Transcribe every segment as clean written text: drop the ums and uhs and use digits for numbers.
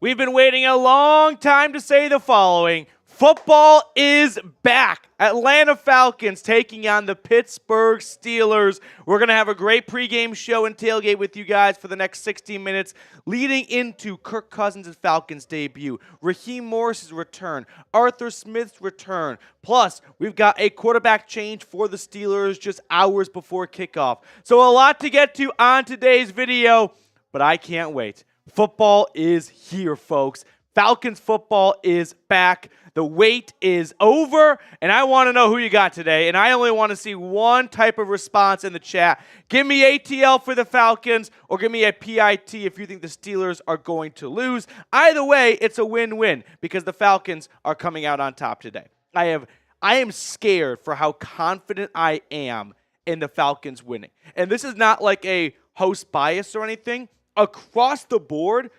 We've been waiting a long time to say the following. Football is back. Atlanta Falcons taking on the Pittsburgh Steelers. We're going to have a great pregame show and tailgate with you guys for the next 60 minutes, leading into Kirk Cousins' Falcons debut, Raheem Morris's return, Arthur Smith's return. Plus, we've got a quarterback change for the Steelers just hours before kickoff. So a lot to get to on today's video, but I can't wait. Football is here, folks. Falcons football is back. The wait is over, and I want to know who you got today, and I only want to see one type of response in the chat. Give me ATL for the Falcons, or give me a PIT if you think the Steelers are going to lose. Either way, it's a win-win because the Falcons are coming out on top today. I am scared for how confident I am in the Falcons winning. And this is not like a host bias or anything. Across the board,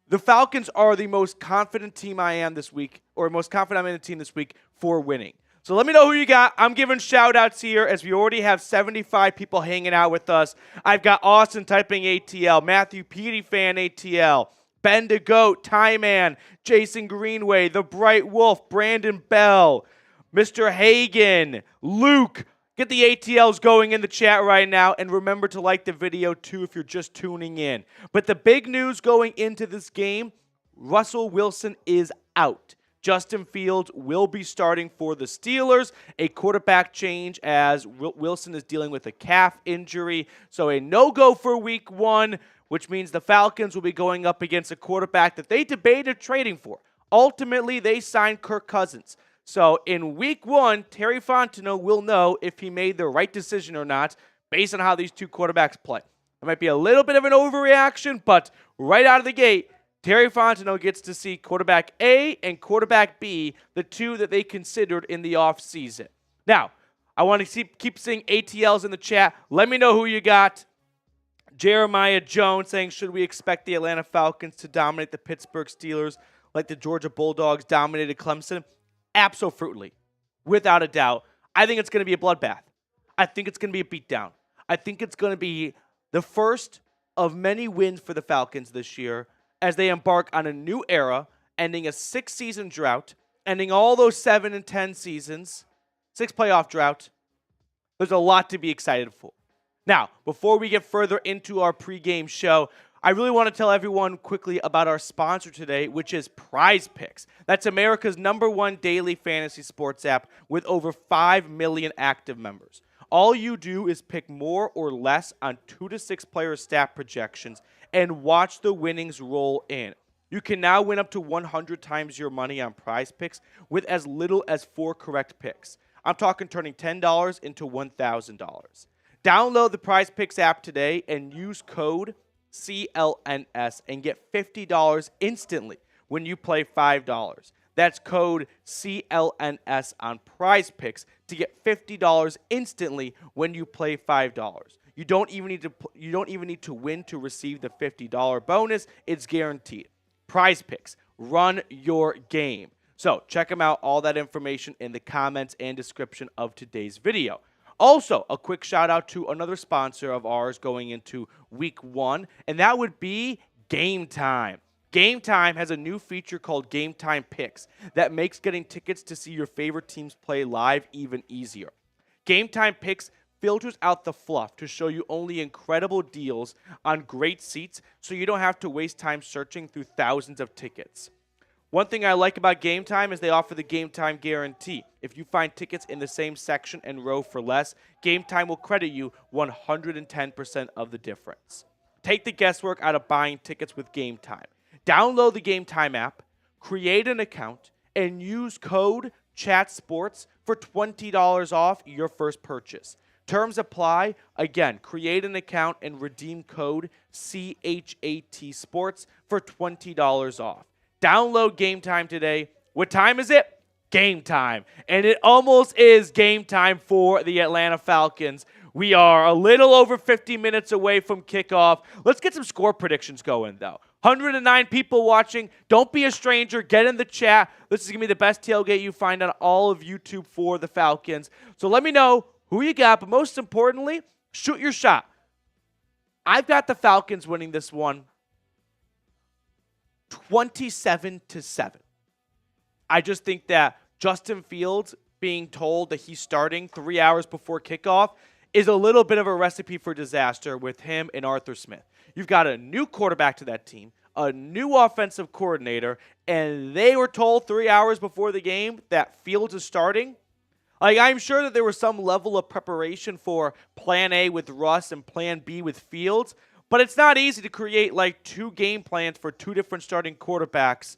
the Falcons are the most confident team I am this week, or most confident I'm in the team this week for winning. So let me know who you got. I'm giving shout-outs here as we already have 75 people hanging out with us. I've got Austin typing ATL, Matthew Peterson ATL, Ben the Goat, Ty Man, Jason Greenway, The Bright Wolf, Brandon Bell, Mr. Hagan, Luke. Get the ATLs going in the chat right now, and remember to like the video too if you're just tuning in. But the big news going into this game, Russell Wilson is out. Justin Fields will be starting for the Steelers. A quarterback change as Wilson is dealing with a calf injury. So a no-go for week one, which means the Falcons will be going up against a quarterback that they debated trading for. Ultimately, they signed Kirk Cousins. So in week one, Terry Fontenot will know if he made the right decision or not based on how these two quarterbacks play. It might be a little bit of an overreaction, but right out of the gate, Terry Fontenot gets to see quarterback A and quarterback B, the two that they considered in the offseason. Now, I want to keep seeing ATLs in the chat. Let me know who you got. Jeremiah Jones saying, should we expect the Atlanta Falcons to dominate the Pittsburgh Steelers like the Georgia Bulldogs dominated Clemson? Absolutely. Without a doubt. I think it's going to be a bloodbath. I think it's going to be a beatdown. I think it's going to be the first of many wins for the Falcons this year as they embark on a new era, ending a 6-season drought, ending all those 7 and 10 seasons, 6 playoff drought. There's a lot to be excited for. Now, before we get further into our pregame show, I really want to tell everyone quickly about our sponsor today, which is Prize Picks. That's America's #1 daily fantasy sports app with over 5 million active members. All you do is pick more or less on 2 to 6 player stat projections and watch the winnings roll in. You can now win up to 100 times your money on Prize Picks with as little as 4 correct picks. I'm talking turning $10 into $1,000. Download the Prize Picks app today and use code CLNS and get $50 instantly when you play $5. That's code CLNS on Prize Picks to get $50 instantly when you play $5. You don't even need to win to receive the $50 bonus. It's guaranteed. Prize Picks, run your game. So check them out. All that information in the comments and description of today's video. Also, a quick shout out to another sponsor of ours going into week one, and that would be Game Time. Game Time has a new feature called Game Time Picks that makes getting tickets to see your favorite teams play live even easier. Game Time Picks filters out the fluff to show you only incredible deals on great seats so you don't have to waste time searching through thousands of tickets. One thing I like about Game Time is they offer the Game Time guarantee. If you find tickets in the same section and row for less, Game Time will credit you 110% of the difference. Take the guesswork out of buying tickets with Game Time. Download the Game Time app, create an account, and use code CHATSPORTS for $20 off your first purchase. Terms apply. Again, create an account and redeem code CHATSPORTS for $20 off. Download Game Time today. What time is it? Game time. And it almost is game time for the Atlanta Falcons. We are a little over 50 minutes away from kickoff. Let's get some score predictions going, though. 109 people watching. Don't be a stranger. Get in the chat. This is going to be the best tailgate you find on all of YouTube for the Falcons. So let me know who you got, but most importantly, shoot your shot. I've got the Falcons winning this one 27-7. I just think that Justin Fields being told that he's starting 3 hours before kickoff is a little bit of a recipe for disaster with him and Arthur Smith. You've got a new quarterback to that team, a new offensive coordinator, and they were told 3 hours before the game that Fields is starting. Like, I'm sure that there was some level of preparation for plan A with Russ and plan B with Fields, but it's not easy to create like 2 game plans for 2 different starting quarterbacks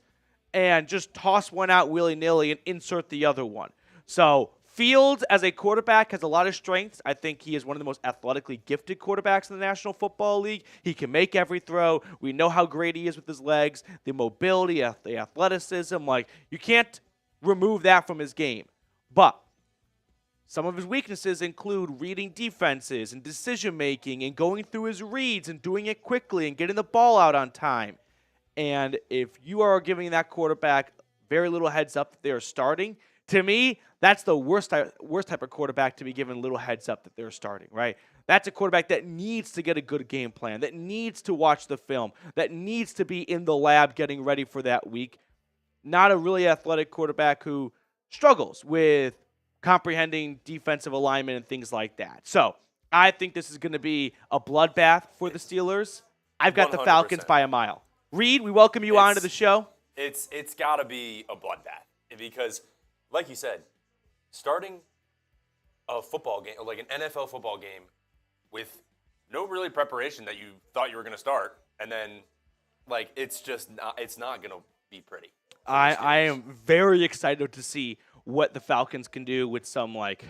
and just toss one out willy-nilly and insert the other one. So Fields as a quarterback has a lot of strengths. I think he is one of the most athletically gifted quarterbacks in the National Football League. He can make every throw. We know how great he is with his legs, the mobility, the athleticism. Like, you can't remove that from his game. But some of his weaknesses include reading defenses and decision-making and going through his reads and doing it quickly and getting the ball out on time. And if you are giving that quarterback very little heads up that they are starting, to me, that's the worst type of quarterback to be given little heads up that they're starting, right? That's a quarterback that needs to get a good game plan, that needs to watch the film, that needs to be in the lab getting ready for that week. Not a really athletic quarterback who struggles with comprehending defensive alignment and things like that. So I think this is going to be a bloodbath for the Steelers. I've got 100%. The Falcons by a mile. Reed, we welcome you onto the show. It's got to be a bloodbath because, like you said, starting a football game, like an NFL football game, with no really preparation that you thought you were going to start, and then, like, it's not going to be pretty. I am very excited to see what the Falcons can do with some, like,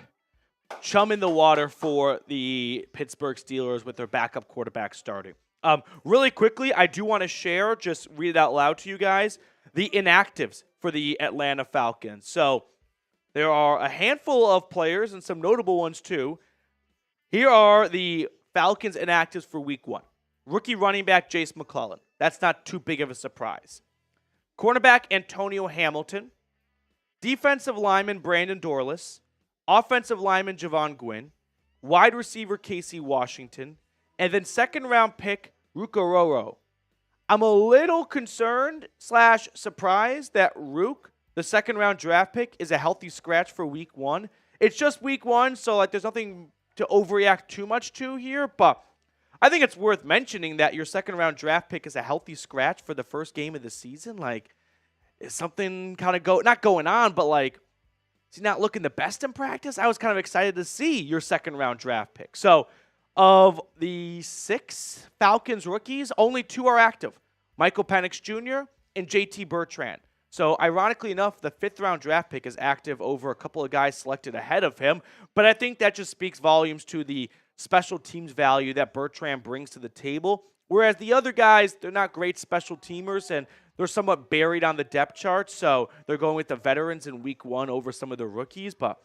chum in the water for the Pittsburgh Steelers with their backup quarterback starting. Really quickly, I do want to share, just read it out loud to you guys, the inactives for the Atlanta Falcons. So there are a handful of players and some notable ones too. Here are the Falcons inactives for week 1. Rookie running back Jace McClellan. That's not too big of a surprise. Cornerback Antonio Hamilton. Defensive lineman Brandon Dorlus. Offensive lineman Javon Gwynn. Wide receiver Casey Washington. And then second-round pick Ruka Roro. I'm a little concerned / surprised that Rook, the second-round draft pick, is a healthy scratch for week 1. It's just week 1, so like there's nothing to overreact too much to here. But I think it's worth mentioning that your second-round draft pick is a healthy scratch for the first game of the season. Like, is something kind of not going on, but like, is he not looking the best in practice? I was kind of excited to see your second-round draft pick. So, of the 6 Falcons rookies, only 2 are active. Michael Penix Jr. and JT Bertrand. So, ironically enough, the 5th-round draft pick is active over a couple of guys selected ahead of him. But I think that just speaks volumes to the special teams value that Bertrand brings to the table. Whereas the other guys, they're not great special teamers, and they're somewhat buried on the depth chart. So, they're going with the veterans in week 1 over some of the rookies. But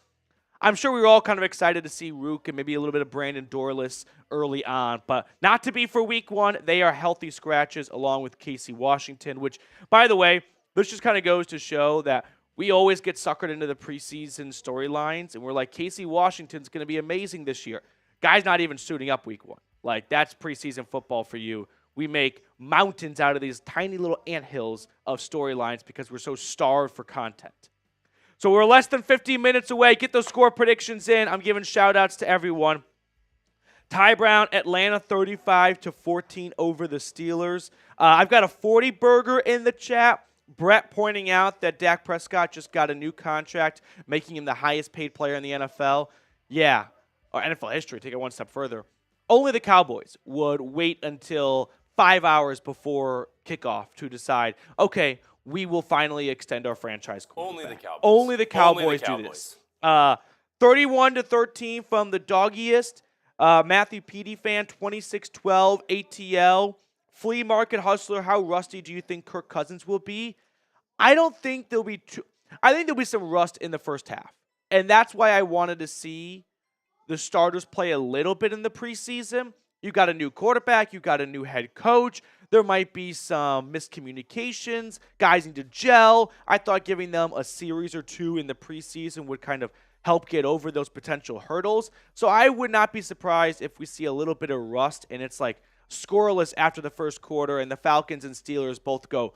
I'm sure we were all kind of excited to see Rook and maybe a little bit of Brandon Dorlus early on, but not to be for week 1. They are healthy scratches along with Casey Washington, which, by the way, this just kind of goes to show that we always get suckered into the preseason storylines, and we're like, Casey Washington's going to be amazing this year. Guy's not even suiting up week 1. Like, that's preseason football for you. We make mountains out of these tiny little anthills of storylines because we're so starved for content. So we're less than 15 minutes away. Get those score predictions in. I'm giving shout-outs to everyone. Ty Brown, Atlanta 35-14 over the Steelers. I've got a 40 burger in the chat. Brett pointing out that Dak Prescott just got a new contract, making him the highest paid player in the NFL. Yeah, or NFL history, take it one step further. Only the Cowboys would wait until 5 hours before kickoff to decide, okay, we will finally extend our franchise quarterback. Only the Cowboys. Only the Cowboys do this. 31-13 from the doggiest. Matthew Peterson fan, 26-12, ATL. Flea market hustler, how rusty do you think Kirk Cousins will be? I don't think there'll be I think there'll be some rust in the first half. And that's why I wanted to see the starters play a little bit in the preseason. You've got a new quarterback. You've got a new head coach. There might be some miscommunications. Guys need to gel. I thought giving them a series or 2 in the preseason would kind of help get over those potential hurdles. So I would not be surprised if we see a little bit of rust and it's like scoreless after the first quarter, and the Falcons and Steelers both go,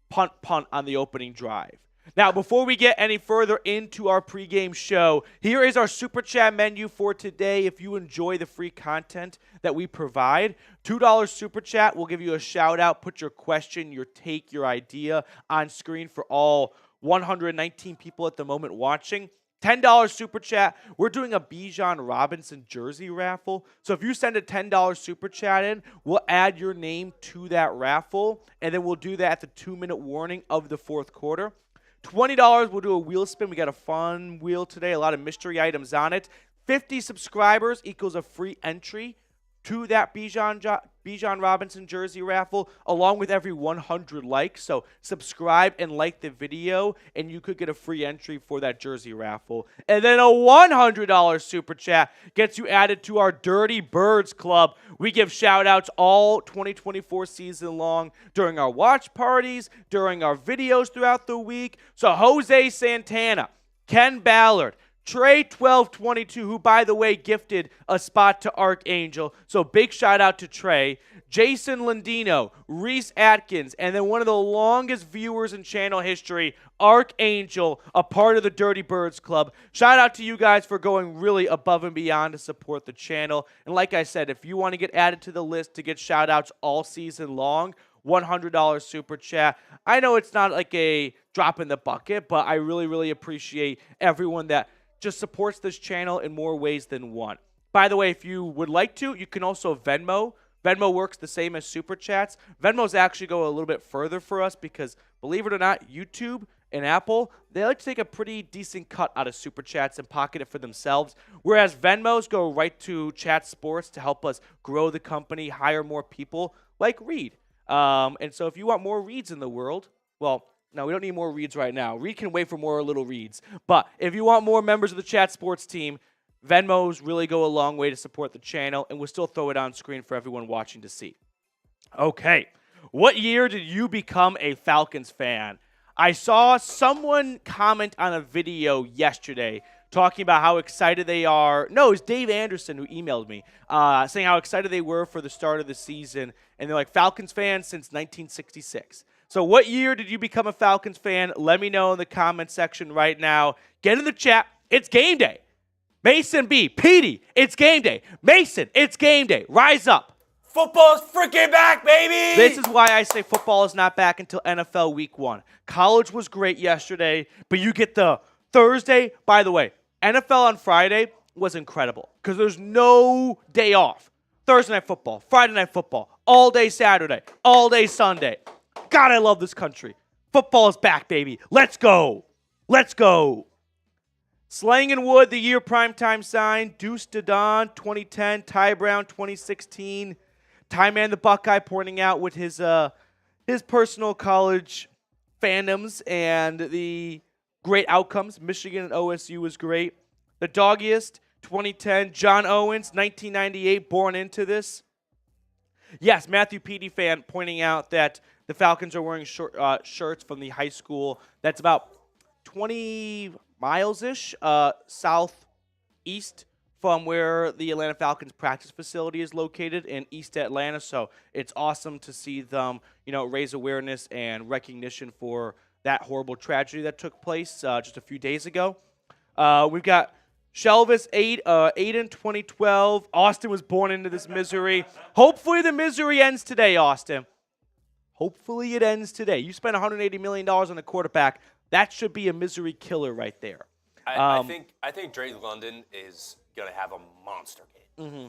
punt on the opening drive. Now, before we get any further into our pregame show, here is our Super Chat menu for today. If you enjoy the free content that we provide, $2 Super Chat will give you a shout-out. Put your question, your take, your idea on screen for all 119 people at the moment watching. $10 Super Chat, we're doing a Bijan Robinson jersey raffle. So if you send a $10 Super Chat in, we'll add your name to that raffle, and then we'll do that at the 2-minute warning of the fourth quarter. $20, we'll do a wheel spin. We got a fun wheel today, a lot of mystery items on it. 50 subscribers equals a free entry to that Bijan Robinson jersey raffle, along with every 100 likes. So subscribe and like the video, and you could get a free entry for that jersey raffle. And then a $100 Super Chat gets you added to our Dirty Birds Club. We give shout-outs all 2024 season long during our watch parties, during our videos throughout the week. So Jose Santana, Ken Ballard, Trey 1222, who, by the way, gifted a spot to Archangel. So big shout out to Trey. Jason Landino, Reese Atkins, and then one of the longest viewers in channel history, Archangel, a part of the Dirty Birds Club. Shout out to you guys for going really above and beyond to support the channel. And like I said, if you want to get added to the list to get shout outs all season long, $100 Super Chat. I know it's not like a drop in the bucket, but I really, really appreciate everyone that just supports this channel in more ways than one. By the way, if you would like to, you can also Venmo. Venmo works the same as Super Chats. Venmos actually go a little bit further for us because, believe it or not, YouTube and Apple, they like to take a pretty decent cut out of Super Chats and pocket it for themselves, whereas Venmos go right to Chat Sports to help us grow the company, hire more people like Reed. And so if you want more Reeds in the world, well, no, we don't need more Reeds right now. Reed can wait for more little Reeds. But if you want more members of the Chat Sports team, Venmos really go a long way to support the channel, and we'll still throw it on screen for everyone watching to see. Okay, what year did you become a Falcons fan? I saw someone comment on a video yesterday talking about how excited they are. No, it was Dave Anderson who emailed me saying how excited they were for the start of the season. And they're like, Falcons fans since 1966. So what year did you become a Falcons fan? Let me know in the comment section right now. Get in the chat. It's game day. Mason B. Petey, it's game day. Mason, it's game day. Rise up. Football's freaking back, baby! This is why I say football is not back until NFL Week 1. College was great yesterday, but you get the Thursday. By the way, NFL on Friday was incredible because there's no day off. Thursday night football, Friday night football, all day Saturday, all day Sunday. God, I love this country. Football is back, baby. Let's go. Let's go. Slang and Wood, the year primetime sign. Deuce Didon, 2010. Ty Brown, 2016. Ty Man the Buckeye pointing out with his personal college fandoms and the great outcomes. Michigan and OSU was great. The Doggiest, 2010. John Owens, 1998, born into this. Yes, Matthew Petey fan pointing out that the Falcons are wearing shirts from the high school that's about 20 miles-ish southeast from where the Atlanta Falcons practice facility is located in East Atlanta. So it's awesome to see them, raise awareness and recognition for that horrible tragedy that took place just a few days ago. We've got Shelvis, Aiden, 2012. Austin was born into this misery. Hopefully the misery ends today, Austin. Hopefully it ends today. You spent $180 million on a quarterback. That should be a misery killer right there. I think Drake London is going to have a monster game. Mm-hmm.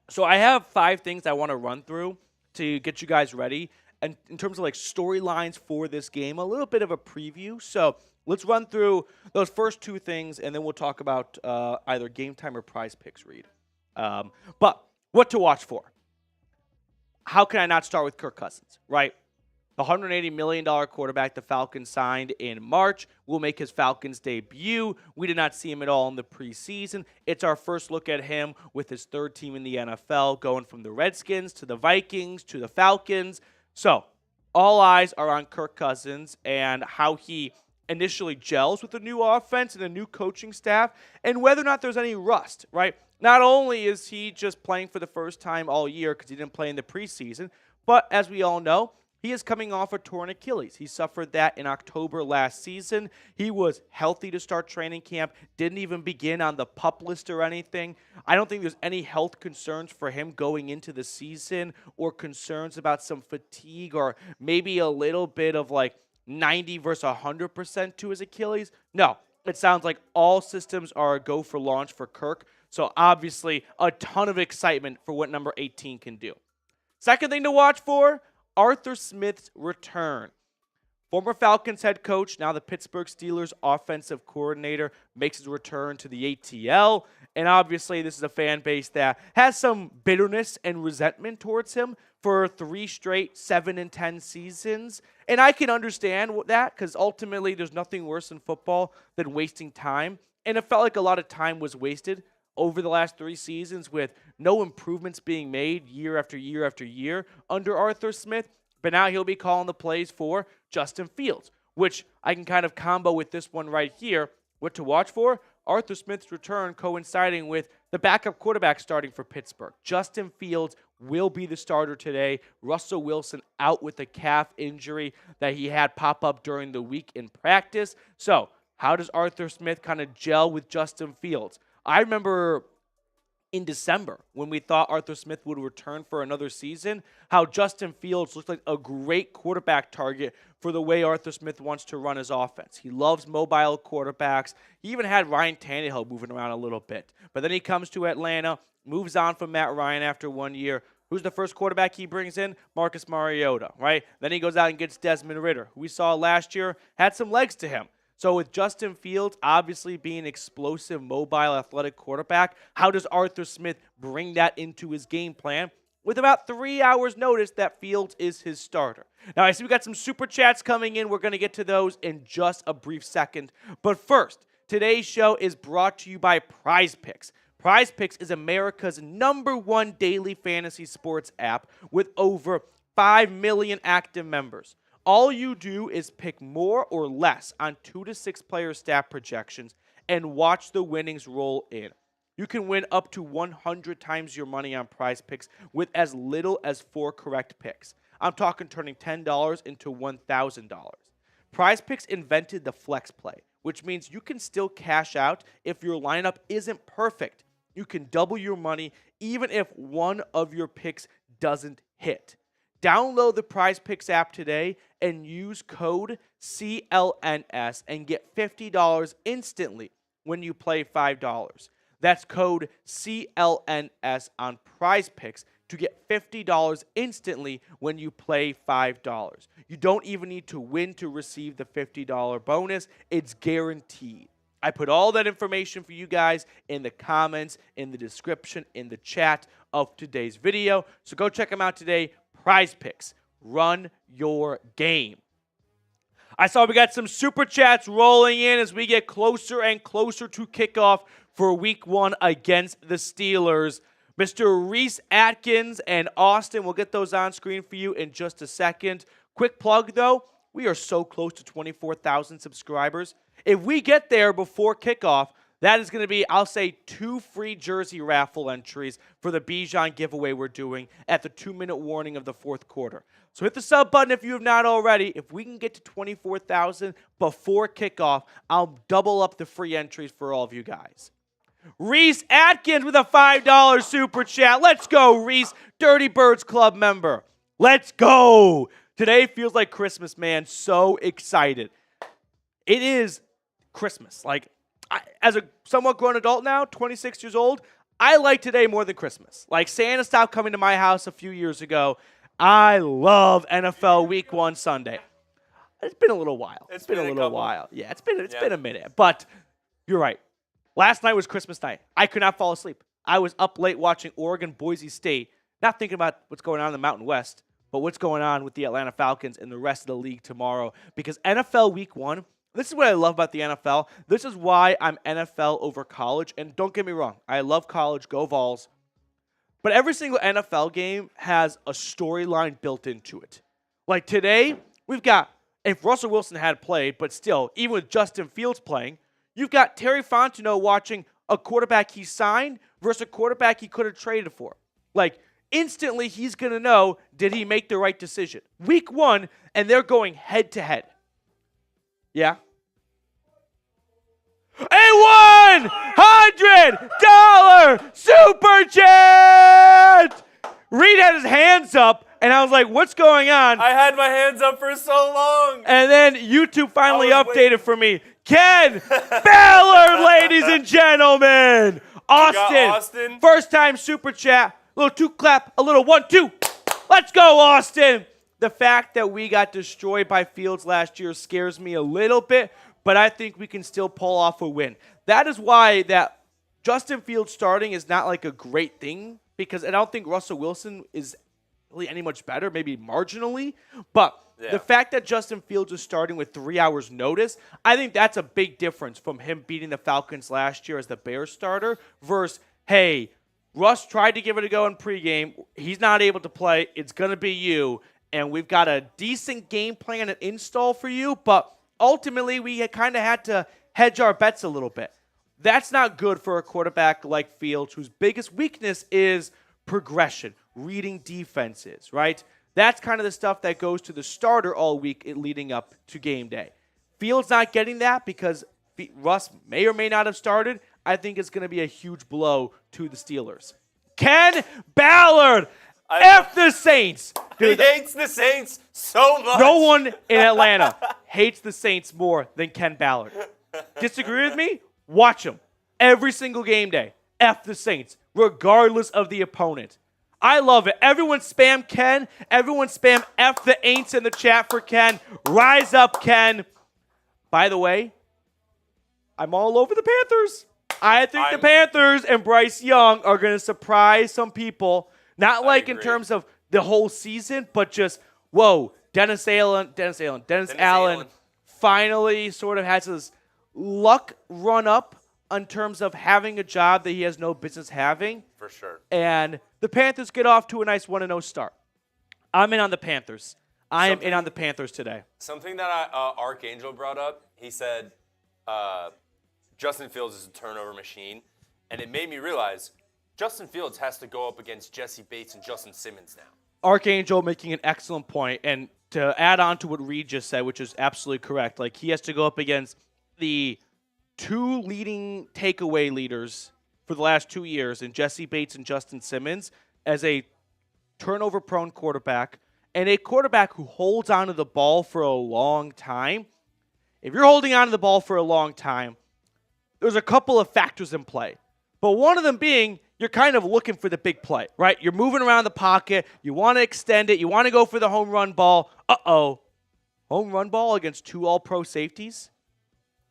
So I have 5 things I want to run through to get you guys ready. And in terms of storylines for this game, a little bit of a preview. So let's run through those first 2 things, and then we'll talk about either game time or prize picks, Reed. But what to watch for? How can I not start with Kirk Cousins, right? The $180 million quarterback the Falcons signed in March will make his Falcons debut. We did not see him at all in the preseason. It's our first look at him with his 3rd team in the NFL, going from the Redskins to the Vikings to the Falcons. So all eyes are on Kirk Cousins and how he initially gels with the new offense and the new coaching staff and whether or not there's any rust, right? Not only is he just playing for the first time all year because he didn't play in the preseason, but as we all know, he is coming off a torn Achilles. He suffered that in October last season. He was healthy to start training camp, didn't even begin on the PUP list or anything. I don't think there's any health concerns for him going into the season or concerns about some fatigue or maybe a little bit of like 90 versus 100% to his Achilles. No, it sounds like all systems are a go for launch for Kirk. So obviously a ton of excitement for what number 18 can do. Second thing to watch for, Arthur Smith's return. Former Falcons head coach, now the Pittsburgh Steelers offensive coordinator, makes his return to the ATL. And obviously, this is a fan base that has some bitterness and resentment towards him for 3 straight 7-10 seasons. And I can understand that because ultimately, there's nothing worse in football than wasting time. And it felt like a lot of time was wasted over the last 3 seasons with no improvements being made year after year after year under Arthur Smith. But now he'll be calling the plays for Justin Fields, which I can kind of combo with this one right here. What to watch for? Arthur Smith's return coinciding with the backup quarterback starting for Pittsburgh. Justin Fields will be the starter today. Russell Wilson out with a calf injury that he had pop up during the week in practice. So how does Arthur Smith kind of gel with Justin Fields? I remember in December when we thought Arthur Smith would return for another season, how Justin Fields looked like a great quarterback target for the way Arthur Smith wants to run his offense. He loves mobile quarterbacks. He even had Ryan Tannehill moving around a little bit. But then he comes to Atlanta, moves on from Matt Ryan after 1 year. Who's the first quarterback he brings in? Marcus Mariota, right? Then he goes out and gets Desmond Ridder, who we saw last year, had some legs to him. So with Justin Fields obviously being an explosive, mobile, athletic quarterback, how does Arthur Smith bring that into his game plan? With about 3 hours notice that Fields is his starter. Now, I see we got some super chats coming in. We're going to get to those in just a brief second. But first, today's show is brought to you by Prize Picks. Prize Picks is America's #1 daily fantasy sports app with over 5 million active members. All you do is pick more or less on 2 to 6 player stat projections and watch the winnings roll in. You can win up to 100 times your money on Prize Picks with as little as 4 correct picks. I'm talking turning $10 into $1,000. Prize Picks invented the flex play, which means you can still cash out if your lineup isn't perfect. You can double your money even if one of your picks doesn't hit. Download the Prize Picks app today and use code CLNS and get $50 instantly when you play $5. That's code CLNS on Prize Picks to get $50 instantly when you play $5. You don't even need to win to receive the $50 bonus. It's guaranteed. I put all that information for you guys in the comments, in the description, in the chat of today's video. So go check them out today. Prize Picks. Run your game. I saw we got some super chats rolling in as we get closer and closer to kickoff for week 1 against the Steelers. Mr. Reese Atkins and Austin, we'll get those on screen for you in just a second. Quick plug, though, we are so close to 24,000 subscribers. If we get there before kickoff, that is going to be, I'll say, 2 free jersey raffle entries for the Bijan giveaway we're doing at the 2-minute warning of the 4th quarter. So hit the sub button if you have not already. If we can get to 24,000 before kickoff, I'll double up the free entries for all of you guys. Reese Atkins with a $5 super chat. Let's go, Reese. Dirty Birds Club member. Let's go. Today feels like Christmas, man. So excited. It is Christmas. As a somewhat grown adult now, 26 years old, I like today more than Christmas. Santa stopped coming to my house a few years ago. I love NFL Week 1 Sunday. It's been a little while. It's been a little while. Yeah, it's been a minute. But you're right. Last night was Christmas night. I could not fall asleep. I was up late watching Oregon, Boise State, not thinking about what's going on in the Mountain West, but what's going on with the Atlanta Falcons and the rest of the league tomorrow. Because NFL Week 1, this is what I love about the NFL. This is why I'm NFL over college. And don't get me wrong, I love college. Go Vols. But every single NFL game has a storyline built into it. Like today, we've got, if Russell Wilson had played, but still, even with Justin Fields playing, you've got Terry Fontenot watching a quarterback he signed versus a quarterback he could have traded for. Like, instantly he's going to know, did he make the right decision? Week 1, and they're going head-to-head. Yeah? A $100 super chat! Reed had his hands up, and I was like, what's going on? I had my hands up for so long. And then YouTube finally updated for me. Ken Ballard, ladies and gentlemen. Austin. First time super chat. A little 2 clap, a little 1, 2. Let's go, Austin. The fact that we got destroyed by Fields last year scares me a little bit, but I think we can still pull off a win. That is why that Justin Fields starting is not like a great thing, because I don't think Russell Wilson is really any much better, maybe marginally. But the fact that Justin Fields is starting with 3 hours notice, I think that's a big difference from him beating the Falcons last year as the Bears starter versus, hey, Russ tried to give it a go in pregame. He's not able to play. It's going to be you. And we've got a decent game plan and install for you, but ultimately we kind of had to hedge our bets a little bit. That's not good for a quarterback like Fields, whose biggest weakness is progression, reading defenses, right? That's kind of the stuff that goes to the starter all week leading up to game day. Fields not getting that because Russ may or may not have started. I think it's going to be a huge blow to the Steelers. Ken Ballard, F the Saints. Dude, he hates the Saints so much. No one in Atlanta hates the Saints more than Ken Ballard. Disagree with me? Watch him. Every single game day. F the Saints, regardless of the opponent. I love it. Everyone spam Ken. Everyone spam F the Aints in the chat for Ken. Rise up, Ken. By the way, I'm all over the Panthers. I think the Panthers and Bryce Young are going to surprise some people. Not like in terms of the whole season, but just, whoa, Dennis Allen finally sort of has his luck run up in terms of having a job that he has no business having. For sure. And the Panthers get off to a nice 1-0 start. I'm in on the Panthers. I am in on the Panthers today. Something that Archangel brought up, he said Justin Fields is a turnover machine, and it made me realize Justin Fields has to go up against Jesse Bates and Justin Simmons now. Archangel making an excellent point, and to add on to what Reed just said, which is absolutely correct, like he has to go up against the 2 leading takeaway leaders for the last 2 years in Jesse Bates and Justin Simmons as a turnover-prone quarterback and a quarterback who holds onto the ball for a long time. If you're holding onto the ball for a long time, there's a couple of factors in play. But one of them being you're kind of looking for the big play, right? You're moving around the pocket. You want to extend it. You want to go for the home run ball. Uh-oh. Home run ball against 2 all-pro safeties?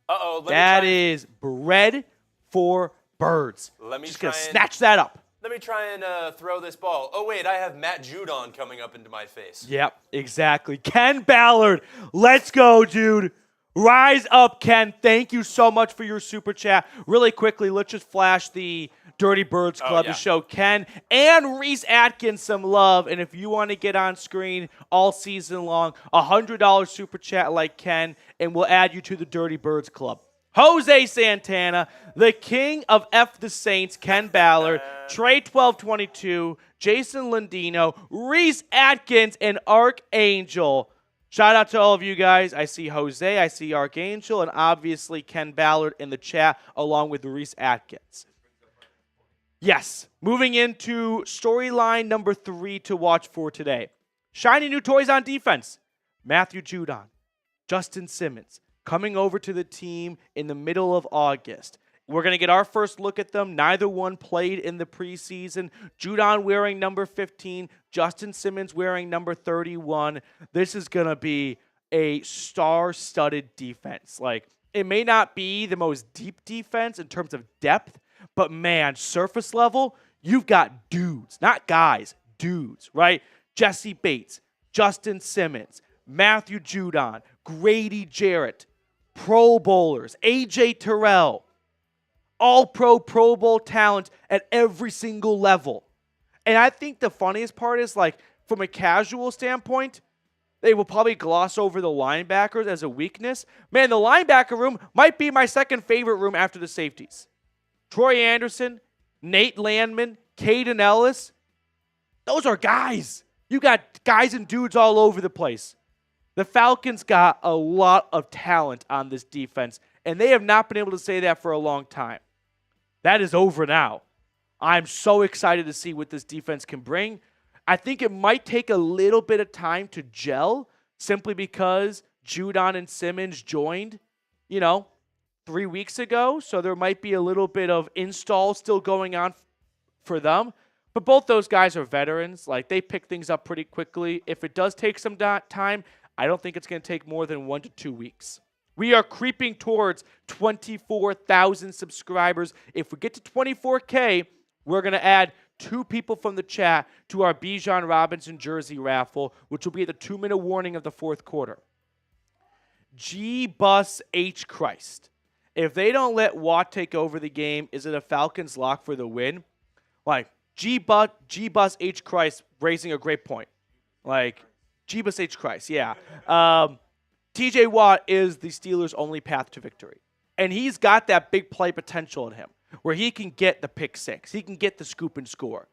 Uh-oh. That is bread for birds. Just going to snatch that up. Let me try and throw this ball. Oh, wait, I have Matt Judon coming up into my face. Yep, exactly. Ken Ballard, let's go, dude. Rise up, Ken. Thank you so much for your super chat. Really quickly, let's just flash the Dirty Birds Club to show Ken and Reese Atkins some love. And if you want to get on screen all season long, $100 super chat like Ken, and we'll add you to the Dirty Birds Club. Jose Santana, the king of F the Saints, Ken Ballard, Trey1222, Jason Lindino, Reese Atkins, and Archangel. Shout out to all of you guys. I see Jose, I see Archangel, and obviously Ken Ballard in the chat along with Reese Atkins. Yes, moving into storyline number 3 to watch for today. Shiny new toys on defense. Matthew Judon, Justin Simmons, coming over to the team in the middle of August. We're going to get our first look at them. Neither one played in the preseason. Judon wearing number 15. Justin Simmons wearing number 31. This is going to be a star-studded defense. Like, it may not be the most deep defense in terms of depth, but man, surface level, you've got dudes, not guys, dudes, right? Jesse Bates, Justin Simmons, Matthew Judon, Grady Jarrett, Pro Bowlers, A.J. Terrell, all-pro Pro Bowl talent at every single level. And I think the funniest part is, like, from a casual standpoint, they will probably gloss over the linebackers as a weakness. Man, the linebacker room might be my second favorite room after the safeties. Troy Anderson, Nate Landman, Caden Ellis, those are guys. You got guys and dudes all over the place. The Falcons got a lot of talent on this defense, and they have not been able to say that for a long time. That is over now. I'm so excited to see what this defense can bring. I think it might take a little bit of time to gel simply because Judon and Simmons joined, 3 weeks ago. So there might be a little bit of install still going on for them. But both those guys are veterans. Like, they pick things up pretty quickly. If it does take some time, I don't think it's going to take more than 1 to 2 weeks. We are creeping towards 24,000 subscribers. If we get to 24K, we're going to add 2 people from the chat to our Bijan Robinson jersey raffle, which will be the 2-minute warning of the fourth quarter. G-Bus H. Christ. If they don't let Watt take over the game, is it a Falcons lock for the win? Like, G-Bus H. Christ raising a great point. Like, G-Bus H. Christ, yeah. TJ Watt is the Steelers' only path to victory. And he's got that big play potential in him where he can get the pick six. He can get the scoop and score.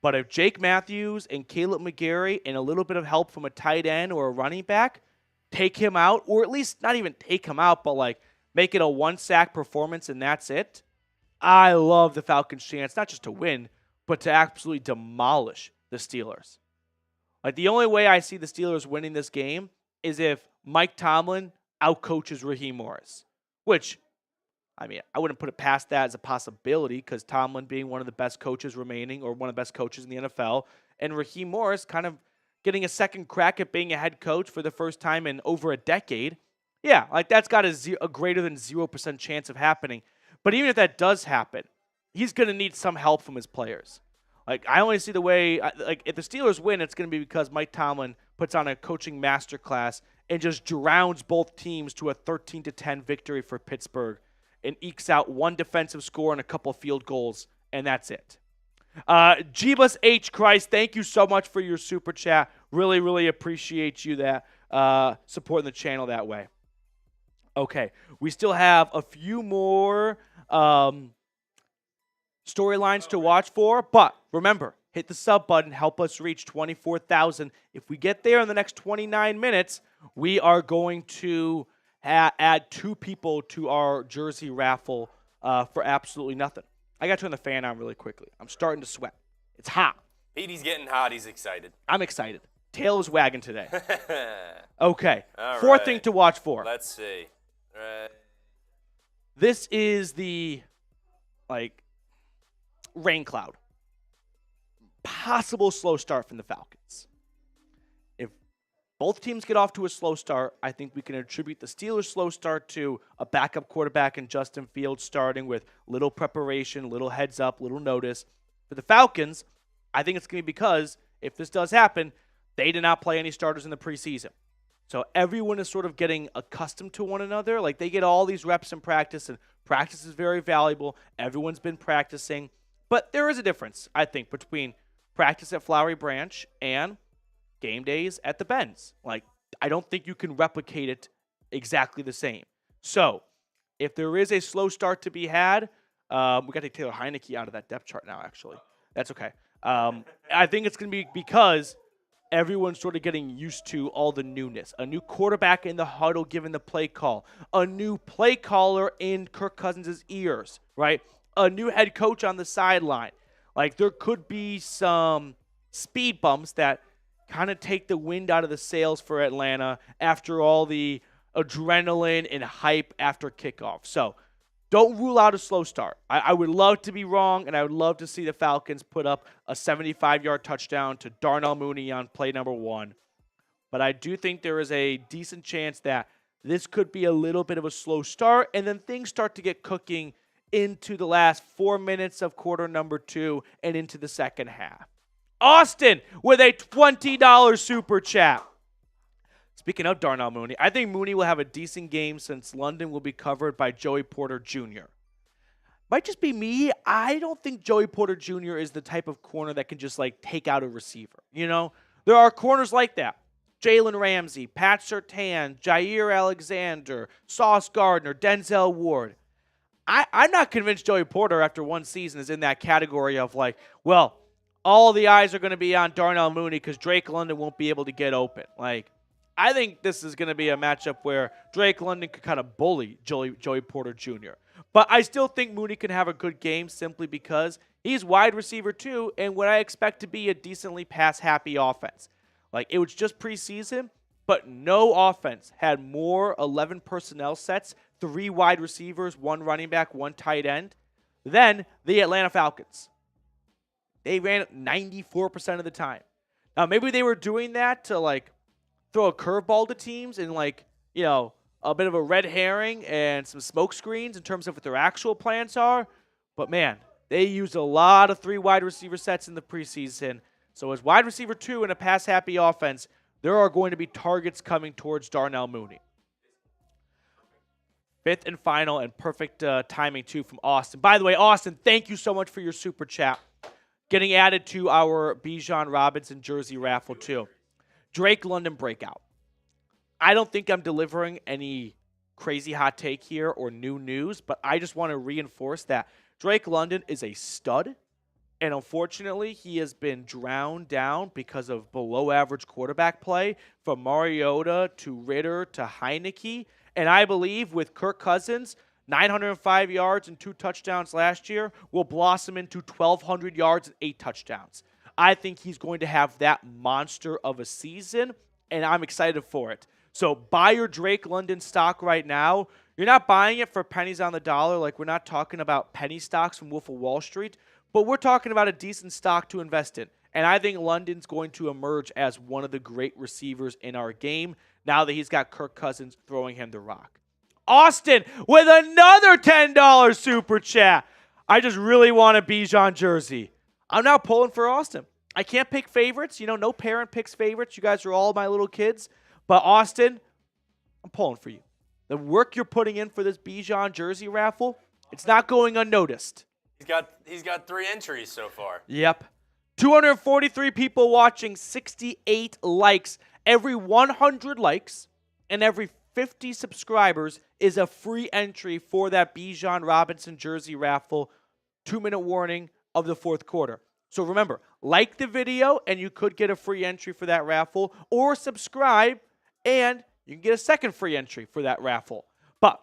But if Jake Matthews and Caleb McGarry and a little bit of help from a tight end or a running back take him out, or at least not even take him out, but like make it a 1-sack performance and that's it, I love the Falcons' chance not just to win, but to absolutely demolish the Steelers. Like, the only way I see the Steelers winning this game is if Mike Tomlin outcoaches Raheem Morris, which, I wouldn't put it past that as a possibility because Tomlin being one of the best coaches remaining or one of the best coaches in the NFL, and Raheem Morris kind of getting a second crack at being a head coach for the first time in over a decade. Yeah, like that's got a greater than 0% chance of happening. But even if that does happen, he's going to need some help from his players. Like, I only see the way, if the Steelers win, it's going to be because Mike Tomlin puts on a coaching masterclass and just drowns both teams to a 13-10 victory for Pittsburgh and ekes out 1 defensive score and a couple field goals, and that's it. Jeebus H. Christ, thank you so much for your super chat. Really, really appreciate you supporting the channel that way. Okay, we still have a few more storylines to watch for, but remember, hit the sub button, help us reach 24,000. If we get there in the next 29 minutes, we are going to add 2 people to our jersey raffle for absolutely nothing. I got to turn the fan on really quickly. I'm starting to sweat. It's hot. Petey's getting hot. He's excited. I'm excited. Tail is wagging today. Okay. All Fourth right. thing to watch for. Let's see. This is the, rain cloud. Possible slow start from the Falcons. If both teams get off to a slow start, I think we can attribute the Steelers' slow start to a backup quarterback in Justin Fields starting with little preparation, little heads up, little notice. For the Falcons, I think it's going to be because if this does happen, they did not play any starters in the preseason. So everyone is sort of getting accustomed to one another. Like, they get all these reps in practice, and practice is very valuable. Everyone's been practicing. But there is a difference, I think, between practice at Flowery Branch and game days at the Benz. Like, I don't think you can replicate it exactly the same. So if there is a slow start to be had, we got to take Taylor Heineke out of that depth chart now, actually. That's okay. I think it's going to be because everyone's sort of getting used to all the newness. A new quarterback in the huddle giving the play call. A new play caller in Kirk Cousins' ears, right? A new head coach on the sideline. Like, there could be some speed bumps that kind of take the wind out of the sails for Atlanta after all the adrenaline and hype after kickoff. So don't rule out a slow start. I would love to be wrong, and I would love to see the Falcons put up a 75-yard touchdown to Darnell Mooney on play number 1. But I do think there is a decent chance that this could be a little bit of a slow start, and then things start to get cooking into the last 4 minutes of quarter number 2 and into the second half. Austin with a $20 super chat. Speaking of Darnell Mooney, I think Mooney will have a decent game since London will be covered by Joey Porter Jr. Might just be me. I don't think Joey Porter Jr. is the type of corner that can just take out a receiver. There are corners like that. Jalen Ramsey, Pat Surtain, Jair Alexander, Sauce Gardner, Denzel Ward. I'm not convinced Joey Porter after one season is in that category of like, well, all the eyes are going to be on Darnell Mooney because Drake London won't be able to get open. Like, I think this is going to be a matchup where Drake London could kind of bully Joey Porter Jr. But I still think Mooney can have a good game simply because he's wide receiver too, and what I expect to be a decently pass-happy offense. Like, it was just preseason, but no offense had more 11 personnel sets, 3 wide receivers, 1 running back, 1 tight end, than the Atlanta Falcons. They ran it 94% of the time. Now, maybe they were doing that to, like, throw a curveball to teams and, like, you know, a bit of a red herring and some smoke screens in terms of what their actual plans are. But, man, they used a lot of 3 wide receiver sets in the preseason. So as wide receiver 2 in a pass-happy offense, there are going to be targets coming towards Darnell Mooney. 5th and final and perfect timing, too, from Austin. By the way, Austin, thank you so much for your super chat. Getting added to our Bijan Robinson jersey raffle, too. Drake London breakout. I don't think I'm delivering any crazy hot take here or new news, but I just want to reinforce that Drake London is a stud, and unfortunately, he has been drowned down because of below-average quarterback play from Mariota to Ritter to Heineke, and I believe with Kirk Cousins, 905 yards and 2 touchdowns last year will blossom into 1,200 yards and 8 touchdowns. I think he's going to have that monster of a season, and I'm excited for it. So buy your Drake London stock right now. You're not buying it for pennies on the dollar. Like, we're not talking about penny stocks from Wolf of Wall Street, but we're talking about a decent stock to invest in. And I think London's going to emerge as one of the great receivers in our game now that he's got Kirk Cousins throwing him the rock. Austin with another $10 super chat. I just really want a Bijan jersey. I'm now pulling for Austin. I can't pick favorites. You know, no parent picks favorites. You guys are all my little kids. But Austin, I'm pulling for you. The work you're putting in for this Bijan jersey raffle, it's not going unnoticed. He's got 3 entries so far. Yep. 243 people watching, 68 likes. Every 100 likes and every 50 subscribers is a free entry for that Bijan Robinson jersey raffle. 2-minute warning of the 4th quarter. So remember, like the video and you could get a free entry for that raffle, or subscribe and you can get a second free entry for that raffle. But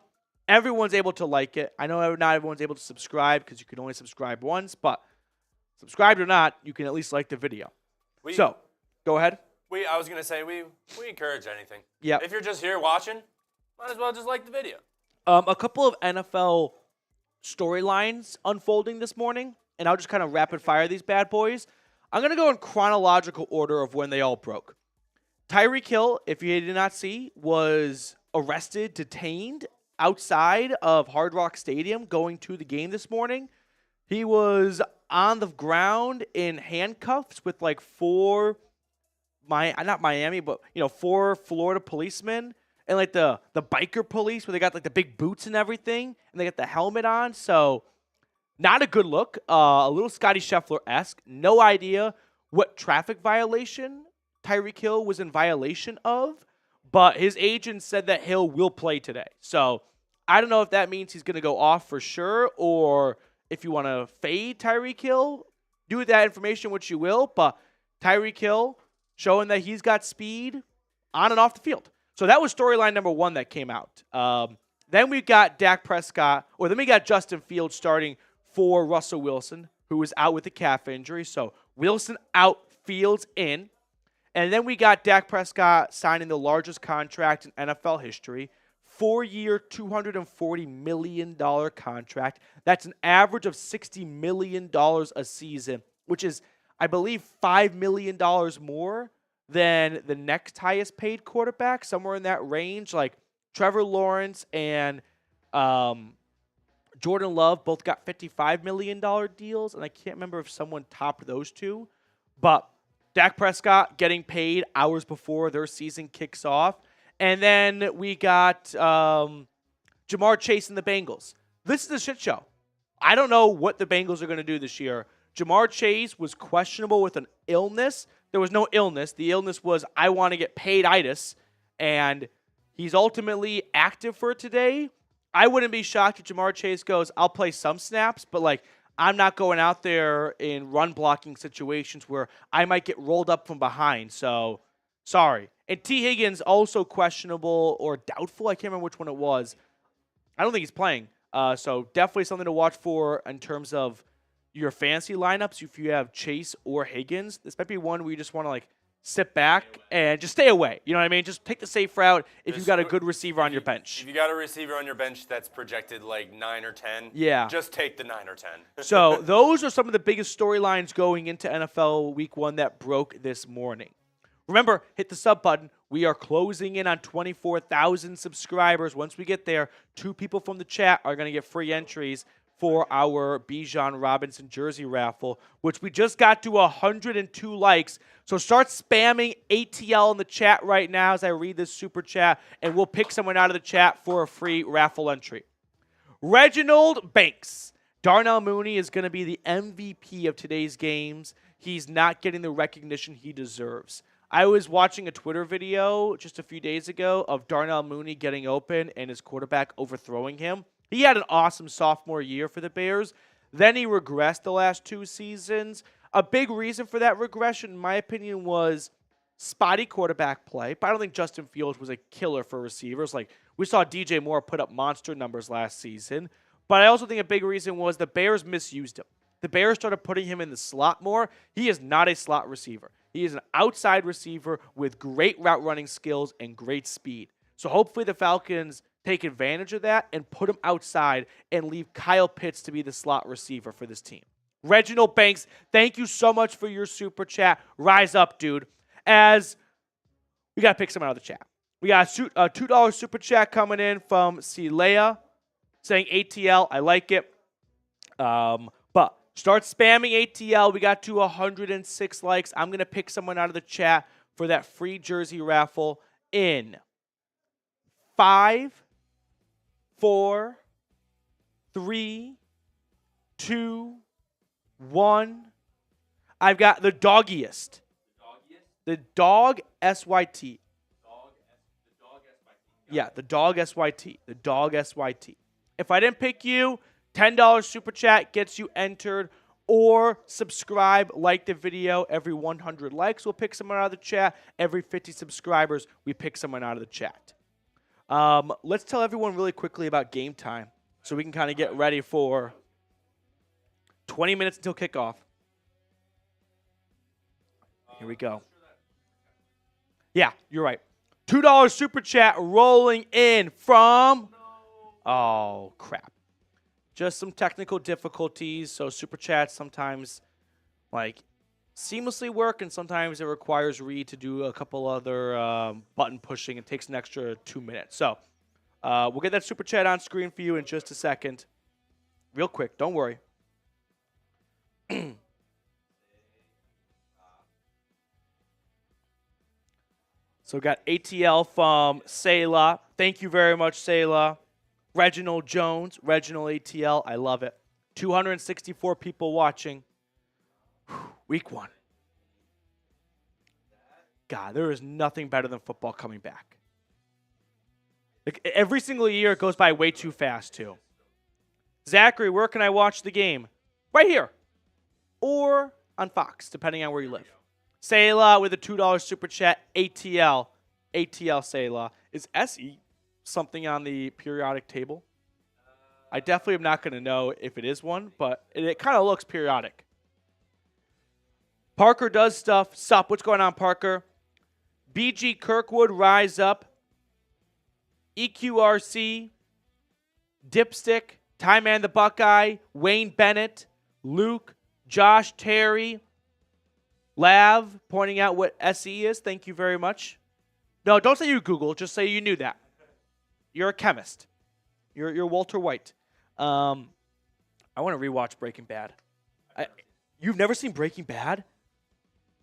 everyone's able to like it. I know not everyone's able to subscribe because you can only subscribe once, but subscribed or not, you can at least like the video. So, go ahead. I was going to say, we encourage anything. Yeah. If you're just here watching, might as well just like the video. A couple of NFL storylines unfolding this morning, and I'll just kind of rapid fire these bad boys. I'm going to go in chronological order of when they all broke. Tyreek Hill, if you did not see, was arrested, detained outside of Hard Rock Stadium going to the game this morning. He was on the ground in handcuffs with like 4 Florida policemen and like the biker police where they got like the big boots and everything and they got the helmet on. So not a good look. A little Scotty Scheffler-esque. No idea what traffic violation Tyreek Hill was in violation of, but his agent said that Hill will play today. So I don't know if that means he's going to go off for sure, or if you want to fade Tyreek Hill, do with that information what you will, but Tyreek Hill showing that he's got speed on and off the field. So that was storyline number 1 that came out. Then we got then we got Justin Fields starting for Russell Wilson, who was out with a calf injury. So Wilson out, Fields in. And then we got Dak Prescott signing the largest contract in NFL history. 4-year, $240 million contract. That's an average of $60 million a season, which is, I believe, $5 million more than the next highest paid quarterback, somewhere in that range. Like Trevor Lawrence and Jordan Love both got $55 million deals, and I can't remember if someone topped those two. But Dak Prescott getting paid hours before their season kicks off. And then we got Jamar Chase and the Bengals. This is a shit show. I don't know what the Bengals are going to do this year. Jamar Chase was questionable with an illness. There was no illness. The illness was, I want to get paid-itis. And he's ultimately active for today. I wouldn't be shocked if Jamar Chase goes, I'll play some snaps, but like I'm not going out there in run blocking situations where I might get rolled up from behind. So sorry. And T. Higgins also questionable or doubtful. I can't remember which one it was. I don't think he's playing. So definitely something to watch for in terms of your fantasy lineups. If you have Chase or Higgins, this might be one where you just want to like sit back and just stay away. You know what I mean? Just take the safe route if you've got a good receiver on your bench. If you got a receiver on your bench that's projected like 9 or 10, just take the 9 or 10. So those are some of the biggest storylines going into NFL Week 1 that broke this morning. Remember, hit the sub button. We are closing in on 24,000 subscribers. Once we get there, 2 people from the chat are going to get free entries for our Bijan Robinson jersey raffle, which we just got to 102 likes. So start spamming ATL in the chat right now as I read this super chat, and we'll pick someone out of the chat for a free raffle entry. Reginald Banks. Darnell Mooney is going to be the MVP of today's games. He's not getting the recognition he deserves. I was watching a Twitter video just a few days ago of Darnell Mooney getting open and his quarterback overthrowing him. He had an awesome sophomore year for the Bears. Then he regressed the last 2 seasons. A big reason for that regression, in my opinion, was spotty quarterback play. But I don't think Justin Fields was a killer for receivers. Like, we saw DJ Moore put up monster numbers last season. But I also think a big reason was the Bears misused him. The Bears started putting him in the slot more. He is not a slot receiver. He is an outside receiver with great route running skills and great speed. So hopefully the Falcons take advantage of that and put him outside and leave Kyle Pitts to be the slot receiver for this team. Reginald Banks, thank you so much for your super chat. Rise up, dude. As we got to pick someone out of the chat. We got a $2 super chat coming in from Celea saying ATL. I like it. But start spamming ATL. We got to 106 likes. I'm going to pick someone out of the chat for that free jersey raffle in 5, 4, 3, 2, 1. I've got the doggiest. The dog SYT. Yeah, the dog SYT. The dog SYT. If I didn't pick you, $10 super chat gets you entered, or subscribe, like the video. Every 100 likes, we'll pick someone out of the chat. Every 50 subscribers, we pick someone out of the chat. Let's tell everyone really quickly about game time so we can kind of get ready for 20 minutes until kickoff. Here we go. Yeah, you're right. $2 super chat rolling in from... Oh, crap. Just some technical difficulties. So super chats sometimes like seamlessly work, and sometimes it requires Reed to do a couple other button pushing. It takes an extra 2 minutes. So we'll get that super chat on screen for you in just a second. Real quick, don't worry. So we got ATL from Sayla. Thank you very much, Sayla. Reginald Jones, Reginald ATL. I love it. 264 people watching. Week 1. God, there is nothing better than football coming back. Like, every single year, it goes by way too fast, too. Zachary, where can I watch the game? Right here. Or on Fox, depending on where you live. Sayla with a $2 super chat. ATL. ATL Sayla. Is SE something on the periodic table? I definitely am not going to know if it is one, but it kind of looks periodic. Parker does stuff. Sup, what's going on, Parker? BG Kirkwood, rise up. EQRC, Dipstick, Ty Man the Buckeye, Wayne Bennett, Luke, Josh Terry, Lav, pointing out what SE is. Thank you very much. No, don't say you Google. Just say you knew that. You're a chemist. You're Walter White. I want to rewatch Breaking Bad. You've never seen Breaking Bad?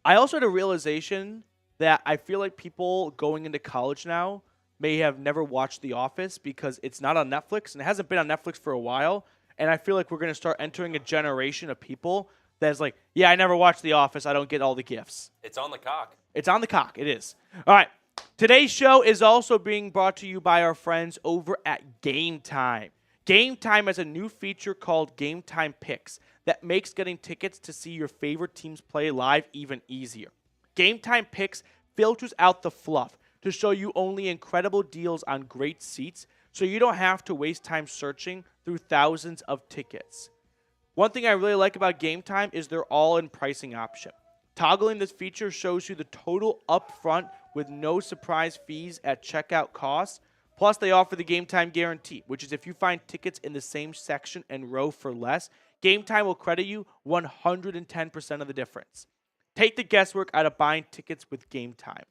I also had a realization that I feel like people going into college now may have never watched The Office because it's not on Netflix, and it hasn't been on Netflix for a while. And I feel like we're going to start entering a generation of people that's like, yeah, I never watched The Office. I don't get all the gifts. It's on the cock. It's on the cock. It is. All right. Today's show is also being brought to you by our friends over at Game Time. Game Time has a new feature called Game Time Picks that makes getting tickets to see your favorite teams play live even easier. Game Time Picks filters out the fluff to show you only incredible deals on great seats, so you don't have to waste time searching through thousands of tickets. One thing I really like about Game Time is their all-in pricing option. Toggling this feature shows you the total upfront with no surprise fees at checkout costs. Plus, they offer the Game Time guarantee, which is if you find tickets in the same section and row for less, Game Time will credit you 110% of the difference. Take the guesswork out of buying tickets with Game Time.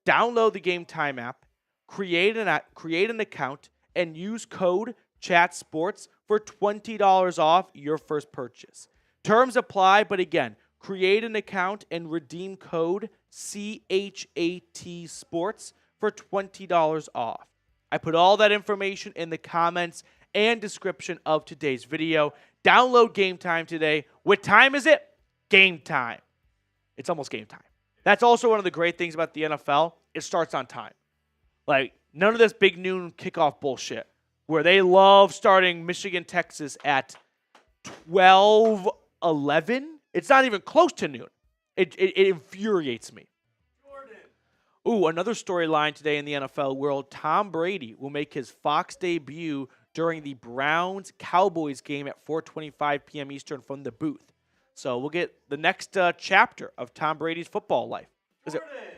Download the Game Time app, create an account, and use code CHATSPORTS for $20 off your first purchase. Terms apply, but again, create an account and redeem code CHAT Sports for $20 off. I put all that information in the comments and description of today's video. Download Game Time today. What time is it? Game time. It's almost game time. That's also one of the great things about the NFL. It starts on time. Like, none of this big noon kickoff bullshit where they love starting Michigan, Texas at 12:11. It's not even close to noon. It infuriates me. Ooh, another storyline today in the NFL world. Tom Brady will make his Fox debut during the Browns-Cowboys game at 4:25 p.m. Eastern from the booth. So we'll get the next chapter of Tom Brady's football life.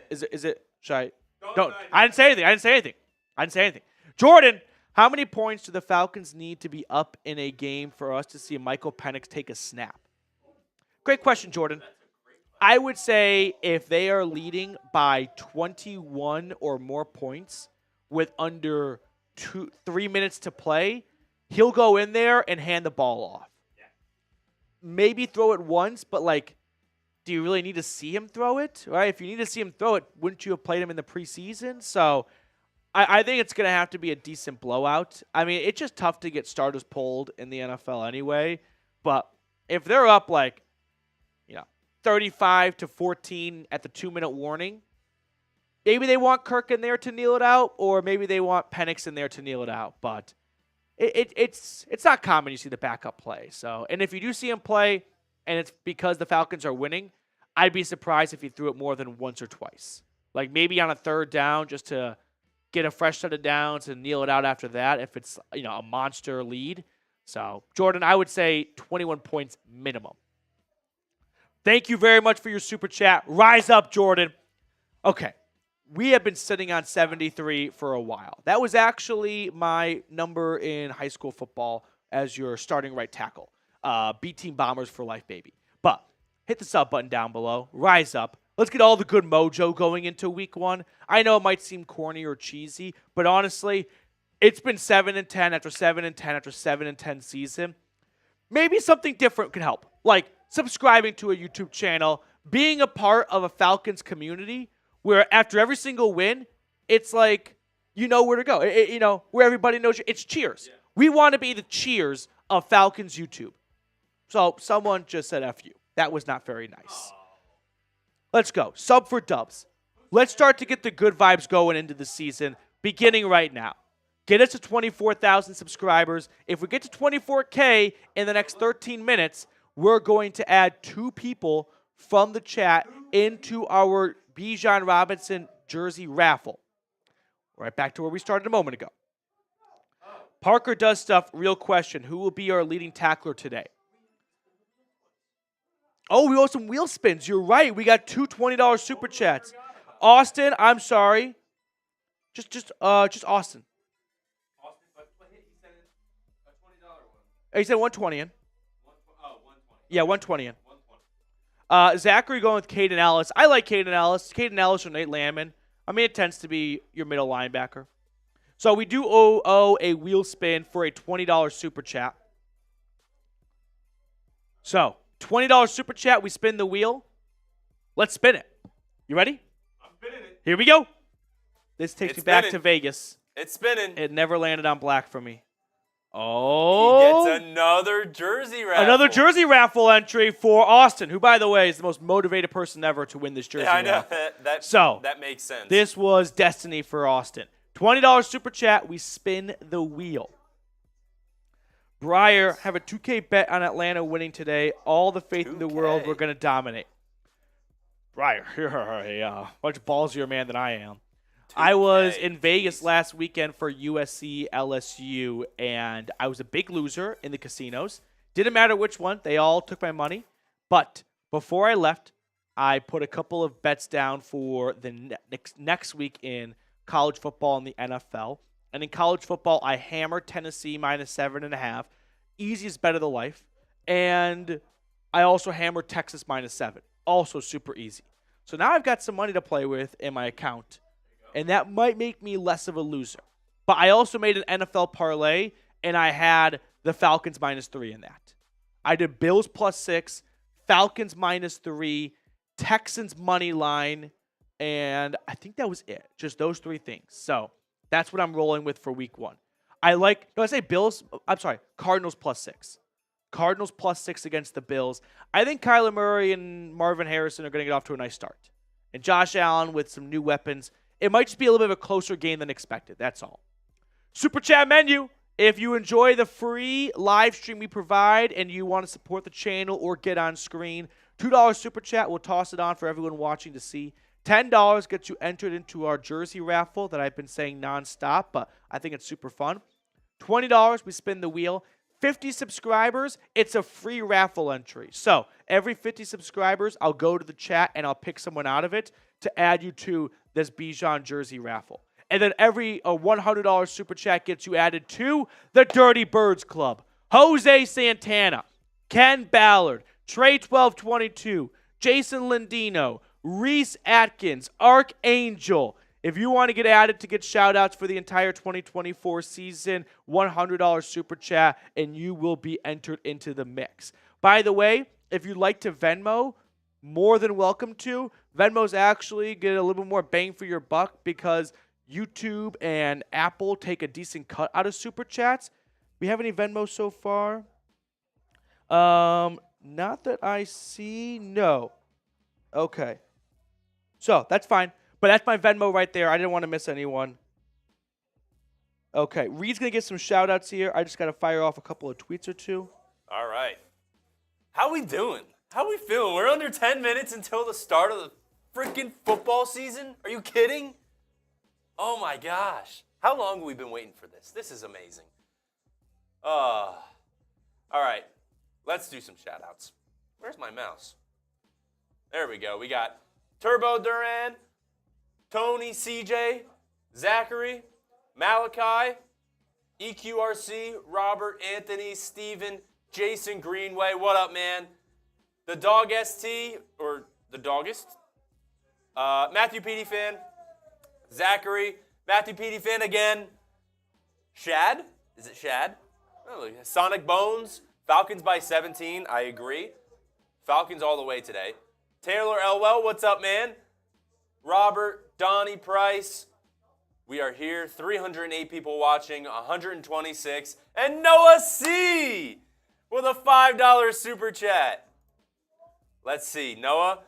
Is it? Should I? Don't. I didn't say anything. Jordan, how many points do the Falcons need to be up in a game for us to see Michael Penix take a snap? Great question, Jordan. I would say if they are leading by 21 or more points with under 3 minutes to play, he'll go in there and hand the ball off. Yeah. Maybe throw it once, but do you really need to see him throw it? Right? If you need to see him throw it, wouldn't you have played him in the preseason? So I think it's going to have to be a decent blowout. I mean, it's just tough to get starters pulled in the NFL anyway. But if they're up 35-14 at the 2-minute warning, maybe they want Kirk in there to kneel it out, or maybe they want Penix in there to kneel it out. But it's not common you see the backup play. So, and if you do see him play, and it's because the Falcons are winning, I'd be surprised if he threw it more than once or twice. Like maybe on a third down just to get a fresh set of downs and kneel it out after that if it's a monster lead. So, Jordan, I would say 21 points minimum. Thank you very much for your super chat. Rise up, Jordan. Okay, we have been sitting on 73 for a while. That was actually my number in high school football as your starting right tackle. B-Team Bombers for life, baby. But hit the sub button down below. Rise up. Let's get all the good mojo going into week 1. I know it might seem corny or cheesy, but honestly, it's been 7-10 after 7-10 after 7-10 season. Maybe something different can help. Like subscribing to a YouTube channel, being a part of a Falcons community where after every single win, it's like you know where to go. Where everybody knows you. It's cheers. Yeah. We want to be the cheers of Falcons YouTube. So someone just said F you. That was not very nice. Let's go. Sub for dubs. Let's start to get the good vibes going into the season, beginning right now. Get us to 24,000 subscribers. If we get to 24K in the next 13 minutes, we're going to add 2 people from the chat into our Bijan Robinson jersey raffle. Right back to where we started a moment ago. Parker does stuff. Real question. Who will be our leading tackler today? Oh, we owe some wheel spins. You're right. We got 2 $20 super chats. Austin, I'm sorry. Just Austin. He said 120 in. Yeah, 120 in. Zachary going with Caden Ellis. I like Caden Ellis. Caden Ellis or Nate Landman. I mean, it tends to be your middle linebacker. So we do owe a wheel spin for a $20 super chat. So, $20 super chat. We spin the wheel. Let's spin it. You ready? I'm spinning it. Here we go. This takes me back to Vegas. It's spinning. It never landed on black for me. Oh. He gets another jersey raffle. Another jersey raffle entry for Austin, who, by the way, is the most motivated person ever to win this jersey I know. raffle. That makes sense. This was destiny for Austin. $20 super chat. We spin the wheel. Breyer, have a 2K bet on Atlanta winning today. All the faith in the world, we're going to dominate. Breyer, you're a much ballsier man than I am. 2K. I was in Vegas last weekend for USC LSU, and I was a big loser in the casinos. Didn't matter which one. They all took my money. But before I left, I put a couple of bets down for the next week in college football and the NFL. And in college football, I hammered Tennessee -7.5. Easiest bet of the life. And I also hammered Texas -7. Also super easy. So now I've got some money to play with in my account. And that might make me less of a loser. But I also made an NFL parlay, and I had the Falcons -3 in that. I did Bills +6, Falcons -3, Texans money line, and I think that was it. Just those three things. So that's what I'm rolling with for week 1. Cardinals +6. Cardinals +6 against the Bills. I think Kyler Murray and Marvin Harrison are going to get off to a nice start. And Josh Allen with some new weapons. It might just be a little bit of a closer game than expected. That's all. Super Chat menu. If you enjoy the free live stream we provide and you want to support the channel or get on screen, $2 Super Chat. We'll toss it on for everyone watching to see. $10 gets you entered into our jersey raffle that I've been saying nonstop, but I think it's super fun. $20, we spin the wheel. 50 subscribers, it's a free raffle entry. So every 50 subscribers, I'll go to the chat and I'll pick someone out of it to add you to this Bijan jersey raffle. And then every $100 super chat gets you added to the Dirty Birds Club. Jose Santana, Ken Ballard, Trey1222, Jason Lindino, Reese Atkins, Archangel. If you want to get added to get shout-outs for the entire 2024 season, $100 super chat, and you will be entered into the mix. By the way, if you'd like to Venmo, more than welcome to. Venmo's actually get a little bit more bang for your buck because YouTube and Apple take a decent cut out of super chats. We have any Venmo so far? Not that I see. No. Okay. So that's fine. But that's my Venmo right there. I didn't want to miss anyone. Okay. Reed's going to get some shout-outs here. I just got to fire off a couple of tweets or two. All right. How we doing? How we feeling? We're under 10 minutes until the start of the freaking football season. Are you kidding? Oh, my gosh. How long have we been waiting for this? This is amazing. All right. Let's do some shout-outs. Where's my mouse? There we go. We got Turbo Duran, Tony, CJ, Zachary, Malachi, EQRC, Robert, Anthony, Steven, Jason Greenway. What up, man? The Dog ST, or the Doggist. Matthew Petey fan. Zachary. Matthew Petey fan again. Shad? Is it Shad? Oh, Sonic Bones. Falcons by 17. I agree. Falcons all the way today. Taylor Elwell, what's up, man? Robert, Donnie Price. We are here. 308 people watching, 126. And Noah C. with a $5 super chat. Let's see. Noah.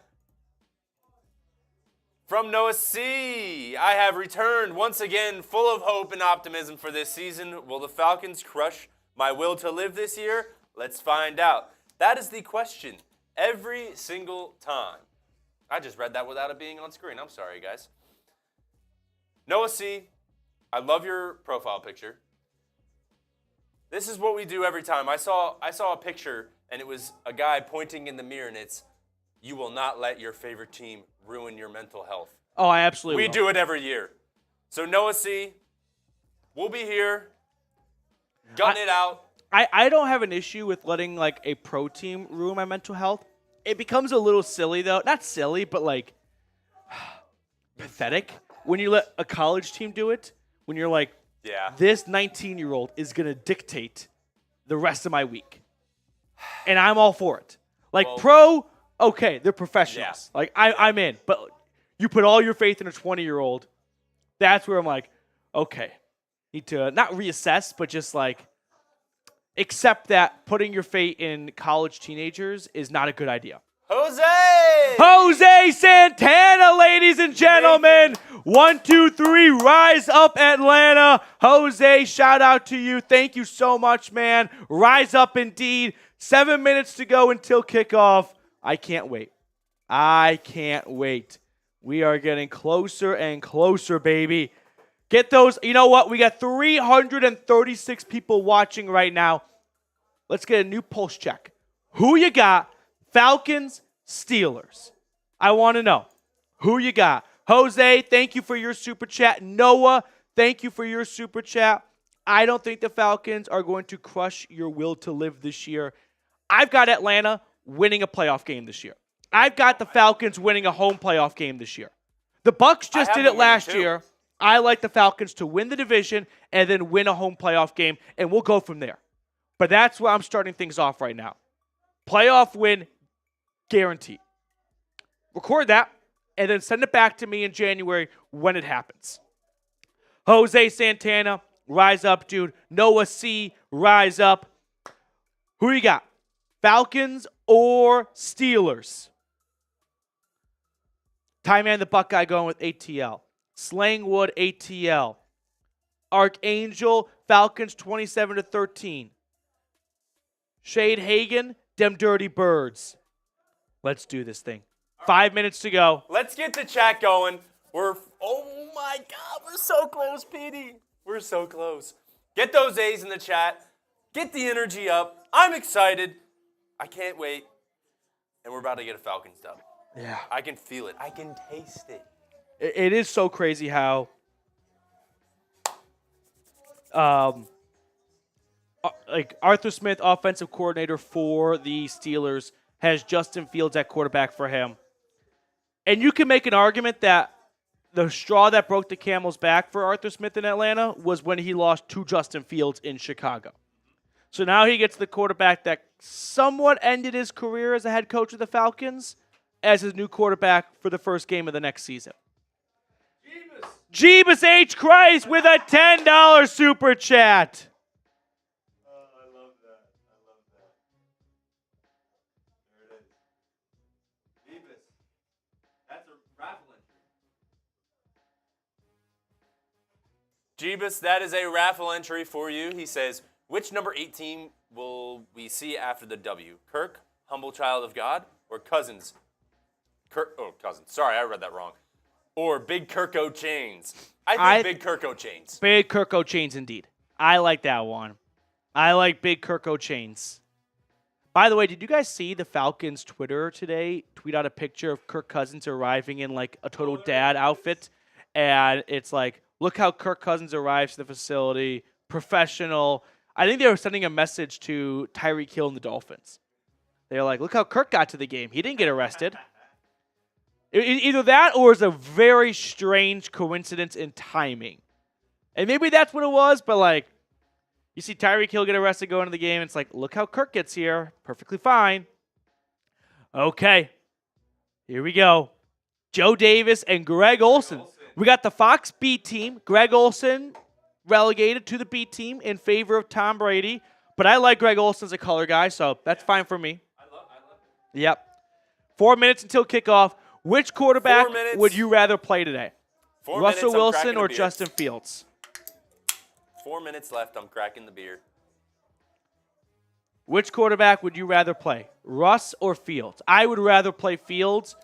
From Noah C. I have returned once again full of hope and optimism for this season. Will the Falcons crush my will to live this year? Let's find out. That is the question every single time. I just read that without it being on screen. I'm sorry, guys. Noah C., I love your profile picture. This is what we do every time. I saw a picture, and it was a guy pointing in the mirror, and it's, you will not let your favorite team ruin your mental health. Oh, I absolutely will. We do it every year. So Noah C., we'll be here, gutting it out. I don't have an issue with letting, like, a pro team ruin my mental health. It becomes a little silly, though. Not silly, but, like, pathetic when you let a college team do it. When you're like, yeah, this 19-year-old is going to dictate the rest of my week. And I'm all for it. Like, well, pro, okay, they're professionals. Yeah. Like, I'm in. But you put all your faith in a 20-year-old, that's where I'm like, okay, need to not reassess, but just, like, except that putting your fate in college teenagers is not a good idea. Jose Santana, ladies and gentlemen. 1, 2, 3, rise up, Atlanta. Jose, shout out to you. Thank you so much, man. Rise up indeed. 7 minutes to go until kickoff. I can't wait. I can't wait. We are getting closer and closer, baby. Get those. You know what? We got 336 people watching right now. Let's get a new pulse check. Who you got? Falcons, Steelers. I want to know who you got. Jose, thank you for your super chat. Noah, thank you for your super chat. I don't think the Falcons are going to crush your will to live this year. I've got Atlanta winning a playoff game this year. I've got the Falcons winning a home playoff game this year. The Bucs just did it last year. I like the Falcons to win the division and then win a home playoff game, and we'll go from there. But that's where I'm starting things off right now. Playoff win, guaranteed. Record that, and then send it back to me in January when it happens. Jose Santana, rise up, dude. Noah C., rise up. Who you got? Falcons or Steelers? Time Man the Buckeye going with ATL. Slangwood, ATL. Archangel, Falcons 27-13. Shade Hagen, Dem Dirty Birds. Let's do this thing. 5 minutes to go. Let's get the chat going. Oh my God, we're so close, Petey. We're so close. Get those A's in the chat. Get the energy up. I'm excited. I can't wait. And we're about to get a Falcons dub. Yeah. I can feel it. I can taste it. It is so crazy how like Arthur Smith, offensive coordinator for the Steelers, has Justin Fields at quarterback for him. And you can make an argument that the straw that broke the camel's back for Arthur Smith in Atlanta was when he lost to Justin Fields in Chicago. So now he gets the quarterback that somewhat ended his career as a head coach of the Falcons as his new quarterback for the first game of the next season. Jeebus H. Christ with a $10 super chat. I love that. There it is. Jeebus. That's a raffle entry. Jeebus, that is a raffle entry for you. He says, which number 18 will we see after the W? Kirk, humble child of God, or Cousins? Cousins. Sorry, I read that wrong. Or Big Kirko Chains. I think Big Kirko Chains. Big Kirko Chains, indeed. I like that one. I like Big Kirko Chains. By the way, did you guys see the Falcons Twitter today tweet out a picture of Kirk Cousins arriving in like a total dad outfit? And it's like, look how Kirk Cousins arrives to the facility, professional. I think they were sending a message to Tyreek Hill and the Dolphins. They're like, look how Kirk got to the game. He didn't get arrested. Either that or it's a very strange coincidence in timing. And maybe that's what it was, but like, you see Tyreek Hill get arrested going to the game. It's like, look how Kirk gets here. Perfectly fine. Okay. Here we go. Joe Davis and Greg Olsen. We got the Fox B team. Greg Olsen relegated to the B team in favor of Tom Brady. But I like Greg Olsen as a color guy, so that's fine for me. I love it. Yep. 4 minutes until kickoff. Which quarterback would you rather play today? Russell Wilson or Justin Fields? 4 minutes left. I'm cracking the beer. Which quarterback would you rather play? Russ or Fields? I would rather play Fields,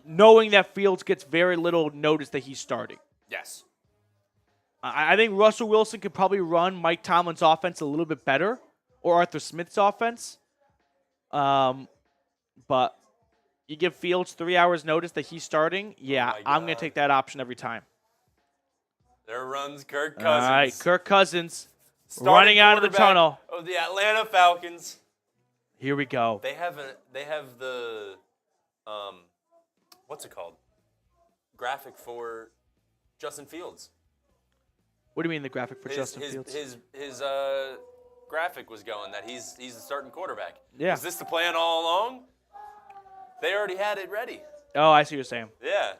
knowing that Fields gets very little notice that he's starting. Yes. I think Russell Wilson could probably run Mike Tomlin's offense a little bit better, or Arthur Smith's offense. But you give Fields 3 hours notice that he's starting, yeah, I'm going to take that option every time. There runs Kirk Cousins. All right, Kirk Cousins running out of the tunnel. Of the Atlanta Falcons. Here we go. They have the what's it called? Graphic for Justin Fields. What do you mean the graphic for Justin Fields? His graphic was going that he's the starting quarterback. Yeah. Is this the plan all along? They already had it ready. Oh, I see what you're saying. Yeah.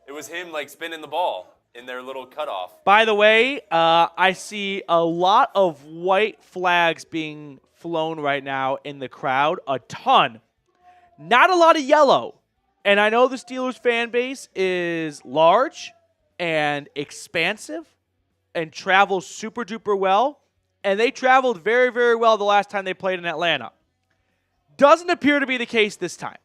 It was him like spinning the ball. in their little cutoff. By the way, I see a lot of white flags being flown right now in the crowd. A ton. Not a lot of yellow. And I know the Steelers fan base is large and expansive and travels super duper well. And they traveled very, very well the last time they played in Atlanta. Doesn't appear to be the case this time.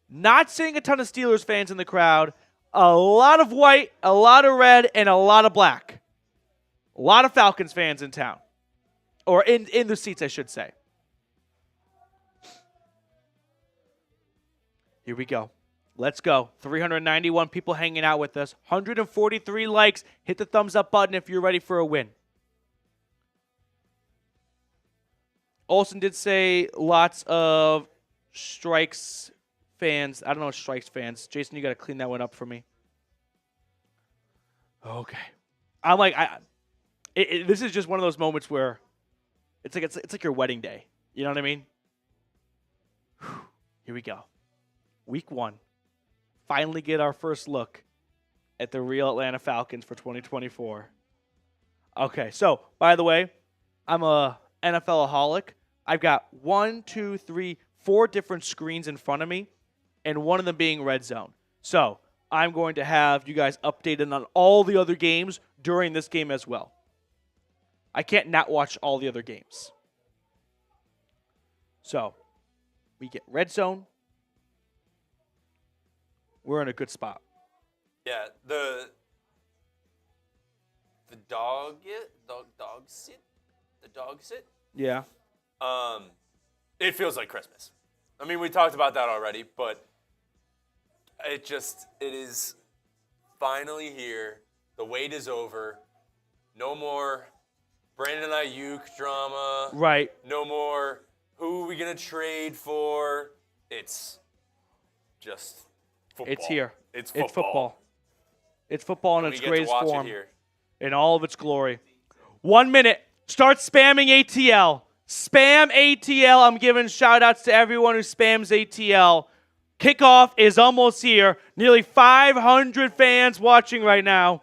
Not seeing a ton of Steelers fans in the crowd. A lot of white, a lot of red, and a lot of black. A lot of Falcons fans in town. Or in the seats, I should say. Here we go. Let's go. 391 people hanging out with us. 143 likes. Hit the thumbs up button if you're ready for a win. Olsen did say lots of Strikes fans. I don't know Strikes fans. Jason, you got to clean that one up for me. Okay. I'm like, this is just one of those moments where it's like your wedding day. You know what I mean? Whew. Here we go. Week 1. Finally get our first look at the real Atlanta Falcons for 2024. Okay, so, by the way, I'm a NFL-aholic. I've got 1, 2, 3, 4 different screens in front of me, and one of them being Red Zone. So, I'm going to have you guys updated on all the other games during this game as well. I can't not watch all the other games. So, we get Red Zone. We're in a good spot. Yeah, the dog sit. Yeah. It feels like Christmas. I mean, we talked about that already, but it is finally here. The wait is over. No more Brandon Ayuk drama. Right. No more who are we going to trade for. It's just football. It's here. It's football. It's football. It's football in its greatest form. In all of its glory. 1 minute. Start spamming ATL. Spam ATL. I'm giving shout-outs to everyone who spams ATL. Kickoff is almost here. Nearly 500 fans watching right now.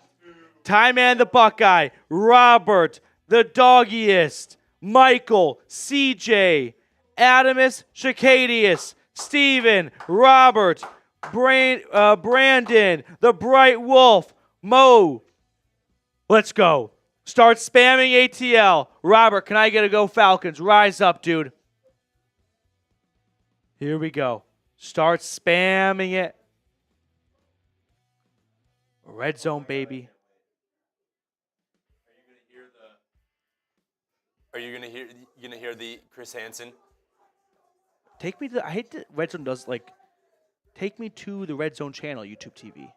Ty Man the Buckeye. Robert, the Doggiest. Michael, CJ, Adamus, Shakadius, Steven, Robert, Brandon, the Bright Wolf, Mo. Let's go. Start spamming ATL. Robert, can I get a go Falcons? Rise up, dude. Here we go. Start spamming it. Red zone, baby. Are you gonna hear the Chris Hansen? Take me to. I hate that Red Zone does like. Take me to the Red Zone channel, YouTube TV.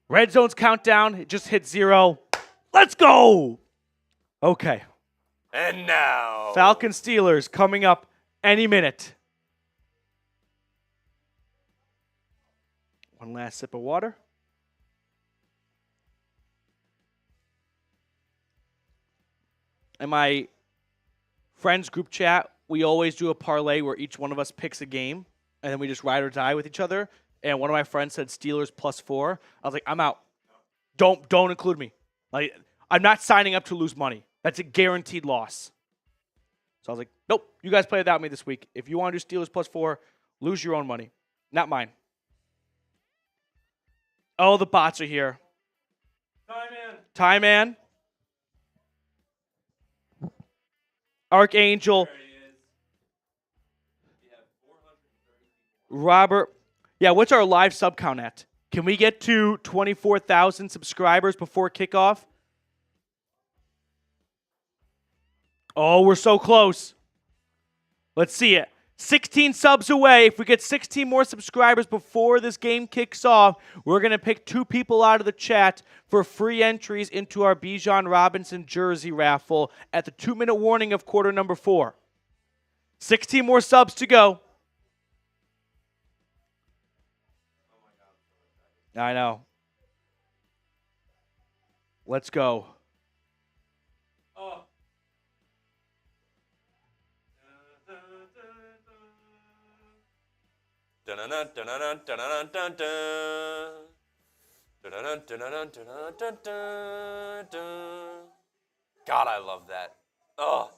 Red Zone's countdown. It just hit 0. Let's go. Okay. And now Falcons Steelers coming up any minute. One last sip of water. In my friends group chat, we always do a parlay where each one of us picks a game, and then we just ride or die with each other. And one of my friends said Steelers +4. I was like, I'm out. Don't include me. Like, I'm not signing up to lose money. That's a guaranteed loss. So I was like, nope, you guys play without me this week. If you want to do Steelers +4, lose your own money. Not mine. Oh, the bots are here. Ty Man. Archangel. Robert. Yeah, what's our live sub count at? Can we get to 24,000 subscribers before kickoff? Oh, we're so close. Let's see it. 16 subs away. If we get 16 more subscribers before this game kicks off, we're going to pick 2 people out of the chat for free entries into our Bijan Robinson jersey raffle at the 2-minute warning of quarter number 4. 16 more subs to go. I know. Let's go. God, I love that. Oh.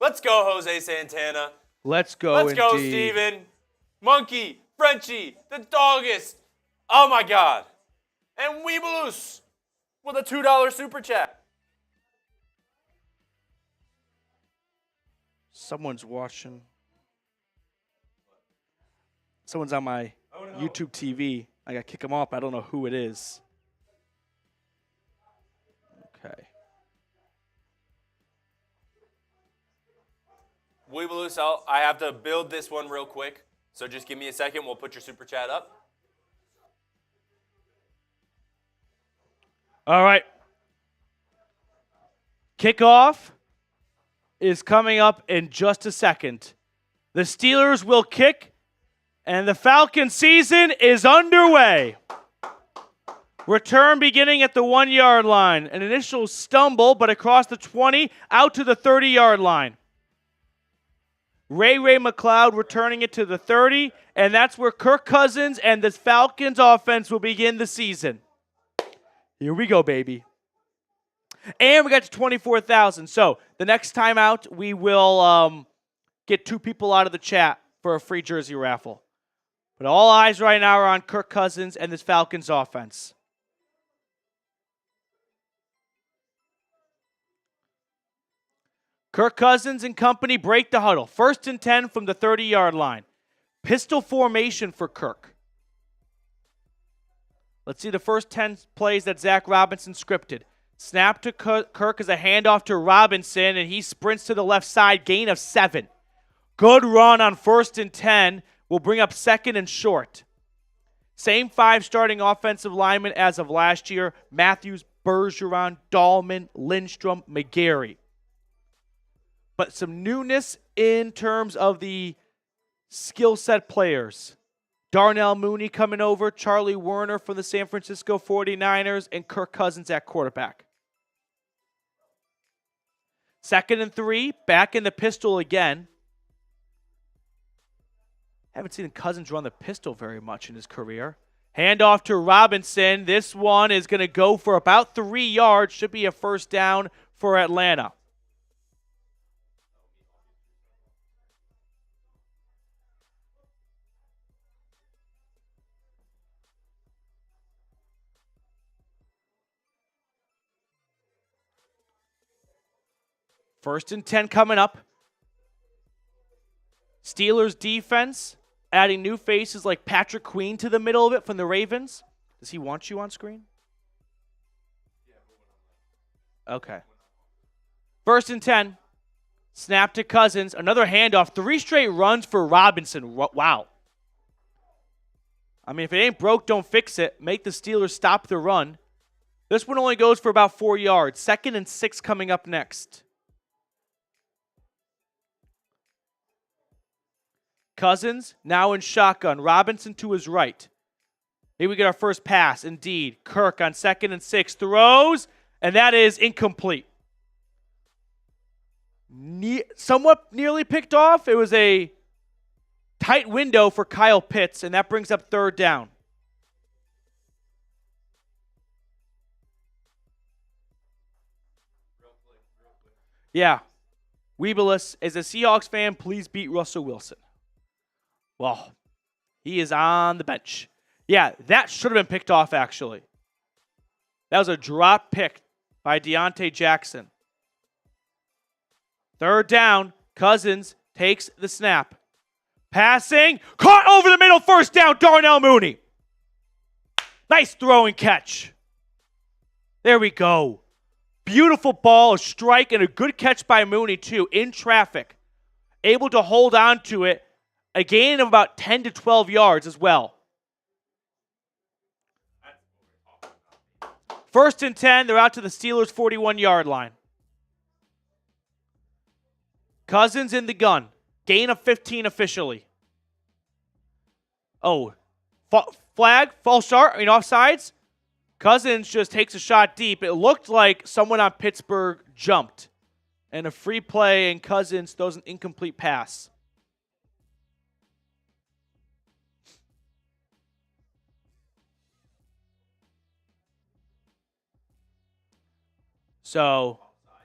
Let's go, Jose Santana. Let's go, Let's go, indeed. Steven. Monkey, Frenchie, the doggest. Oh, my God. And Weebalus with a $2 super chat. Someone's watching. Someone's on my YouTube TV. I got to kick them off. I don't know who it is. Okay. Weebalus, I have to build this one real quick. So just give me a second. We'll put your super chat up. All right. Kickoff is coming up in just a second. The Steelers will kick, and the Falcons season is underway. Return beginning at the 1-yard line. An initial stumble, but across the 20, out to the 30-yard line. Ray McLeod returning it to the 30, and that's where Kirk Cousins and the Falcons offense will begin the season. Here we go, baby. And we got to 24,000. So the next time out, we will get 2 people out of the chat for a free jersey raffle. But all eyes right now are on Kirk Cousins and this Falcons offense. Kirk Cousins and company break the huddle. 1st and 10 from the 30-yard line. Pistol formation for Kirk. Let's see the first 10 plays that Zach Robinson scripted. Snap to Kirk as a handoff to Robinson, and he sprints to the left side, gain of 7. Good run on 1st and 10. Will bring up 2nd and short. Same 5 starting offensive linemen as of last year. Matthews, Bergeron, Dahlman, Lindstrom, McGarry. But some newness in terms of the skill set players. Darnell Mooney coming over, Charlie Werner from the San Francisco 49ers, and Kirk Cousins at quarterback. 2nd and 3, back in the pistol again. Haven't seen Cousins run the pistol very much in his career. Handoff to Robinson. This one is going to go for about 3 yards. Should be a first down for Atlanta. First and 10 coming up. Steelers defense adding new faces like Patrick Queen to the middle of it from the Ravens. Does he want you on screen? Okay. 1st and 10. Snap to Cousins. Another handoff. 3 straight runs for Robinson. Wow. I mean, if it ain't broke, don't fix it. Make the Steelers stop the run. This one only goes for about 4 yards. 2nd and 6 coming up next. Cousins now in shotgun. Robinson to his right. Here we get our first pass. Indeed. Kirk on 2nd and 6 throws, and that is incomplete. Somewhat nearly picked off. It was a tight window for Kyle Pitts, and that brings up 3rd down. Yeah. Weebalus, as a Seahawks fan, please beat Russell Wilson. Well, he is on the bench. Yeah, that should have been picked off, actually. That was a drop pick by Deontay Jackson. 3rd down, Cousins takes the snap. Passing, caught over the middle, 1st down, Darnell Mooney. Nice throw and catch. There we go. Beautiful ball, a strike, and a good catch by Mooney, too, in traffic. Able to hold on to it. A gain of about 10 to 12 yards as well. 1st and 10, they're out to the Steelers' 41-yard line. Cousins in the gun. Gain of 15 officially. Oh, flag, false start, offsides. Cousins just takes a shot deep. It looked like someone on Pittsburgh jumped. And a free play, and Cousins throws an incomplete pass. So,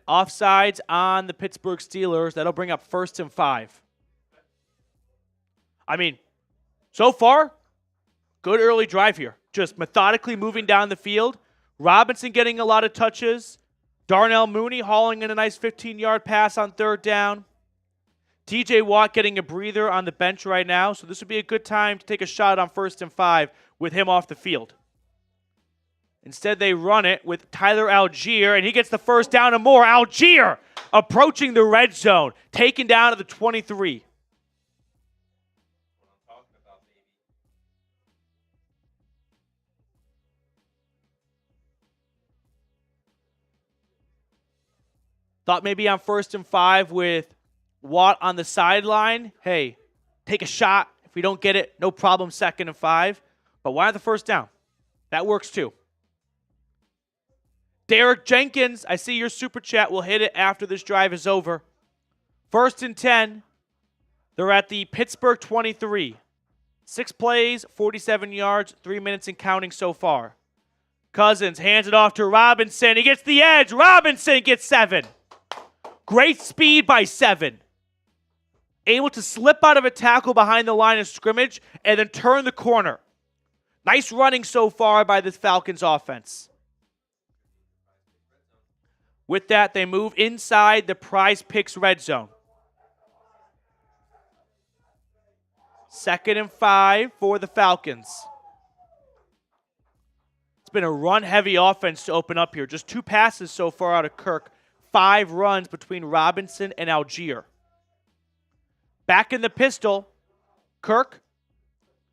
offsides on the Pittsburgh Steelers. That'll bring up 1st and 5. I mean, so far, good early drive here. Just methodically moving down the field. Robinson getting a lot of touches. Darnell Mooney hauling in a nice 15-yard pass on 3rd down. TJ Watt getting a breather on the bench right now, so this would be a good time to take a shot on 1st and 5 with him off the field. Instead, they run it with Tyler Algier, and he gets the 1st down and more. Algier approaching the red zone, taken down to the 23. Thought maybe on 1st and 5 with Watt on the sideline. Hey, take a shot. If we don't get it, no problem, 2nd and 5. But why not the 1st down? That works too. Derek Jenkins, I see your super chat. We'll hit it after this drive is over. 1st and 10. They're at the Pittsburgh 23. 6 plays, 47 yards, 3 minutes and counting so far. Cousins hands it off to Robinson. He gets the edge. Robinson gets 7. Great speed by 7. Able to slip out of a tackle behind the line of scrimmage and then turn the corner. Nice running so far by the Falcons offense. With that, they move inside the Prize Picks red zone. 2nd and 5 for the Falcons. It's been a run-heavy offense to open up here. Just 2 passes so far out of Kirk. 5 runs between Robinson and Algier. Back in the pistol, Kirk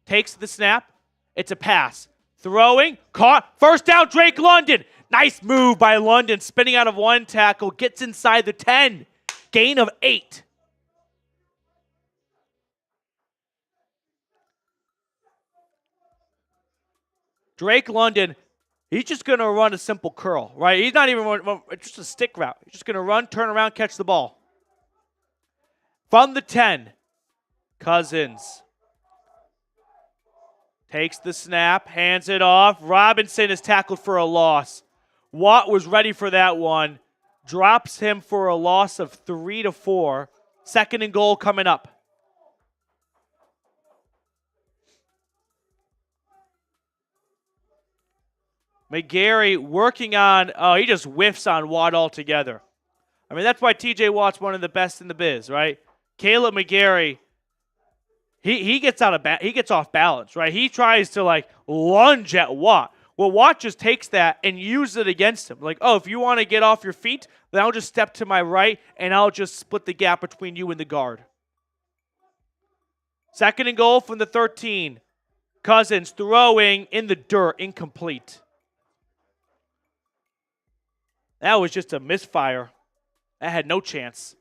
takes the snap. It's a pass. Throwing, caught, 1st down, Drake London. Nice move by London, spinning out of 1 tackle, gets inside the 10. Gain of 8. Drake London, he's just going to run a simple curl, right? He's not even just a stick route. He's just going to run, turn around, catch the ball. From the 10, Cousins takes the snap, hands it off. Robinson is tackled for a loss. Watt was ready for that one. Drops him for a loss of 3 to 4. 2nd and goal coming up. McGarry working on, he just whiffs on Watt altogether. I mean, that's why TJ Watt's one of the best in the biz, right? Caleb McGarry, he gets off balance, right? He tries to lunge at Watt. Well, Watt just takes that and uses it against him. Like, if you want to get off your feet, then I'll just step to my right and I'll just split the gap between you and the guard. 2nd and goal from the 13. Cousins throwing in the dirt, incomplete. That was just a misfire. That had no chance.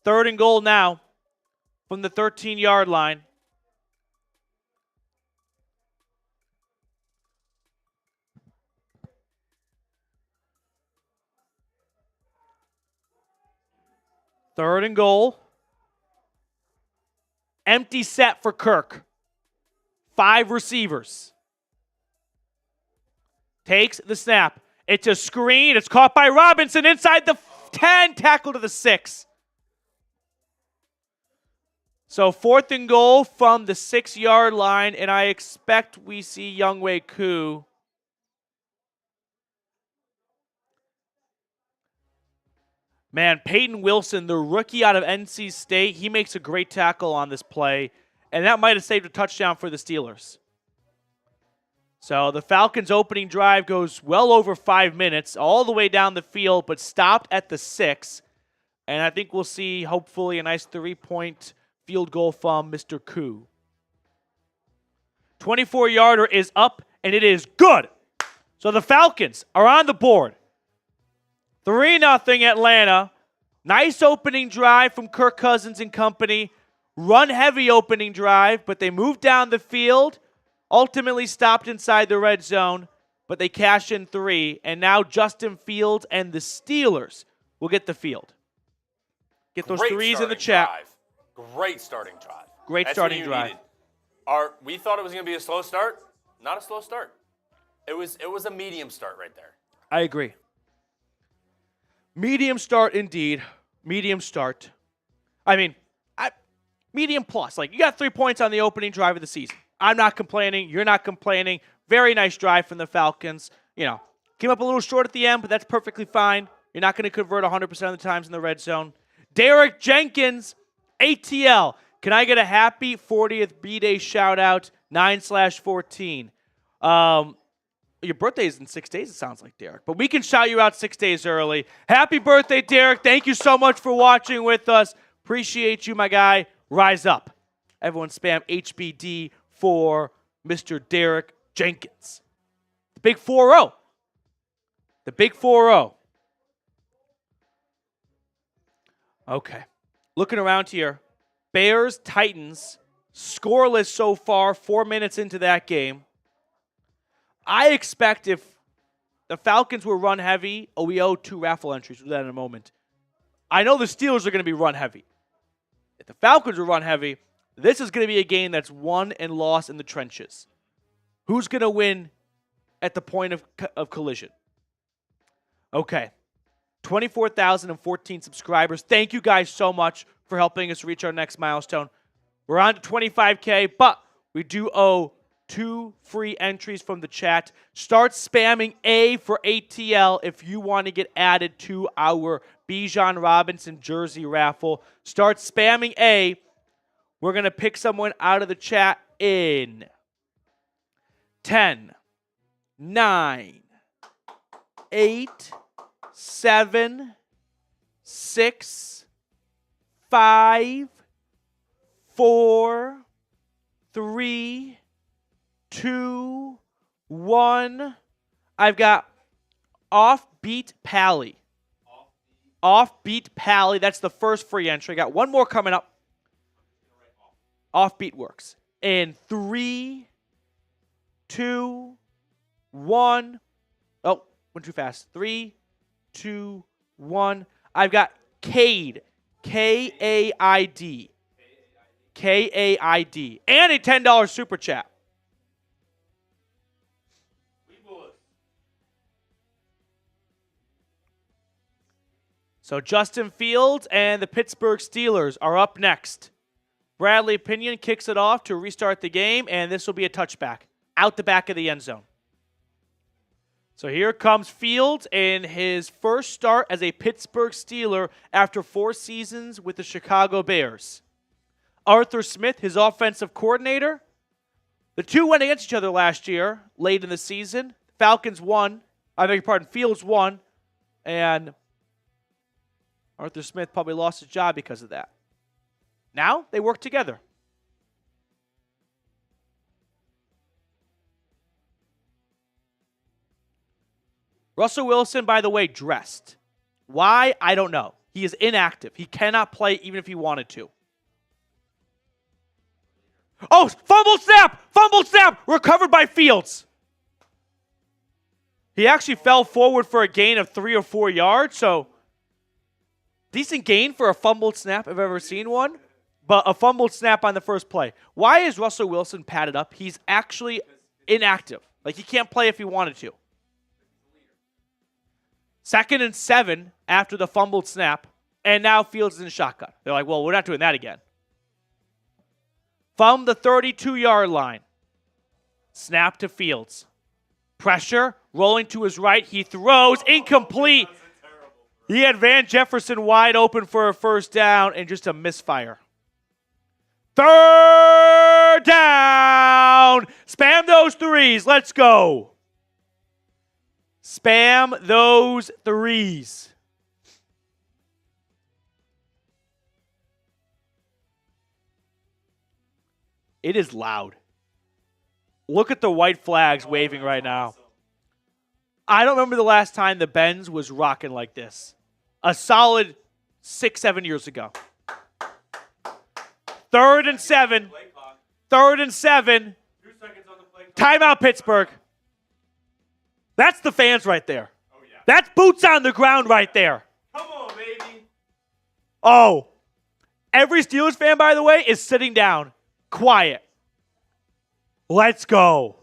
3rd and goal now from the 13-yard line. Third and goal. Empty set for Kirk. 5 receivers. Takes the snap. It's a screen. It's caught by Robinson inside the 10, tackle to the 6. So 4th and goal from the 6-yard line, and I expect we see Younghoe Koo. Man, Peyton Wilson, the rookie out of NC State, he makes a great tackle on this play, and that might have saved a touchdown for the Steelers. So the Falcons' opening drive goes well over 5 minutes, all the way down the field, but stopped at the 6. And I think we'll see, hopefully, a nice 3-point field goal from Mr. Koo. 24-yarder is up, and it is good. So the Falcons are on the board. 3-0 Atlanta. Nice opening drive from Kirk Cousins and company. Run-heavy opening drive, but they moved down the field. Ultimately stopped inside the red zone, but they cash in 3. And now Justin Fields and the Steelers will get the field. Get those 3s in the chat. Great starting drive. Great starting drive. We thought it was going to be a slow start. Not a slow start. It was a medium start right there. I agree. Medium start indeed. Medium start. Medium plus. Like, you got 3 points on the opening drive of the season. I'm not complaining. You're not complaining. Very nice drive from the Falcons. Came up a little short at the end, but that's perfectly fine. You're not going to convert 100% of the times in the red zone. Derek Jenkins, ATL. Can I get a happy 40th B-Day shout-out? 9/14. Your birthday is in 6 days, it sounds like, Derek. But we can shout you out 6 days early. Happy birthday, Derek. Thank you so much for watching with us. Appreciate you, my guy. Rise up. Everyone spam HBD for Mr. Derek Jenkins. The big 4-0. The big 4-0. Okay. Looking around here. Bears, Titans, scoreless so far, 4 minutes into that game. I expect if the Falcons were run heavy, we owe 2 raffle entries. We'll do that in a moment. I know the Steelers are going to be run heavy. If the Falcons are run heavy, this is going to be a game that's won and lost in the trenches. Who's going to win at the point of collision? Okay. 24,014 subscribers. Thank you guys so much for helping us reach our next milestone. We're on to 25K, but we do owe 2 free entries from the chat. Start spamming A for ATL if you want to get added to our Bijan Robinson jersey raffle. Start spamming A. We're going to pick someone out of the chat in 10, 9, 8, 7, 6, 5, 4, 3, 2, 1. I've got Offbeat Pally. Offbeat Pally. That's the first free entry. I got one more coming up. Offbeat works. In 3, 2, 1. Oh, went too fast. 3, 2, 1. I've got Cade. K-A-I-D. K-A-I-D. And a $10 super chat. So Justin Fields and the Pittsburgh Steelers are up next. Bradley Pinion kicks it off to restart the game, and this will be a touchback out the back of the end zone. So here comes Fields in his first start as a Pittsburgh Steeler after 4 seasons with the Chicago Bears. Arthur Smith, his offensive coordinator. The two went against each other last year, late in the season. Falcons won. Fields won. And Arthur Smith probably lost his job because of that. Now they work together. Russell Wilson, by the way, dressed. Why? I don't know. He is inactive. He cannot play even if he wanted to. Oh, fumble snap! Fumble snap! Recovered by Fields. He actually fell forward for a gain of 3 or 4 yards, so decent gain for a fumbled snap if I've ever seen one, but a fumbled snap on the first play. Why is Russell Wilson padded up? He's actually inactive. Like, he can't play if he wanted to. 2nd and 7 after the fumbled snap, and now Fields is in shotgun. They're like, well, we're not doing that again. From the 32-yard line, snap to Fields. Pressure, rolling to his right. He throws, incomplete. He had Van Jefferson wide open for a first down and just a misfire. 3rd down. Spam those 3s. Let's go. Spam those 3s. It is loud. Look at the white flags waving right now. Awesome. I don't remember the last time the Benz was rocking like this. A solid 6-7 years ago. 3rd and 7. 3rd and 7. 2 seconds on the play. Timeout, Pittsburgh. That's the fans right there. Oh, yeah. That's boots on the ground right there. Come on, baby. Oh. Every Steelers fan, by the way, is sitting down. Quiet. Let's go.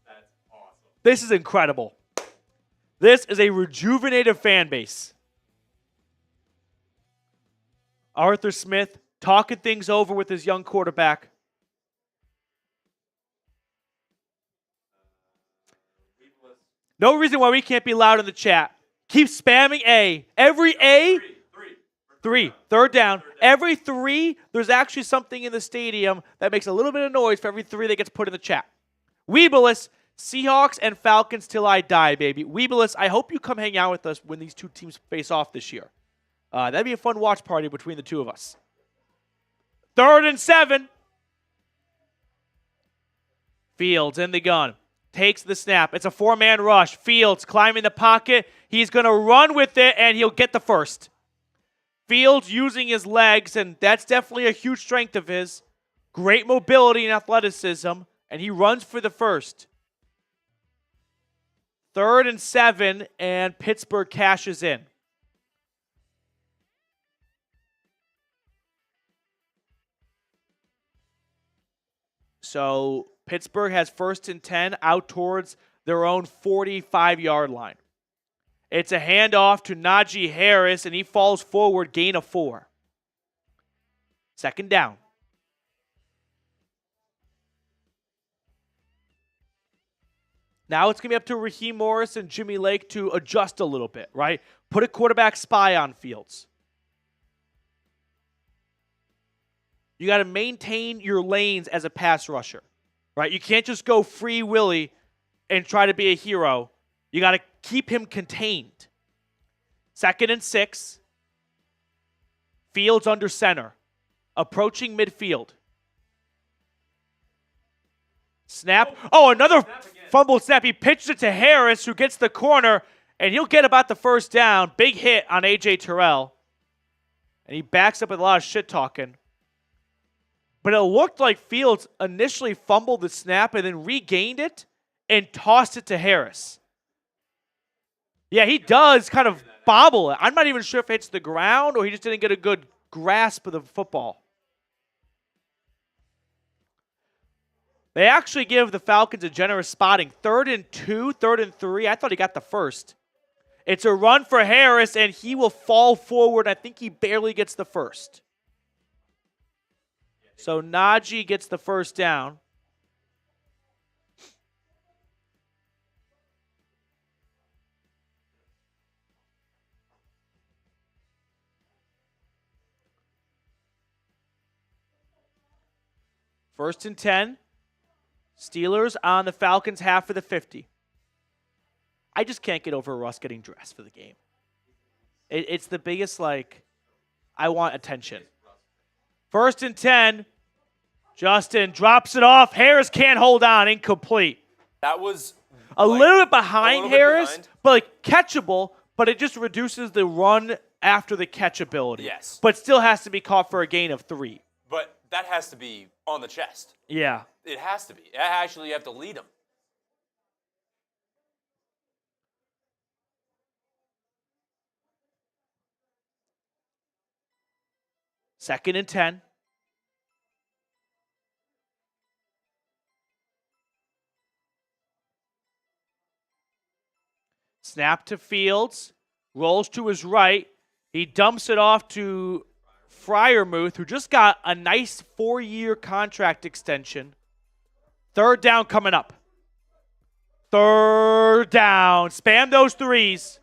That's awesome. This is incredible. This is a rejuvenated fan base. Arthur Smith talking things over with his young quarterback. No reason why we can't be loud in the chat. Keep spamming A. Every A. Three. Third down. Every three, there's actually something in the stadium that makes a little bit of noise for every three that gets put in the chat. Weebless, Seahawks and Falcons till I die, baby. Weebless, I hope you come hang out with us when these two teams face off this year. That'd be a fun watch party between the two of us. 3rd and 7. Fields in the gun. Takes the snap. It's a 4-man rush. Fields climbing the pocket. He's going to run with it, and he'll get the first. Fields using his legs, and that's definitely a huge strength of his. Great mobility and athleticism, and he runs for the first. 3rd and 7, and Pittsburgh cashes in. So Pittsburgh has 1st and 10 out towards their own 45-yard line. It's a handoff to Najee Harris, and he falls forward, gain of 4. 2nd down. Now it's going to be up to Raheem Morris and Jimmy Lake to adjust a little bit, right? Put a quarterback spy on Fields. You got to maintain your lanes as a pass rusher, right? You can't just go free willy and try to be a hero. You got to keep him contained. 2nd and 6. Fields under center. Approaching midfield. Snap. Oh, another fumbled snap. He pitched it to Harris, who gets the corner, and he'll get about the 1st down. Big hit on A.J. Terrell. And he backs up with a lot of shit talking. But it looked like Fields initially fumbled the snap and then regained it and tossed it to Harris. Yeah, he does kind of bobble it. I'm not even sure if it hits the ground or he just didn't get a good grasp of the football. They actually give the Falcons a generous spotting. 3rd and 2, 3rd and 3. I thought he got the first. It's a run for Harris, and he will fall forward. I think he barely gets the first. So Najee gets the 1st down. First and 10. Steelers on the Falcons half of the 50. I just can't get over Russ getting dressed for the game. It's the biggest, I want attention. 1st and 10. Justin drops it off. Harris can't hold on. Incomplete. That was a little bit behind Harris, but catchable, but it just reduces the run after the catchability. Yes. But still has to be caught for a gain of 3. But that has to be on the chest. Yeah. It has to be. Actually, you have to lead him. Second and 10. Snap to Fields. Rolls to his right. He dumps it off to Freiermuth, who just got a nice 4-year contract extension. 3rd down coming up. 3rd down. Spam those 3s.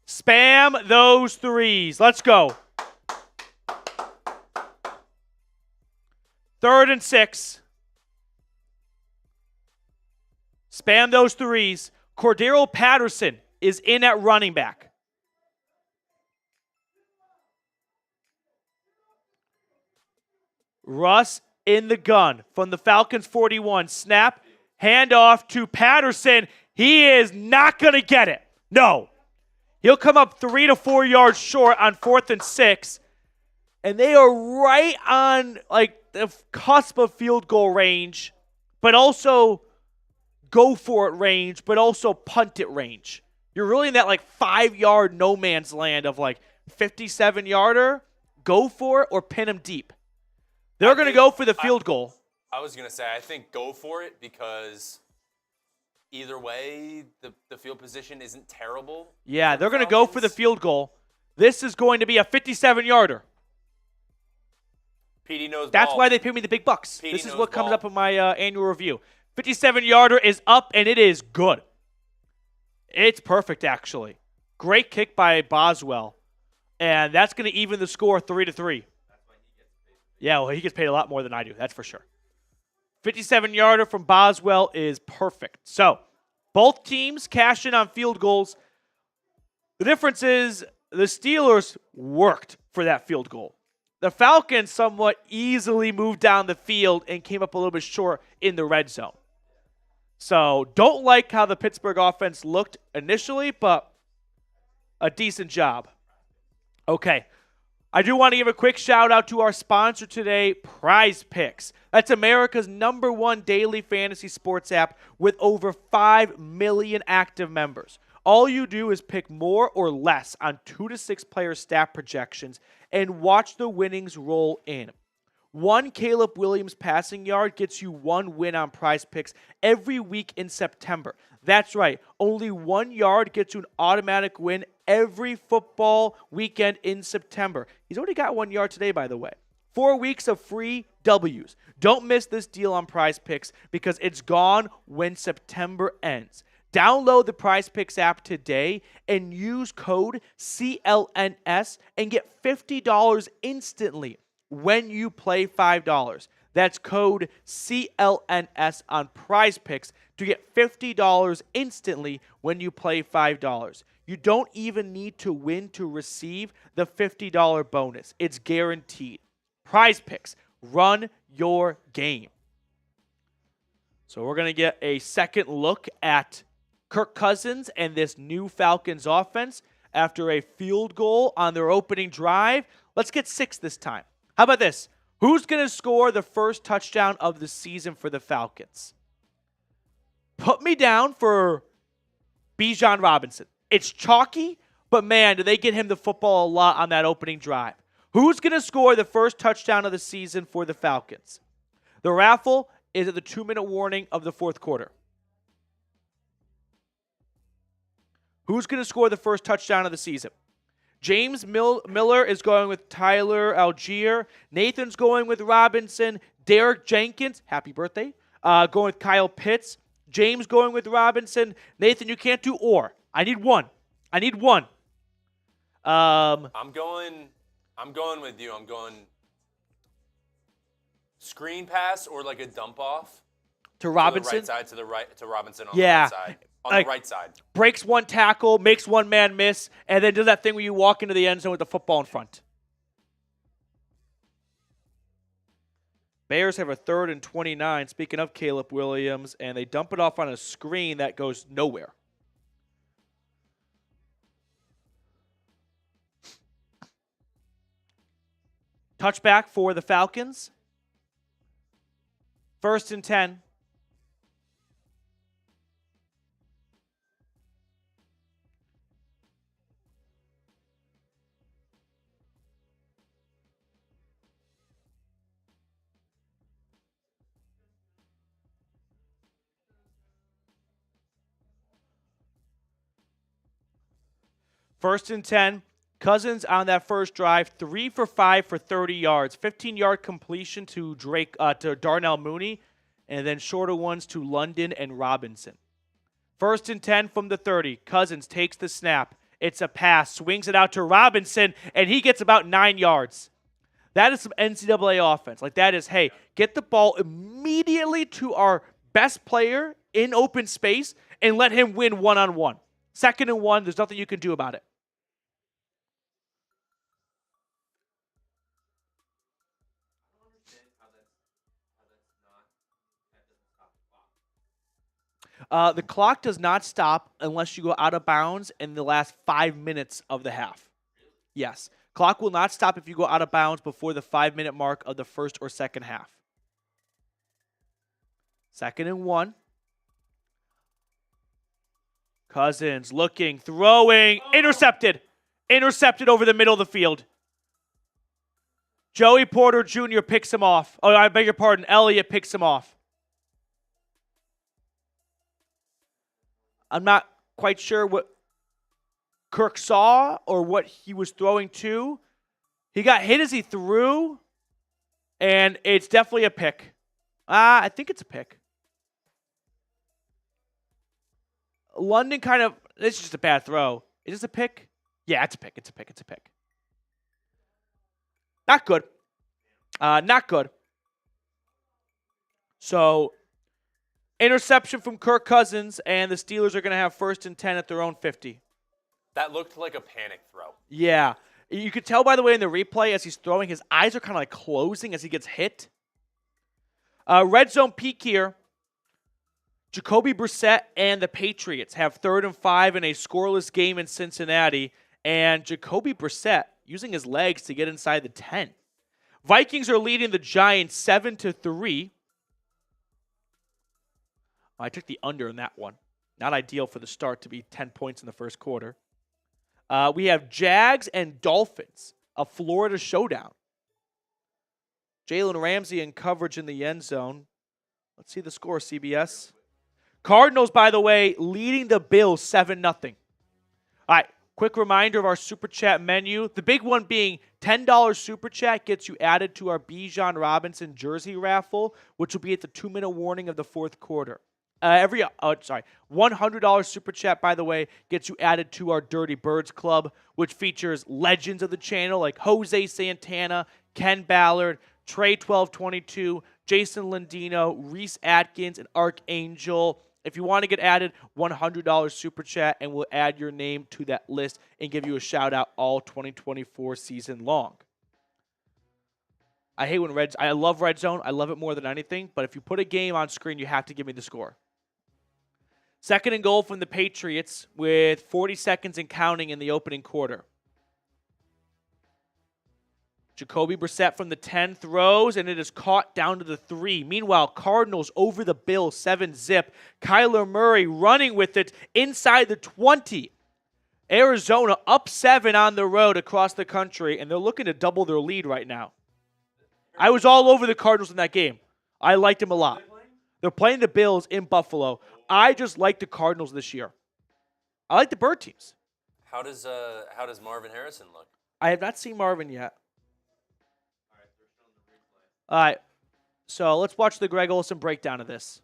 Spam those 3s. Let's go. 3rd and 6. Spam those 3s. Cordero Patterson is in at running back. Russ in the gun from the Falcons 41. Snap, handoff to Patterson. He is not going to get it. No. He'll come up 3 to 4 yards short on 4th and 6. And they are right on the cusp of field goal range, but also go for it range, but also punt it range. You're really in that 5-yard no man's land of 57-yarder, go for it or pin him deep. They're going to go for the field goal. I was going to say, I think go for it because either way, the field position isn't terrible. Yeah, they're going to go for the field goal. This is going to be a 57-yarder. PD knows That's ball. why they pay me the big bucks. PD This is knows what comes ball. up in my annual review. 57-yarder is up, and it is good. It's perfect, actually. Great kick by Boswell. And that's going to even the score 3-3. Yeah, well, he gets paid a lot more than I do. That's for sure. 57-yarder from Boswell is perfect. So, both teams cash in on field goals. The difference is the Steelers worked for that field goal. The Falcons somewhat easily moved down the field and came up a little bit short in the red zone. So, don't like how the Pittsburgh offense looked initially, but a decent job. Okay. I do want to give a quick shout out to our sponsor today, Prize Picks. That's America's #1 daily fantasy sports app with over 5 million active members. All you do is pick more or less on 2 to 6 player stat projections and watch the winnings roll in. One Caleb Williams passing yard gets you 1 win on Prize Picks every week in September. That's right. Only 1 yard gets you an automatic win every football weekend in September. He's already got 1 yard today, by the way. 4 weeks of free W's. Don't miss this deal on Prize Picks because it's gone when September ends. Download the Prize Picks app today and use code CLNS and get $50 instantly when you play $5. That's code CLNS on Prize Picks to get $50 instantly when you play $5. You don't even need to win to receive the $50 bonus. It's guaranteed. Prize Picks. Run your game. So we're going to get a second look at Kirk Cousins and this new Falcons offense after a field goal on their opening drive. Let's get 6 this time. How about this? Who's going to score the first touchdown of the season for the Falcons? Put me down for Bijan Robinson. It's chalky, but man, do they get him the football a lot on that opening drive. Who's going to score the first touchdown of the season for the Falcons? The raffle is at the 2-minute warning of the fourth quarter. Who's going to score the first touchdown of the season? James Miller is going with Tyler Algier. Nathan's going with Robinson. Derek Jenkins, happy birthday, going with Kyle Pitts. James going with Robinson. Nathan, you can't do or. I need one. I'm going with you. I'm going screen pass or like a dump off to Robinson. To the right side to Robinson on the right side. On the right side. Breaks one tackle, makes one man miss, and then does that thing where you walk into the end zone with the football in front. Bears have a 3rd and 29, speaking of Caleb Williams, and they dump it off on a screen that goes nowhere. Touchback for the Falcons. 1st and 10. First and 10. Cousins on that first drive, 3 for 5 for 30 yards. 15-yard completion to Darnell Mooney, and then shorter ones to London and Robinson. 1st and 10 from the 30. Cousins takes the snap. It's a pass, swings it out to Robinson, and he gets about 9 yards. That is some NCAA offense. Like that is, hey, get the ball immediately to our best player in open space and let him win one-on-one. 2nd and 1, there's nothing you can do about it. The clock does not stop unless you go out of bounds in the last 5 minutes of the half. Yes. Clock will not stop if you go out of bounds before the 5-minute mark of the first or second half. 2nd and 1. Cousins looking, throwing, intercepted. Intercepted over the middle of the field. Joey Porter Jr. picks him off. Oh, I beg your pardon. Elliott picks him off. I'm not quite sure what Kirk saw or what he was throwing to. He got hit as he threw. And it's definitely a pick. I think it's a pick. London kind of, this is just a bad throw. Is this a pick? Yeah, it's a pick. It's a pick. It's a pick. Not good. Not good. So, interception from Kirk Cousins, and the Steelers are going to have 1st and 10 at their own 50. That looked like a panic throw. Yeah. You could tell, by the way, in the replay, as he's throwing, his eyes are kind of like closing as he gets hit. Red zone peak here. Jacoby Brissett and the Patriots have 3rd and 5 in a scoreless game in Cincinnati. And Jacoby Brissett using his legs to get inside the 10. Vikings are leading the Giants 7-3. I took the under in that one. Not ideal for the start to be 10 points in the first quarter. We have Jags and Dolphins, a Florida showdown. Jalen Ramsey in coverage in the end zone. Let's see the score, CBS. Cardinals, by the way, leading the Bills 7-0. All right, quick reminder of our Super Chat menu. The big one being $10 Super Chat gets you added to our Bijan Robinson jersey raffle, which will be at the 2-minute warning of the fourth quarter. $100 Super Chat, by the way, gets you added to our Dirty Birds Club, which features legends of the channel like Jose Santana, Ken Ballard, Trey1222, Jason Lindino, Reese Atkins, and Archangel. If you want to get added, $100 Super Chat, and we'll add your name to that list and give you a shout-out all 2024 season long. I hate when I love Red Zone. I love it more than anything. But if you put a game on screen, you have to give me the score. 2nd and goal from the Patriots with 40 seconds and counting in the opening quarter. Jacoby Brissett from the 10 throws, and it is caught down to the 3. Meanwhile, Cardinals over the Bills, 7-0. Kyler Murray running with it inside the 20. Arizona up 7 on the road across the country, and they're looking to double their lead right now. I was all over the Cardinals in that game. I liked them a lot. They're playing the Bills in Buffalo. I just like the Cardinals this year. I like the Bird teams. How does Marvin Harrison look? I have not seen Marvin yet. All right, so let's watch the Greg Olsen breakdown of this.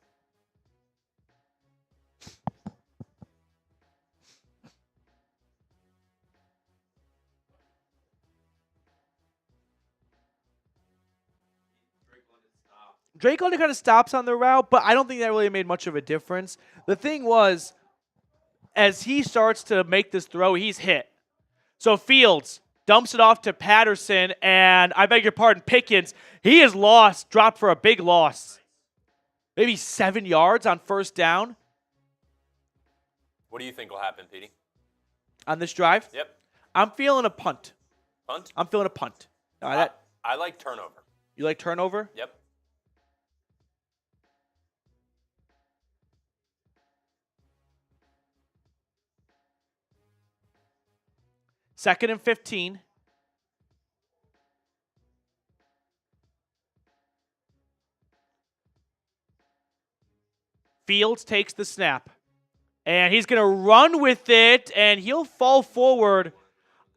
Drake London kind of stops on the route, but I don't think that really made much of a difference. The thing was, as he starts to make this throw, he's hit. So Fields dumps it off to Patterson, and I beg your pardon, Pickens. He is lost, dropped for a big loss. Maybe 7 yards on 1st down. What do you think will happen, Petey? On this drive? Yep. I'm feeling a punt. Punt? I'm feeling a punt. I like turnover. You like turnover? Yep. Second and 15. Fields takes the snap. And he's going to run with it, and he'll fall forward.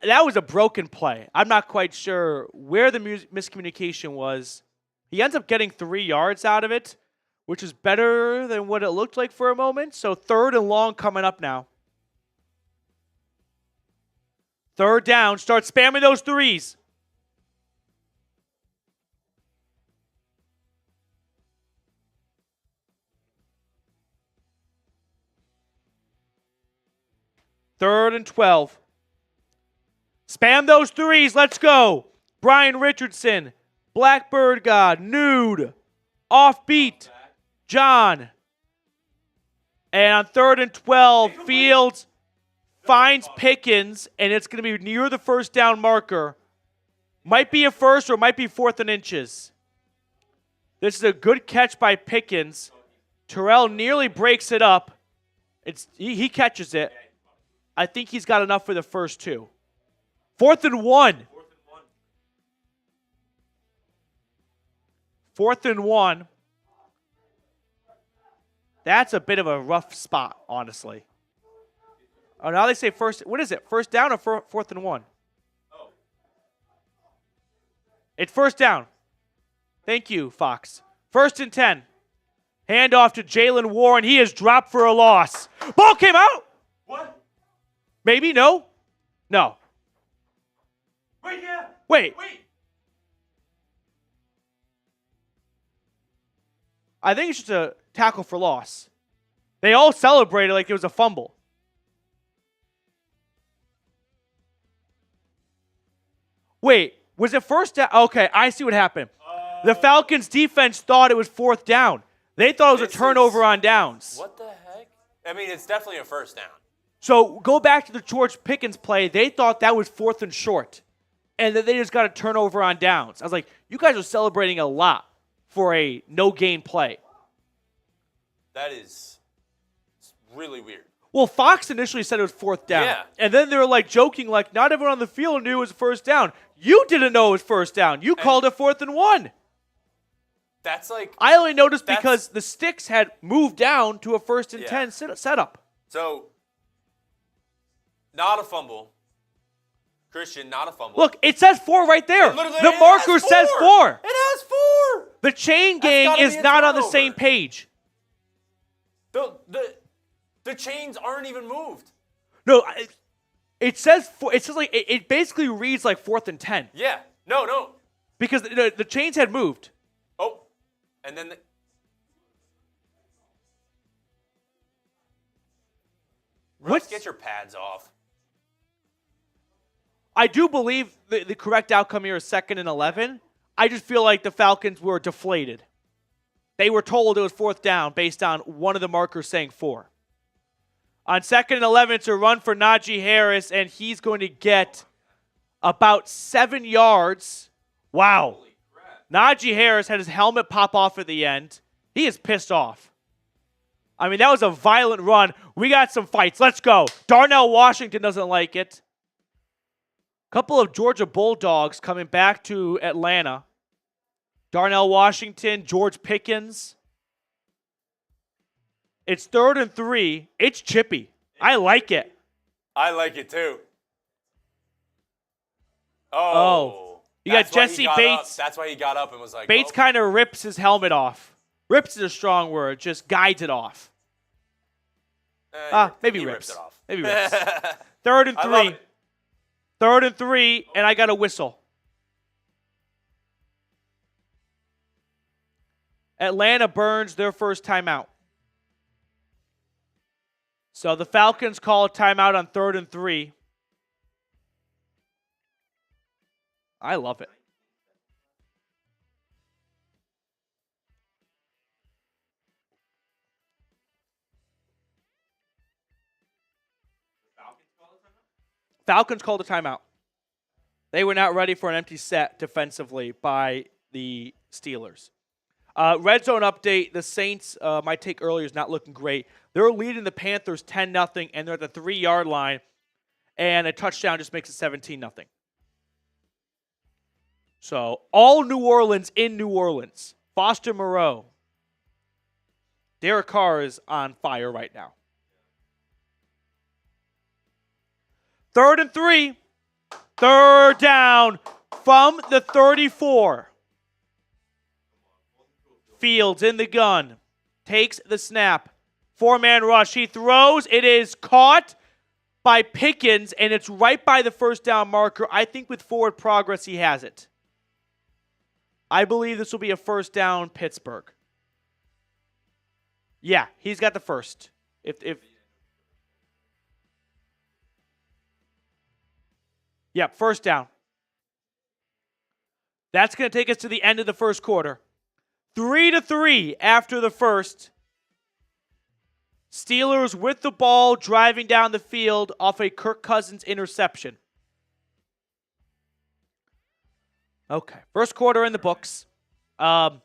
That was a broken play. I'm not quite sure where the miscommunication was. He ends up getting 3 yards out of it, which is better than what it looked like for a moment. So 3rd and long coming up now. 3rd down. Start spamming those threes. Third and 12. Spam those threes. Let's go. Brian Richardson. Blackbird God. Nude. Offbeat. John. And on 3rd and 12, Fields finds Pickens, and it's going to be near the 1st down marker. Might be a first or might be 4th and inches. This is a good catch by Pickens. Terrell nearly breaks it up. He catches it. I think he's got enough for the first 2. 4th and 1. 4th and 1. That's a bit of a rough spot, honestly. Oh, now they say first. What is it? 1st down or 4th and 1? Oh. It's 1st down. Thank you, Fox. 1st and 10. Handoff to Jalen Warren. He is dropped for a loss. Ball came out. What? Maybe, no? No. Wait, yeah. Wait. I think it's just a tackle for loss. They all celebrated like it was a fumble. Wait, was it first down? Okay, I see what happened. The Falcons defense thought it was 4th down. They thought it was a turnover on downs. What the heck? I mean, it's definitely a first down. So go back to the George Pickens play. They thought that was 4th and short. And then they just got a turnover on downs. I was like, you guys are celebrating a lot for a no-gain play. That is really weird. Well, Fox initially said it was 4th down. Yeah. And then they were like joking, like, not everyone on the field knew it was first down. You didn't know it was first down. You called it 4th and 1. That's like... I only noticed because the sticks had moved down to a 1st and 10 setup. So, not a fumble. Christian, not a fumble. Look, it says 4 right there. The marker says 4. It has 4. The chain gang is not on the same page. The chains aren't even moved. No, it says 4. It says like it basically reads like 4th and 10. Yeah. No. Because the chains had moved. Oh, and then let's get your pads off. I do believe the correct outcome here is 2nd and 11. I just feel like the Falcons were deflated. They were told it was 4th down based on one of the markers saying 4. On 2nd and 11, it's a run for Najee Harris, and he's going to get about 7 yards. Wow. Najee Harris had his helmet pop off at the end. He is pissed off. I mean, that was a violent run. We got some fights. Let's go. Darnell Washington doesn't like it. Couple of Georgia Bulldogs coming back to Atlanta. Darnell Washington, George Pickens. It's 3rd and 3. It's chippy. I like it. I like it too. You got Jesse Bates. That's why he got up and was like, Bates kind of rips his helmet off. Rips is a strong word. Just guides it off. Maybe rips. It off. Maybe rips. 3rd and 3. 3rd and 3, and I got a whistle. Atlanta burns their first timeout. So the Falcons call a timeout on 3rd and 3. I love it. Falcons called a timeout. They were not ready for an empty set defensively by the Steelers. Red zone update. The Saints, my take earlier, is not looking great. They're leading the Panthers 10-0, and they're at the 3-yard line. And a touchdown just makes it 17-0. So, all New Orleans in New Orleans. Foster Moreau. Derek Carr is on fire right now. 3rd and 3. 3rd down from the 34. Fields in the gun. Takes the snap. 4-man rush. He throws. It is caught by Pickens, and it's right by the first down marker. I think with forward progress, he has it. I believe this will be a first down Pittsburgh. Yeah, he's got the first. Yep, first down. That's going to take us to the end of the first quarter. 3-3 after the first. Steelers with the ball, driving down the field off a Kirk Cousins interception. Okay, first quarter in the books. The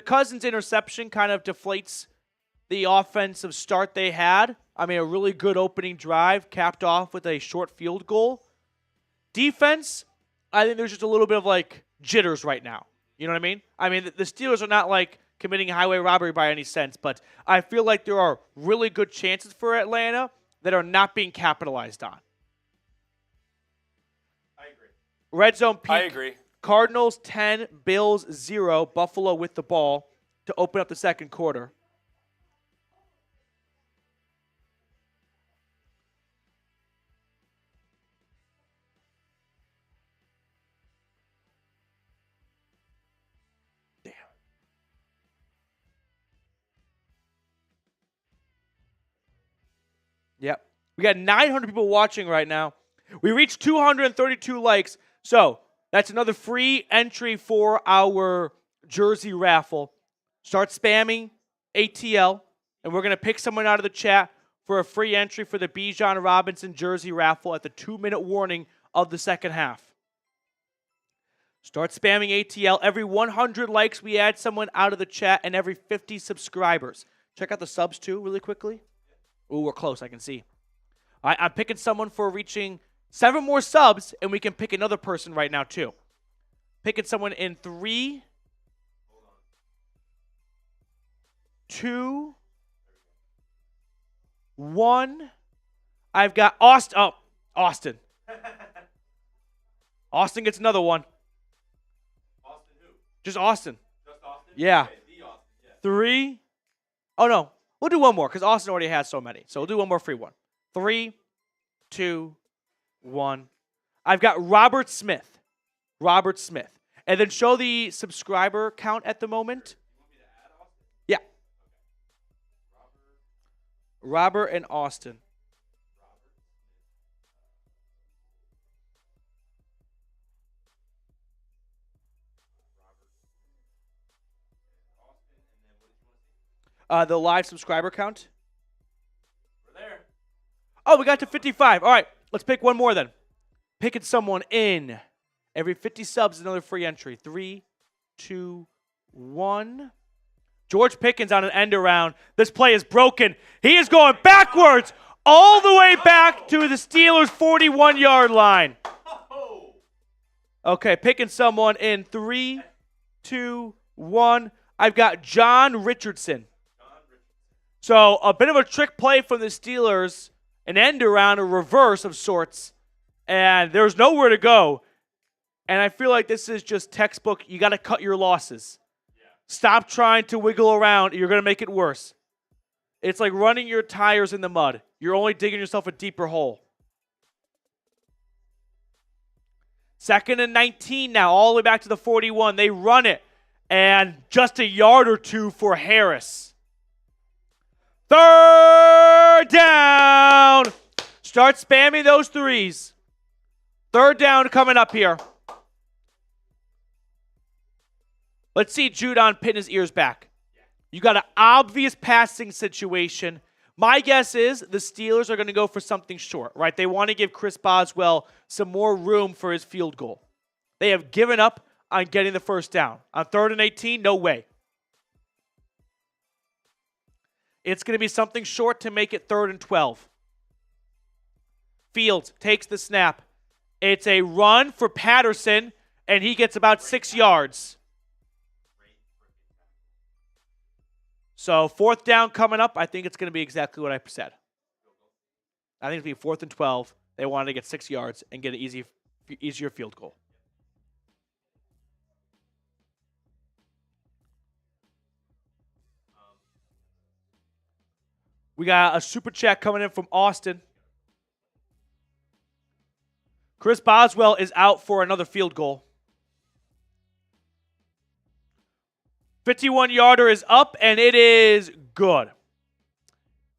Cousins interception kind of deflates the offensive start they had. I mean, a really good opening drive capped off with a short field goal. Defense, I think there's just a little bit of like jitters right now. You know what I mean? I mean, the Steelers are not like committing highway robbery by any sense, but I feel like there are really good chances for Atlanta that are not being capitalized on. I agree. Red zone peak. I agree. Cardinals 10, Bills 0, Buffalo with the ball to open up the second quarter. Damn. Yep. We got 900 people watching right now. We reached 232 likes. So that's another free entry for our jersey raffle. Start spamming ATL, and we're going to pick someone out of the chat for a free entry for the Bijan Robinson jersey raffle at the 2-minute warning of the second half. Start spamming ATL. Every 100 likes, we add someone out of the chat, and every 50 subscribers. Check out the subs, too, really quickly. Ooh, we're close, I can see. All right, I'm picking someone for reaching 7 more subs, and we can pick another person right now, too. Picking someone in 3, 2, 1. I've got Austin. Oh, Austin. Austin gets another one. Austin who? Just Austin. Just Austin? Yeah. Okay, the Austin, yeah. 3. Oh, no. We'll do one more because Austin already has so many. So we'll do one more free one. 3, 2, 1. I've got Robert Smith. Robert Smith. And then show the subscriber count at the moment. You want me to add Austin? Yeah. Okay. Robert and Austin. The live subscriber count. We're there. Oh, we got to 55. All right, let's pick one more then. Picking someone in. Every 50 subs, another free entry. 3, 2, 1. George Pickens on an end around. This play is broken. He is going backwards all the way back to the Steelers' 41-yard line. Okay, picking someone in 3, 2, 1. I've got John Richardson. So a bit of a trick play from the Steelers, an end around, a reverse of sorts, and there's nowhere to go. And I feel like this is just textbook. You got to cut your losses. Yeah. Stop trying to wiggle around. You're going to make it worse. It's like running your tires in the mud. You're only digging yourself a deeper hole. 2nd and 19 now, all the way back to the 41. They run it, and just a yard or two for Harris. 3rd down. Start spamming those 3s. 3rd down coming up here. Let's see Judon pin his ears back. You got an obvious passing situation. My guess is the Steelers are going to go for something short, right? They want to give Chris Boswell some more room for his field goal. They have given up on getting the 1st down. On 3rd and 18, no way. It's going to be something short to make it 3rd and 12. Fields takes the snap. It's a run for Patterson, and he gets about 6 yards. So 4th down coming up. I think it's going to be exactly what I said. I think it'll be 4th and 12. They wanted to get 6 yards and get an easier field goal. We got a super chat coming in from Austin. Chris Boswell is out for another field goal. 51-yarder is up, and it is good.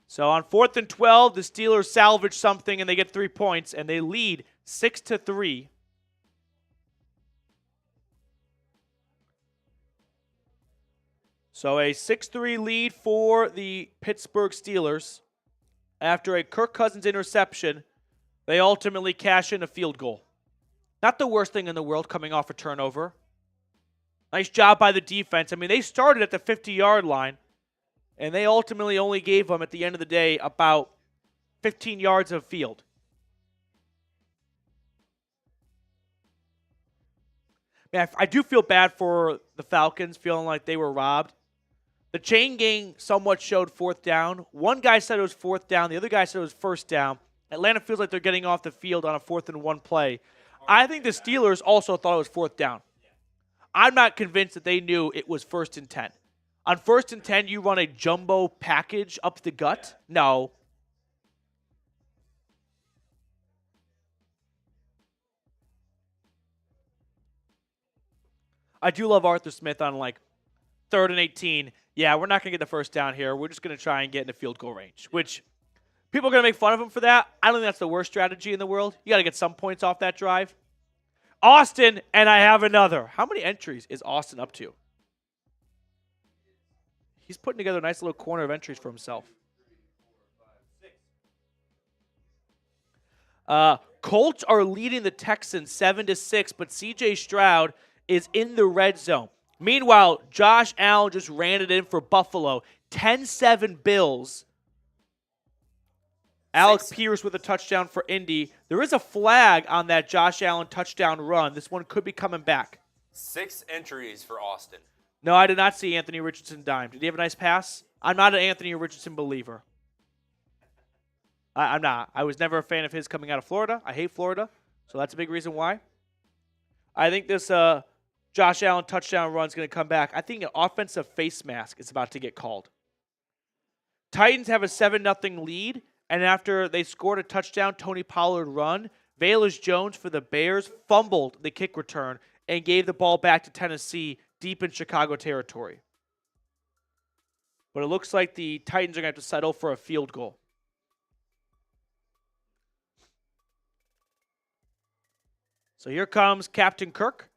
So on 4th and 12, the Steelers salvage something, and they get 3 points, and they lead 6-3. So a 6-3 lead for the Pittsburgh Steelers. After a Kirk Cousins interception, they ultimately cash in a field goal. Not the worst thing in the world coming off a turnover. Nice job by the defense. I mean, they started at the 50-yard line, and they ultimately only gave them, at the end of the day, about 15 yards of field. Man, I do feel bad for the Falcons, feeling like they were robbed. The chain gang somewhat showed 4th down. One guy said it was 4th down. The other guy said it was 1st down. Atlanta feels like they're getting off the field on a 4th and 1 play. I think the Steelers also thought it was 4th down. I'm not convinced that they knew it was 1st and 10. On 1st and 10, you run a jumbo package up the gut? No. I do love Arthur Smith on like 3rd and 18. Yeah, we're not going to get the first down here. We're just going to try and get in the field goal range, which people are going to make fun of him for that. I don't think that's the worst strategy in the world. You got to get some points off that drive. Austin, and I have another. How many entries is Austin up to? He's putting together a nice little corner of entries for himself. Colts are leading the Texans 7-6, but C.J. Stroud is in the red zone. Meanwhile, Josh Allen just ran it in for Buffalo. 10-7 Bills. Alex Pierce with a touchdown for Indy. There is a flag on that Josh Allen touchdown run. This one could be coming back. 6 entries for Austin. No, I did not see Anthony Richardson dime. Did he have a nice pass? I'm not an Anthony Richardson believer. I'm not. I was never a fan of his coming out of Florida. I hate Florida, so that's a big reason why. I think this Josh Allen touchdown run is going to come back. I think an offensive face mask is about to get called. Titans have a 7-0 lead, and after they scored a touchdown, Tony Pollard run, Velus Jones for the Bears fumbled the kick return and gave the ball back to Tennessee deep in Chicago territory. But it looks like the Titans are going to have to settle for a field goal. So here comes Captain Kirk.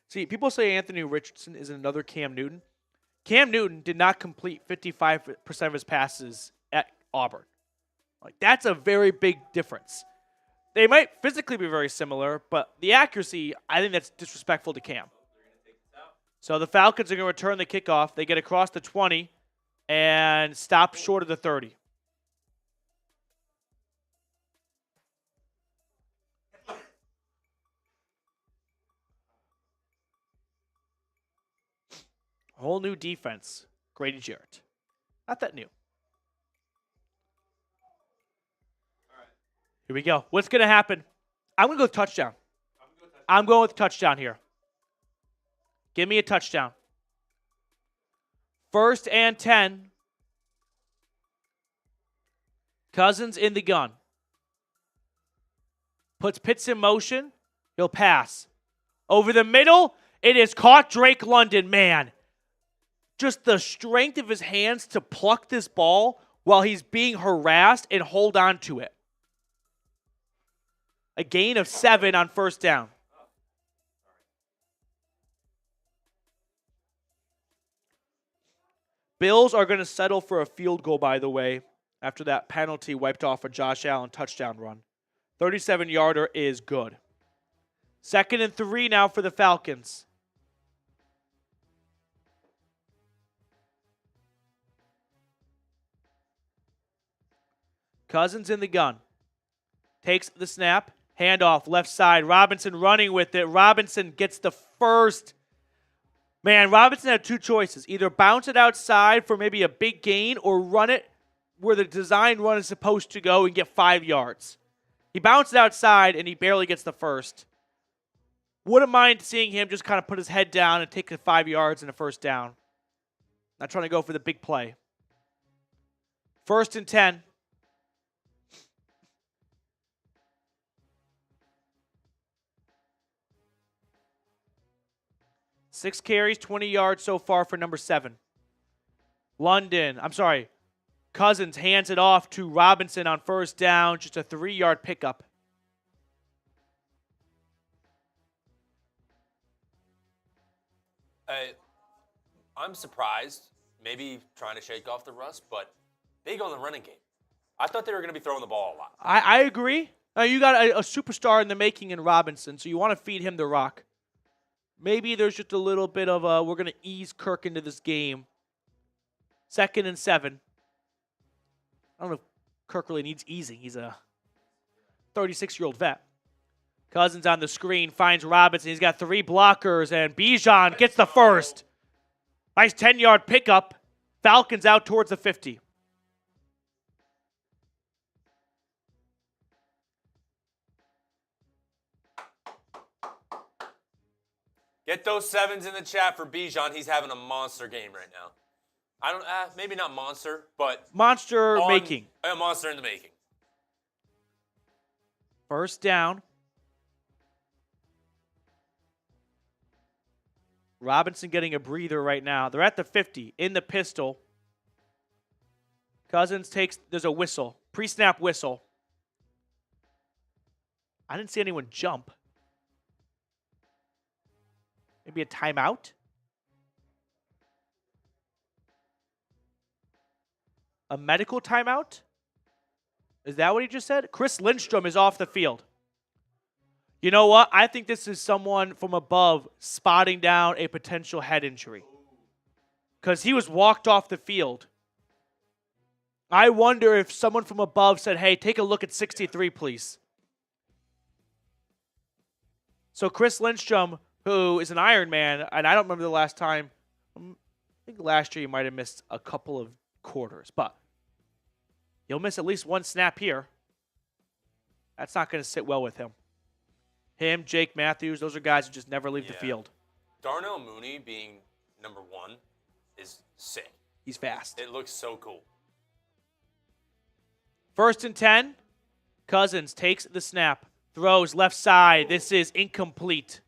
See, people say Anthony Richardson is another Cam Newton. Cam Newton did not complete 55% of his passes at Auburn. Like, that's a very big difference. They might physically be very similar, but the accuracy, I think that's disrespectful to Cam. So the Falcons are going to return the kickoff. They get across the 20 and stop short of the 30. A whole new defense. Grady Jarrett. Not that new. Here we go. What's going to happen? I'm going to go with touchdown. I'm going with touchdown here. Give me a touchdown. 1st and 10. Cousins in the gun. Puts Pitts in motion. He'll pass. Over the middle. It is caught. Drake London. Man. Just the strength of his hands to pluck this ball while he's being harassed and hold on to it. A gain of 7 on 1st down. Bills are going to settle for a field goal, by the way, after that penalty wiped off a Josh Allen touchdown run. 37-yarder is good. 2nd and 3 now for the Falcons. Cousins in the gun. Takes the snap. Handoff, left side. Robinson running with it. Robinson gets the first. Man, Robinson had 2 choices. Either bounce it outside for maybe a big gain or run it where the design run is supposed to go and get 5 yards. He bounced it outside and he barely gets the first. Wouldn't mind seeing him just kind of put his head down and take the 5 yards and a 1st down. Not trying to go for the big play. 1st and 10. 6 carries, 20 yards so far for number 7. Cousins hands it off to Robinson on 1st down. Just a 3-yard pickup. I'm surprised, maybe trying to shake off the rust, but big on the running game. I thought they were going to be throwing the ball a lot. I agree. You got a superstar in the making in Robinson, so you want to feed him the rock. Maybe there's just a little bit of we're going to ease Kirk into this game. 2nd and 7. I don't know if Kirk really needs easing. He's a 36-year-old vet. Cousins on the screen finds Robinson. He's got 3 blockers, and Bijan gets the first. Nice 10-yard pickup. Falcons out towards the 50. Get those 7s in the chat for Bijan. He's having a monster game right now. I don't, maybe not monster, but monster making. A monster in the making. First down. Robinson getting a breather right now. They're at the 50 in the pistol. Cousins takes, there's a whistle, pre-snap whistle. I didn't see anyone jump. Maybe a timeout? A medical timeout? Is that what he just said? Chris Lindstrom is off the field. You know what? I think this is someone from above spotting down a potential head injury. Because he was walked off the field. I wonder if someone from above said, hey, take a look at 63, please. So Chris Lindstrom, who is an Iron Man, and I don't remember the last time. I think last year he might have missed a couple of quarters. But he'll miss at least one snap here. That's not going to sit well with him. Him, Jake Matthews, those are guys who just never leave the field. Darnell Mooney being number 1 is sick. He's fast. It looks so cool. First and 10. Cousins takes the snap. Throws left side. This is incomplete.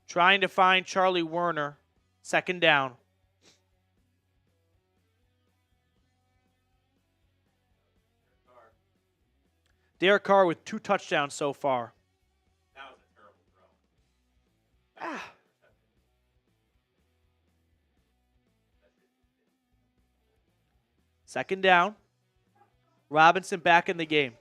Trying to find Charlie Werner. Second down. Derek Carr with 2 touchdowns so far. That was a terrible throw. Second down. Robinson back in the game.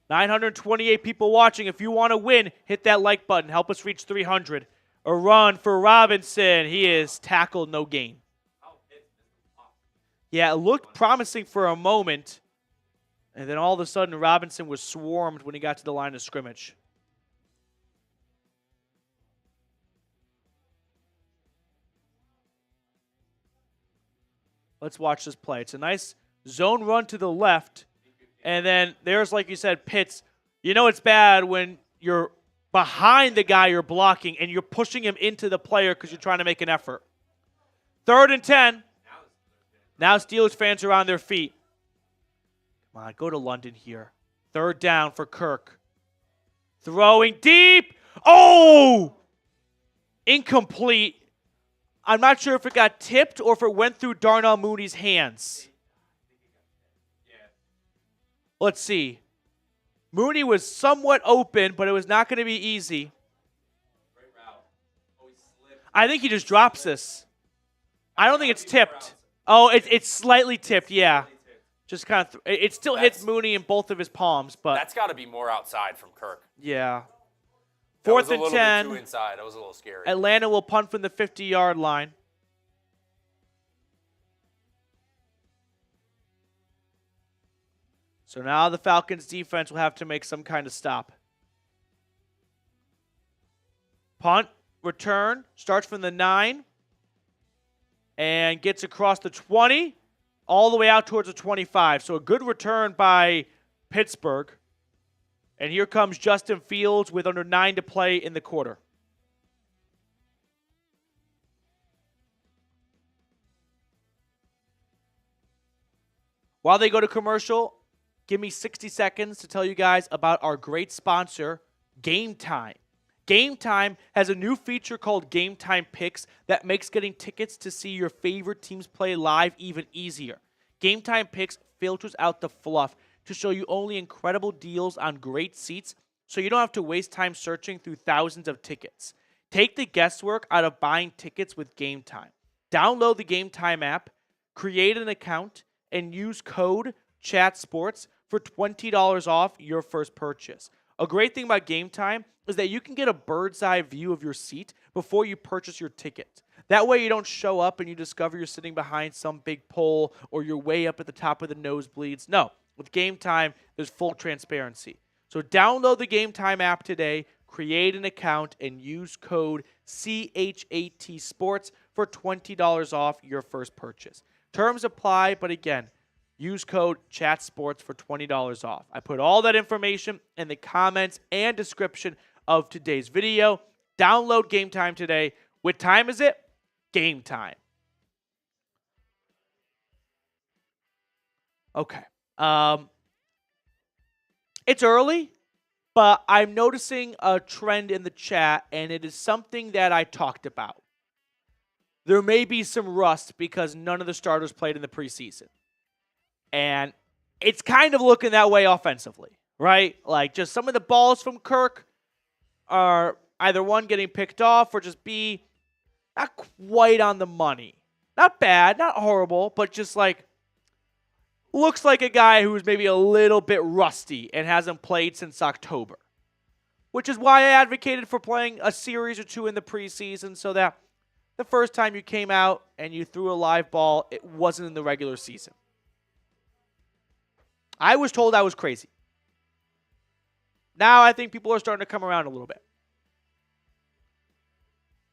928 people watching. If you want to win, hit that like button. Help us reach 300. A run for Robinson. He is tackled, no gain. Yeah, it looked promising for a moment. And then all of a sudden, Robinson was swarmed when he got to the line of scrimmage. Let's watch this play. It's a nice zone run to the left. And then there's, like you said, Pitts. You know it's bad when you're behind the guy you're blocking and you're pushing him into the player because you're trying to make an effort. 3rd and 10. Now Steelers fans are on their feet. Come on, go to London here. 3rd down for Kirk. Throwing deep. Oh! Incomplete. I'm not sure if it got tipped or if it went through Darnell Mooney's hands. Let's see. Mooney was somewhat open, but it was not going to be easy. I think he just drops this. I don't think it's tipped. Oh, it's slightly tipped, yeah. Just kind of, it still hits Mooney in both of his palms, but that's got to be more outside from Kirk. Yeah. That 4th and 10. was a little bit too inside. That was a little scary. Atlanta will punt from the 50-yard line. So now the Falcons defense will have to make some kind of stop. Punt, return, starts from the 9 and gets across the 20 all the way out towards the 25. So a good return by Pittsburgh. And here comes Justin Fields with under 9 to play in the quarter. While they go to commercial, give me 60 seconds to tell you guys about our great sponsor, Game Time. Game Time has a new feature called Game Time Picks that makes getting tickets to see your favorite teams play live even easier. Game Time Picks filters out the fluff to show you only incredible deals on great seats so you don't have to waste time searching through thousands of tickets. Take the guesswork out of buying tickets with Game Time. Download the Game Time app, create an account, and use code CHATSPORTS for $20 off your first purchase. A great thing about Game Time is that you can get a bird's eye view of your seat before you purchase your ticket. That way you don't show up and you discover you're sitting behind some big pole or you're way up at the top of the nosebleeds. No, with Game Time, there's full transparency. So download the Game Time app today, create an account, and use code CHATSPORTS for $20 off your first purchase. Terms apply, but again, use code CHATSPORTS for $20 off. I put all that information in the comments and description of today's video. Download Game Time today. What time is it? Game time. Okay. It's early, but I'm noticing a trend in the chat, and it is something that I talked about. There may be some rust because none of the starters played in the preseason. And it's kind of looking that way offensively, right? Like, just some of the balls from Kirk are either one, getting picked off, or just B, not quite on the money. Not bad, not horrible, but just like, looks like a guy who's maybe a little bit rusty and hasn't played since October. Which is why I advocated for playing a series or two in the preseason so that the first time you came out and you threw a live ball, it wasn't in the regular season. I was told I was crazy. Now I think people are starting to come around a little bit.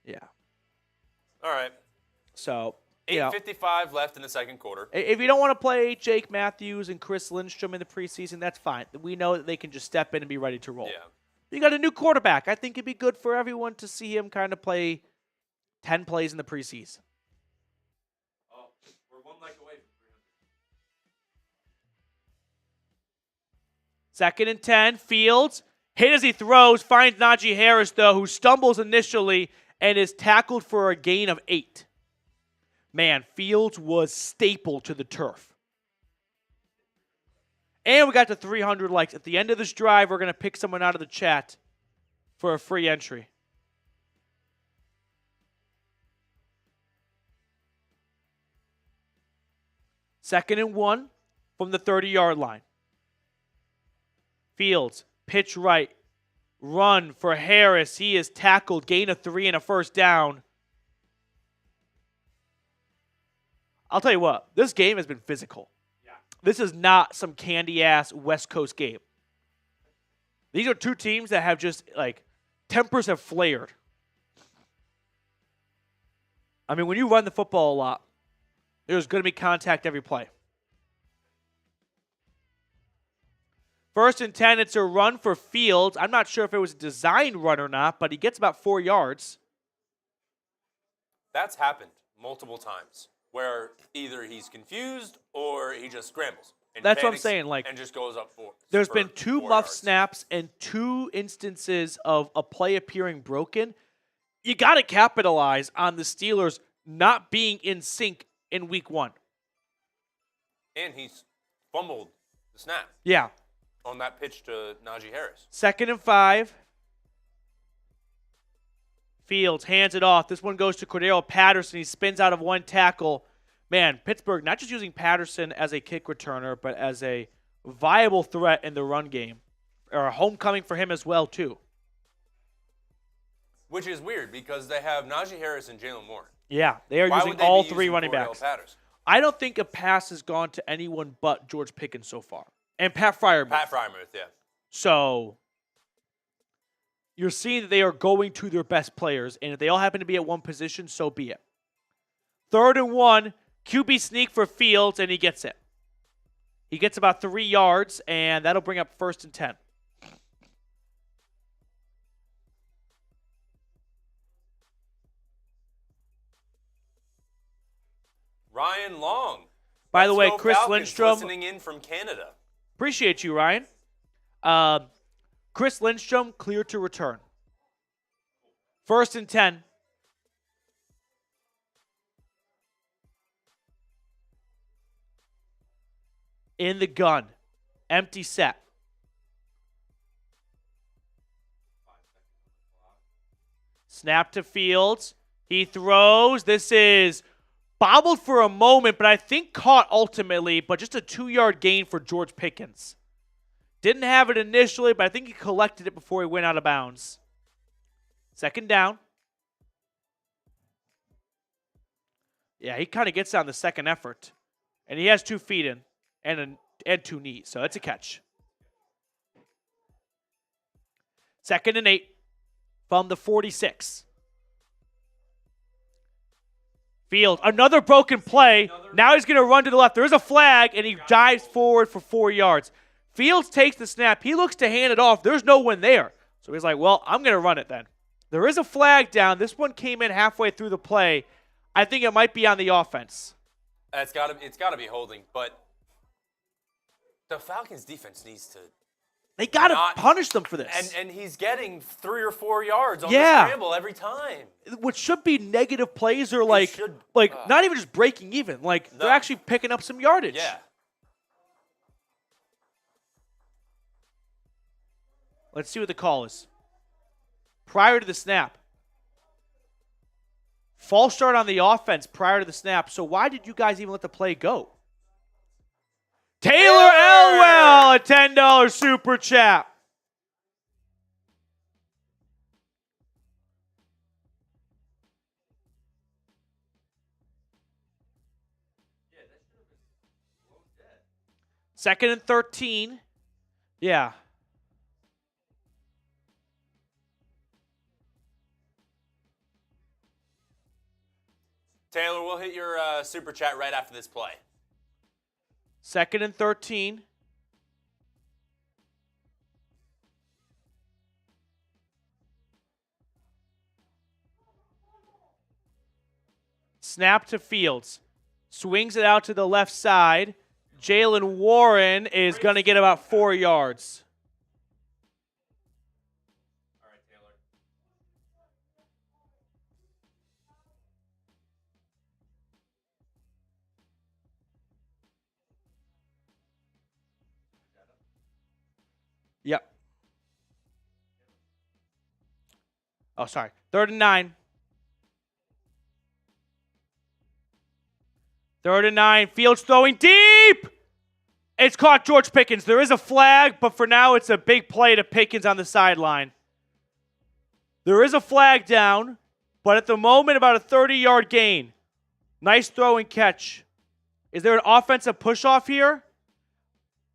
Yeah. All right. So, 8:55 left in the second quarter. If you don't want to play Jake Matthews and Chris Lindstrom in the preseason, that's fine. We know that they can just step in and be ready to roll. Yeah. You got a new quarterback. I think it'd be good for everyone to see him kind of play 10 plays in the preseason. Oh, we're one like away from 300. 2nd and 10, Fields. Hit as he throws, finds Najee Harris, though, who stumbles initially and is tackled for a gain of 8. Man, Fields was stapled to the turf. And we got to 300 likes. At the end of this drive, we're going to pick someone out of the chat for a free entry. Second and 1 from the 30-yard line. Fields, pitch right, run for Harris. He is tackled, gain of 3 and a first down. I'll tell you what, this game has been physical. Yeah. This is not some candy-ass West Coast game. These are two teams that have just, like, tempers have flared. I mean, when you run the football a lot, there's going to be contact every play. 1st and 10, it's a run for Fields. I'm not sure if it was a designed run or not, but he gets about 4 yards. That's happened multiple times, where either he's confused or he just scrambles. And that's what I'm saying. Like, and just goes up 4. There's been 2 muff yards. snaps and 2 instances of a play appearing broken. You got to capitalize on the Steelers not being in sync in week 1. And he's fumbled the snap. Yeah. On that pitch to Najee Harris. 2nd and 5. Fields hands it off. This one goes to Cordero Patterson. He spins out of one tackle. Man, Pittsburgh not just using Patterson as a kick returner, but as a viable threat in the run game. Or a homecoming for him as well, too. Which is weird because they have Najee Harris and Jalen Moore. Yeah, they are using all 3 running backs. Patterson? I don't think a pass has gone to anyone but George Pickens so far. And Pat Freiermuth. Yeah. So, you're seeing that they are going to their best players, and if they all happen to be at one position, so be it. 3rd and 1, QB sneak for Fields, and he gets it. He gets about 3 yards, and that'll bring up 1st and 10. Ryan Long. By the way, go Chris Falcons, Lindstrom. listening in from Canada. Appreciate you, Ryan. Chris Lindstrom cleared to return. 1st and 10. In the gun. Empty set. Snap to Fields. He throws. This is bobbled for a moment, but I think caught ultimately, but just a 2-yard gain for George Pickens. Didn't have it initially, but I think he collected it before he went out of bounds. 2nd down. Yeah, he kind of gets on the second effort. And he has 2 feet in and 2 knees, so that's a catch. 2nd and 8 from the 46. Fields, another broken play. Now he's going to run to the left. There is a flag, and he dives forward for 4 yards. Fields takes the snap. He looks to hand it off. There's no one there. So he's like, well, I'm going to run it then. There is a flag down. This one came in halfway through the play. I think it might be on the offense. It's got to be holding, but the Falcons defense needs to. They got to punish them for this. And he's getting 3 or 4 yards on the scramble every time. What should be negative plays are not even just breaking even. They're actually picking up some yardage. Yeah. Let's see what the call is. Prior to the snap. False start on the offense prior to the snap. So why did you guys even let the play go? Taylor Elwell, a $10 super chat. Second and 13. Yeah. Taylor, we'll hit your super chat right after this play. Second and 13. Snap to Fields. Swings it out to the left side. Jalen Warren is going to get about 4 yards. All right, Taylor. Yep. Oh, sorry. 3rd and 9. 3rd and 9. Fields throwing deep. It's caught George Pickens. There is a flag, but for now it's a big play to Pickens on the sideline. There is a flag down, but at the moment about a 30-yard gain. Nice throw and catch. Is there an offensive push-off here?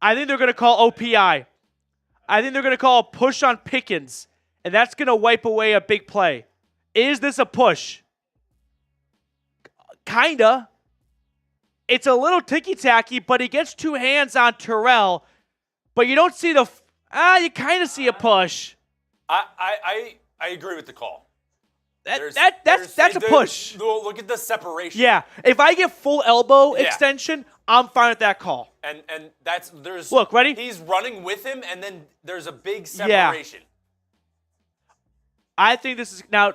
I think they're going to call OPI. I think they're going to call a push on Pickens, and that's going to wipe away a big play. Is this a push? Kinda. It's a little ticky-tacky, but he gets 2 hands on Terrell, but you don't see the you kind of see a push. I agree with the call. That's a push. Look at the separation. Yeah. If I get full elbow extension, I'm fine with that call. And there's look, ready? He's running with him, and then there's a big separation. Yeah. I think this is now.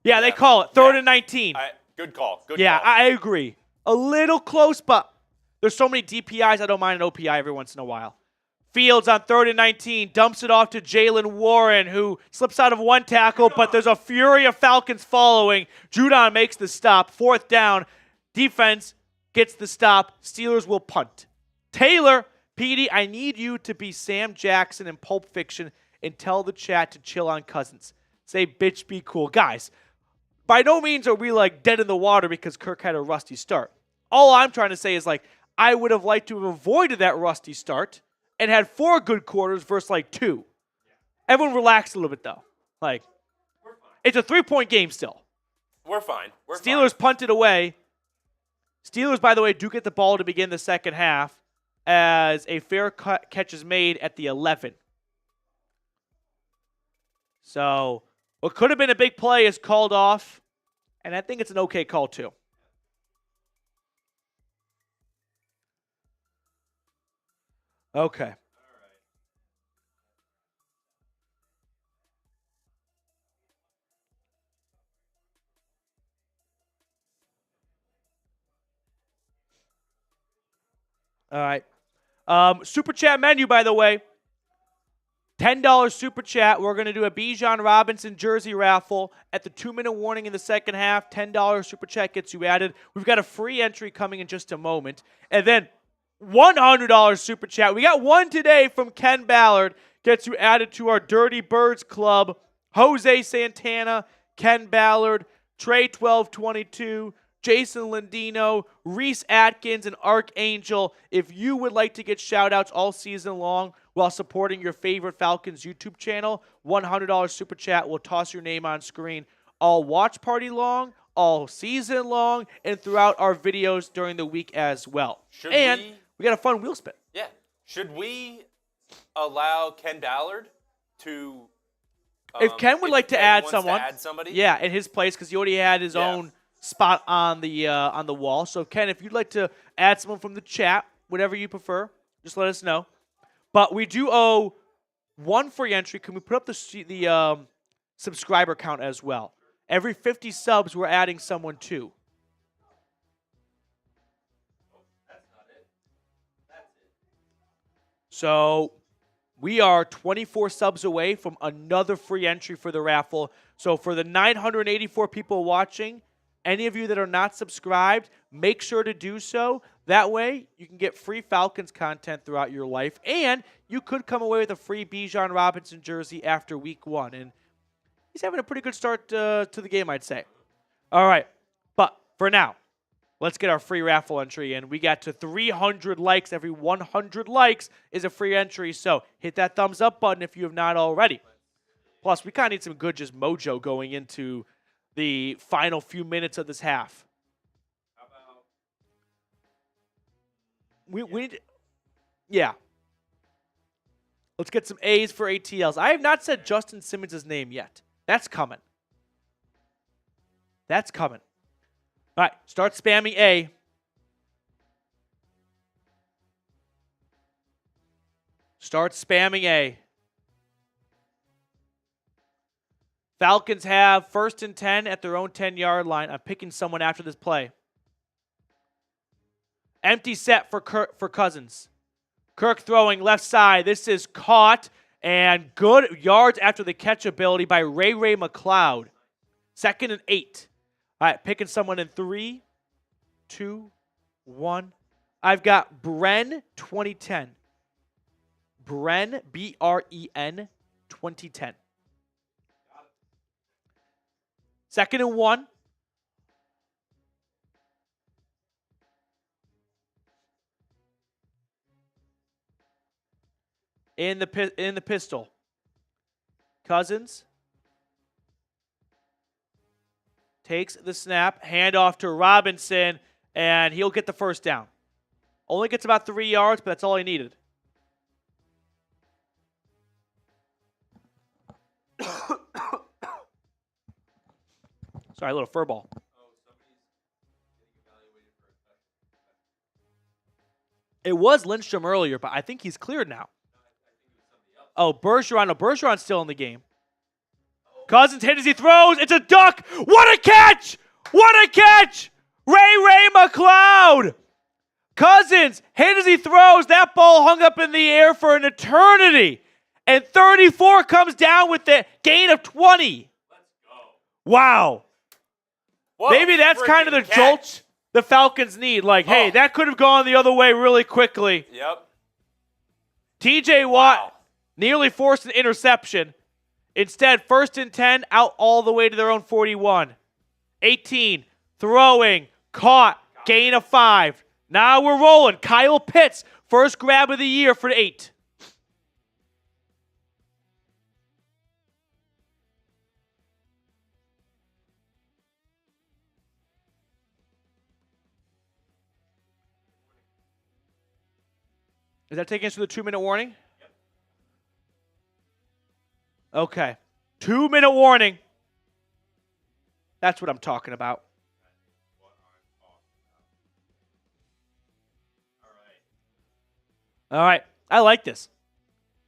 Yeah, they call it 3rd and 19. Good call. Good yeah, call. I agree. A little close, but there's so many DPIs, I don't mind an OPI every once in a while. Fields on 3rd and 19, dumps it off to Jalen Warren, who slips out of one tackle, but there's a fury of Falcons following. Judon makes the stop. 4th down. Defense gets the stop. Steelers will punt. Taylor, Petey, I need you to be Sam Jackson in Pulp Fiction and tell the chat to chill on Cousins. Say, bitch, be cool. Guys, by no means are we dead in the water because Kirk had a rusty start. All I'm trying to say is I would have liked to have avoided that rusty start and had 4 good quarters versus 2. Everyone relax a little bit though. It's a 3-point game still. We're fine. Steelers punted away. Steelers, by the way, do get the ball to begin the second half as a fair catch is made at the 11. So what could have been a big play is called off, and I think it's an okay call too. Okay. All right. Super chat menu, by the way. $10 super chat. We're going to do a Bijan Robinson jersey raffle at the 2-minute warning in the second half. $10 super chat gets you added. We've got a free entry coming in just a moment. And then $100 super chat. We got one today from Ken Ballard. Gets you added to our Dirty Birds Club. Jose Santana, Ken Ballard, Trey1222, Jason Lindino, Reese Atkins, and Archangel. If you would like to get shout-outs all season long while supporting your favorite Falcons YouTube channel, $100 super chat will toss your name on screen all watch party long, all season long and throughout our videos during the week as well. We got a fun wheel spin. Yeah. Should we allow Ken Ballard to... if Ken would like to add someone, to add somebody? Yeah, in his place, because he already had his own spot on the wall. So, Ken, if you'd like to add someone from the chat, whatever you prefer, just let us know. But we do owe one free entry. Can we put up the subscriber count as well? Every 50 subs, we're adding someone too. So we are 24 subs away from another free entry for the raffle. So for the 984 people watching, any of you that are not subscribed, make sure to do so. That way, you can get free Falcons content throughout your life, and you could come away with a free Bijan Robinson jersey after week 1. And he's having a pretty good start to the game, I'd say. All right, but for now, let's get our free raffle entry in. We got to 300 likes. Every 100 likes is a free entry, so hit that thumbs up button if you have not already. Plus, we kind of need some good just mojo going into the final few minutes of this half. We need, let's get some A's for ATLs. I have not said Justin Simmons' name yet. That's coming. That's coming. All right, start spamming A. Start spamming A. Falcons have 1st and 10 at their own 10-yard line. I'm picking someone after this play. Empty set for Cousins. Kirk throwing left side. This is caught, and good yards after the catch ability by Ray McLeod. 2nd and 8. All right, picking someone in 3, 2, 1. I've got Bren 2010. Bren, B-R-E-N, 2010. 2nd and 1. In the pistol. Cousins takes the snap, handoff to Robinson, and he'll get the first down. Only gets about 3 yards, but that's all he needed. Sorry, a little fur ball. It was Lindstrom earlier, but I think he's cleared now. Oh, Bergeron. No, Bergeron's still in the game. Cousins hit as he throws. It's a duck. What a catch! What a catch! Ray McLeod. Cousins hit as he throws. That ball hung up in the air for an eternity. And 34 comes down with the gain of 20. Let's go. Wow. Maybe that's kind of the jolt the Falcons need. Like, hey, that could have gone the other way really quickly. Yep. TJ Watt nearly forced an interception. Instead, 1st and 10, out all the way to their own 41. 18, throwing, caught, gain of 5. Now we're rolling. Kyle Pitts, first grab of the year for 8. Is that taking us to the 2-minute warning? Okay. 2-minute warning. That's what I'm talking about. All right. I like this.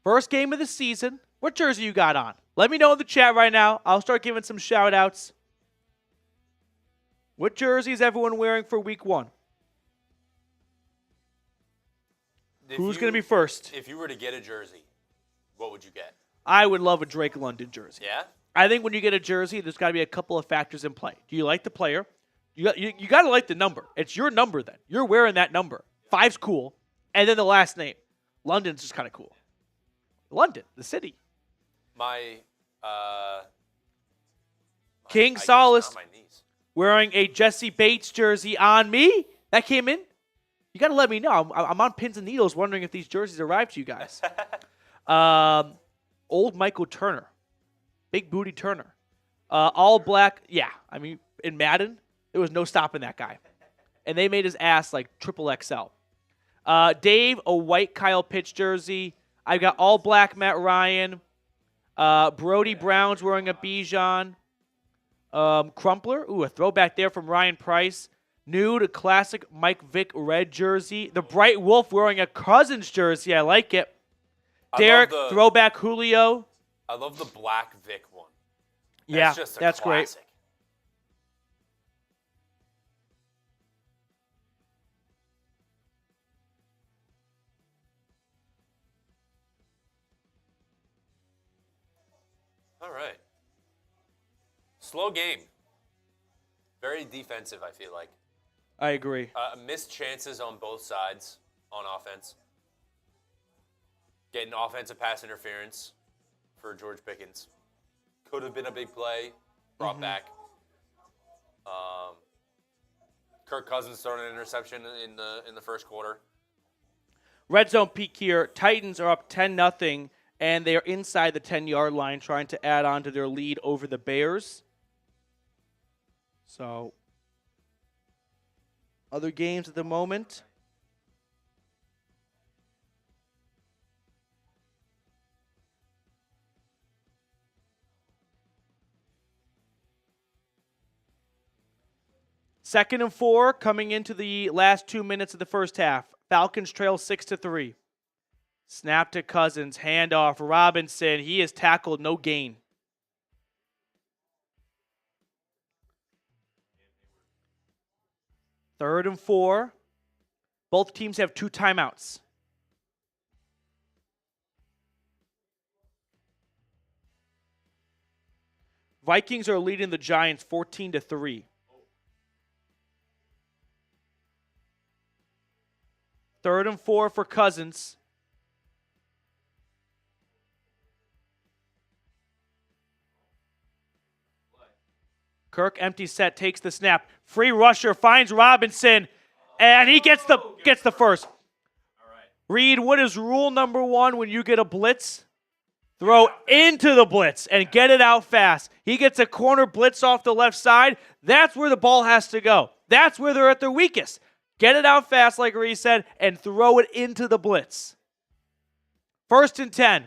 First game of the season. What jersey you got on? Let me know in the chat right now. I'll start giving some shout-outs. What jersey is everyone wearing for week 1? Who's going to be first? If you were to get a jersey, what would you get? I would love a Drake London jersey. Yeah? I think when you get a jersey, there's got to be a couple of factors in play. Do you like the player? You got to like the number. It's your number then. You're wearing that number. 5's cool. And then the last name. London's just kind of cool. London, the city. King Solace wearing a Jesse Bates jersey on me. That came in. You got to let me know. I'm on pins and needles wondering if these jerseys arrived to you guys. Old Michael Turner. Big Booty Turner. All black. Yeah. I mean, in Madden, there was no stopping that guy. And they made his ass like triple XL. Dave, a white Kyle Pitts jersey. I've got all black Matt Ryan. Brody Brown's wearing a Bijan. Crumpler, a throwback there from Ryan Price. Nude, a classic Mike Vick red jersey. The Bright Wolf wearing a Cousins jersey. I like it. Derek, throwback Julio. I love the black Vic one. That's great. All right. Slow game. Very defensive, I feel like. I agree. Missed chances on both sides on offense. Getting offensive pass interference for George Pickens. Could have been a big play. Brought back. Kirk Cousins throwing an interception in the first quarter. Red zone peak here. Titans are up 10-0, and they are inside the 10-yard line trying to add on to their lead over the Bears. So, other games at the moment. Second and 4 coming into the last 2 minutes of the first half. Falcons trail 6-3. Snap to Cousins, handoff, Robinson. He is tackled, no gain. Third and 4. Both teams have 2 timeouts. Vikings are leading the Giants 14-3. Third and 4 for Cousins. Kirk empty set, takes the snap. Free rusher finds Robinson, and he gets the first. Reed, what is rule number 1 when you get a blitz? Throw into the blitz and get it out fast. He gets a corner blitz off the left side. That's where the ball has to go. That's where they're at their weakest. Get it out fast, like Reed said, and throw it into the blitz. First and 10.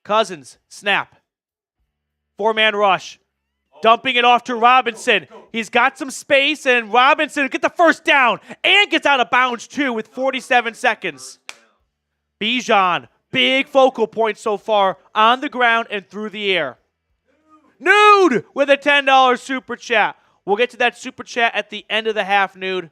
Cousins, snap. 4-man rush. Dumping it off to Robinson. He's got some space, and Robinson gets the first down and gets out of bounds, too, with 47 seconds. Bijan, big focal point so far, on the ground and through the air. Nude with a $10 super chat. We'll get to that super chat at the end of the half, Nude.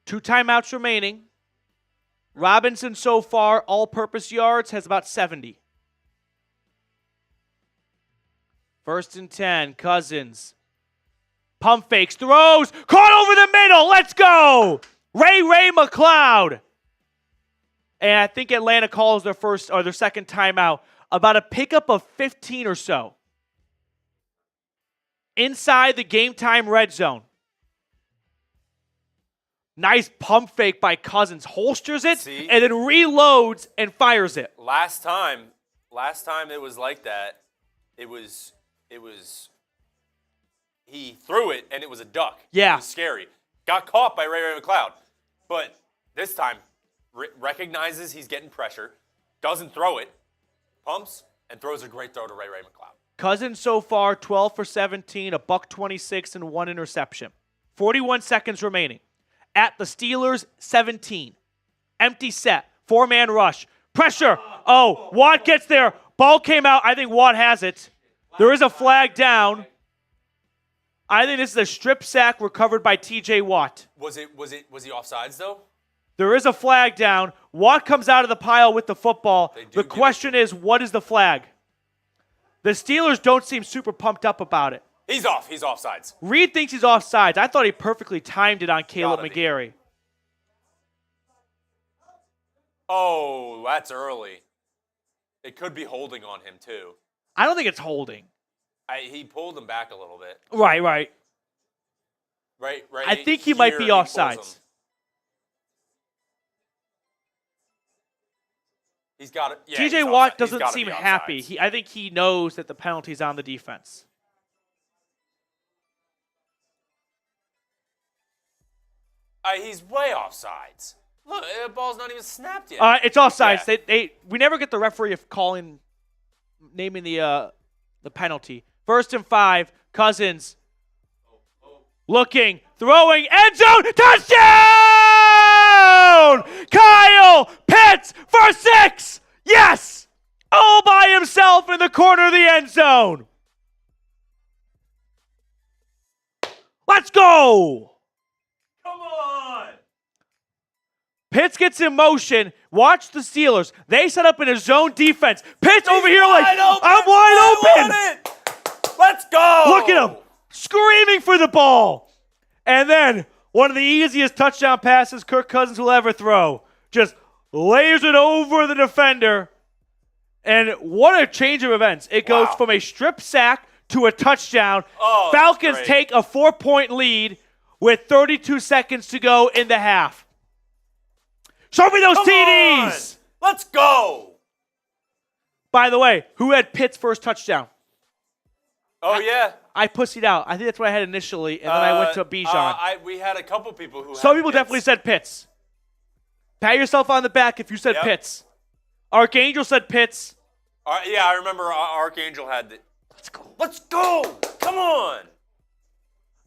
Two timeouts remaining. Robinson so far, all-purpose yards, has about 70. First and 10, Cousins. Pump fakes, throws, caught over the middle, let's go! Ray McLeod. And I think Atlanta calls their second timeout, about a pickup of 15 or so. Inside the game time red zone. Nice pump fake by Cousins. Holsters it and then reloads and fires it. Last time it was like that. It was he threw it and it was a duck. Yeah. It was scary. Got caught by Ray McLeod. But this time recognizes he's getting pressure, doesn't throw it, pumps and throws a great throw to Ray McLeod. Cousins so far 12 for 17, $126 and 1 interception. 41 seconds remaining. At the Steelers, 17. Empty set. 4-man rush. Pressure. Oh, Watt gets there. Ball came out. I think Watt has it. There is a flag down. I think this is a strip sack recovered by T.J. Watt. Was he offsides though? There is a flag down. Watt comes out of the pile with the football. The question is, what is the flag? The Steelers don't seem super pumped up about it. He's off. He's offsides. Reed thinks he's offsides. I thought he perfectly timed it on Caleb McGarry. Oh, that's early. It could be holding on him, too. I don't think it's holding. He pulled him back a little bit. Right. Right. I think he might be here equals offsides. him. He's got it. Yeah, TJ he's Watt offside. He's doesn't gotta seem be happy. offsides. I think he knows that the penalty's on the defense. He's way offsides. Look, the ball's not even snapped yet. It's offsides. Yeah. We never get the referee of naming the penalty. 1st and 5. Cousins looking, throwing, end zone, touchdown! Kyle Pitts for 6. Yes, all by himself in the corner of the end zone. Let's go. Come on. Pitts gets in motion. Watch the Steelers. They set up in a zone defense. Pitts over here like, I'm wide open. Let's go. Look at him, screaming for the ball. And then one of the easiest touchdown passes Kirk Cousins will ever throw. Just lays it over the defender. And what a change of events. It goes from a strip sack to a touchdown. Oh, Falcons take a 4-point lead with 32 seconds to go in the half. Show me those TDs. Let's go. By the way, who had Pitt's first touchdown? Oh, yeah. I pussied out. I think that's what I had initially, and then I went to Bijan. We had a couple people who Some had people Pitts. definitely said Pitts. Pat yourself on the back if you said Pitts. Archangel said Pitts. Yeah, I remember Archangel had the. Let's go. Let's go. Come on.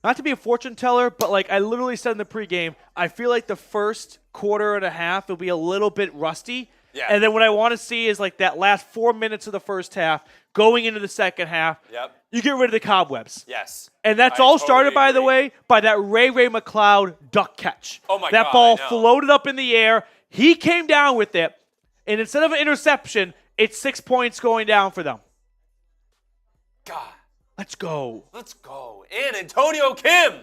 Not to be a fortune teller, but like I literally said in the pregame, I feel like the first quarter and a half will be a little bit rusty. Yeah. And then what I want to see is like that last 4 minutes of the first half going into the second half. Yep. You get rid of the cobwebs. Yes. And that's I all totally started, by the agree. way, by that Ray McLeod duck catch. Oh, my that God, ball I know. floated up in the air. He came down with it. And instead of an interception, it's 6 points going down for them. God. Let's go. Let's go. And Antonio Kim.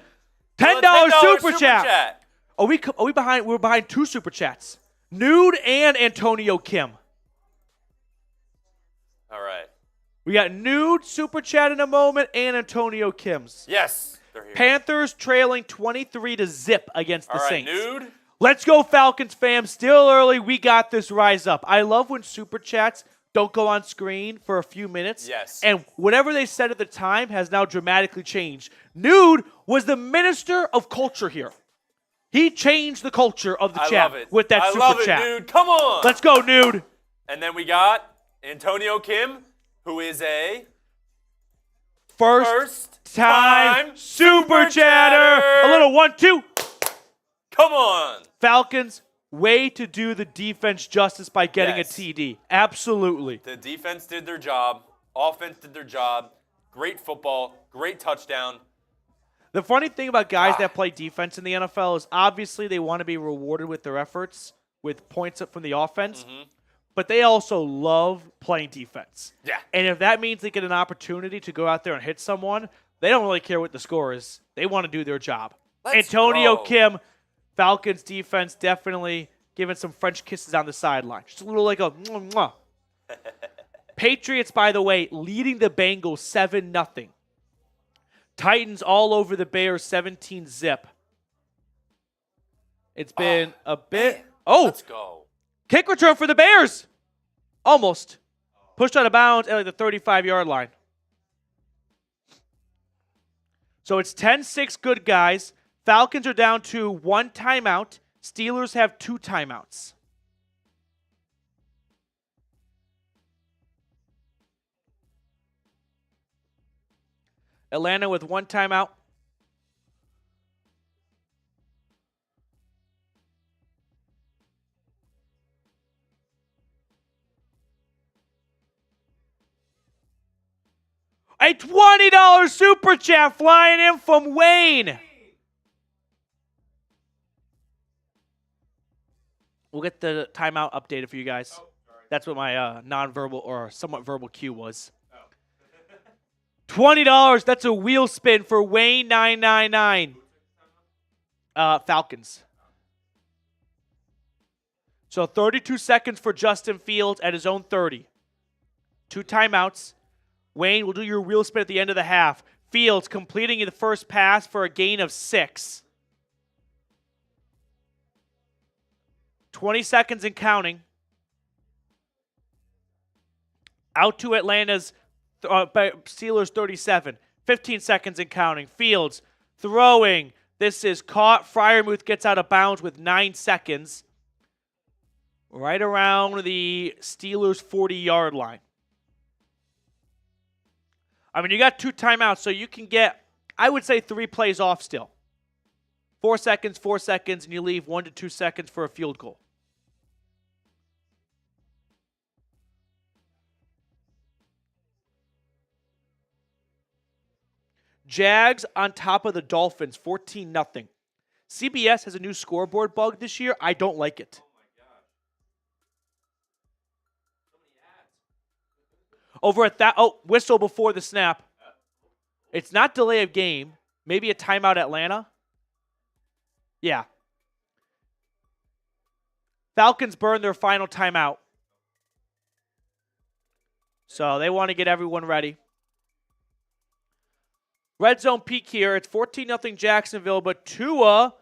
$10 super chat. chat. Are we behind? We're behind 2 super chats. Nude and Antonio Kim. All right. We got Nude super chat in a moment and Antonio Kim's. Yes. They're here. Panthers trailing 23-0 against the All right, Saints. Nude. Let's go, Falcons fam. Still early. We got this. Rise up. I love when super chats don't go on screen for a few minutes. Yes. And whatever they said at the time has now dramatically changed. Nude was the minister of culture here. He changed the culture of the I chat love it. with that I super love it, chat. Nude. Come on. Let's go, Nude. And then we got Antonio Kim, who is a First time super chatter. A little 1-2. Come on. Falcons, way to do the defense justice by getting Yes. a TD. Absolutely. The defense did their job. Offense did their job. Great football. Great touchdown. The funny thing about guys that play defense in the NFL is obviously they want to be rewarded with their efforts, with points up from the offense, but they also love playing defense. Yeah. And if that means they get an opportunity to go out there and hit someone, they don't really care what the score is. They want to do their job. Let's Antonio go. Kim, Falcons defense definitely giving some French kisses on the sideline. Just a little like a mwah, mwah. Patriots, by the way, leading the Bengals 7-0. Titans all over the Bears 17-0. It's been a bit. Man. Oh, Let's go. kick return for the Bears. Almost. Pushed out of bounds at like the 35-yard line. So it's 10-6 good guys. Falcons are down to 1 timeout. Steelers have 2 timeouts. Atlanta with 1 timeout. A $20 super chat flying in from Wayne. We'll get the timeout updated for you guys. That's what my nonverbal or somewhat verbal cue was. $20. That's a wheel spin for Wayne 999. Falcons. So 32 seconds for Justin Fields at his own 30. 2 timeouts. Wayne will do your wheel spin at the end of the half. Fields completing the first pass for a gain of 6. 20 seconds and counting. Out to Atlanta's Steelers 37. 15 seconds and counting. Fields throwing. This is caught. Freiermuth gets out of bounds with 9 seconds. Right around the Steelers' 40-yard line. I mean, you got 2 timeouts, so you can get, I would say, 3 plays off still. 4 seconds, and you leave 1 to 2 seconds for a field goal. Jags on top of the Dolphins, 14-0. CBS has a new scoreboard bug this year. I don't like it. Over at that, whistle before the snap. It's not delay of game. Maybe a timeout Atlanta. Yeah. Falcons burn their final timeout. So they want to get everyone ready. Red zone peak here. It's 14-0 Jacksonville, but Tua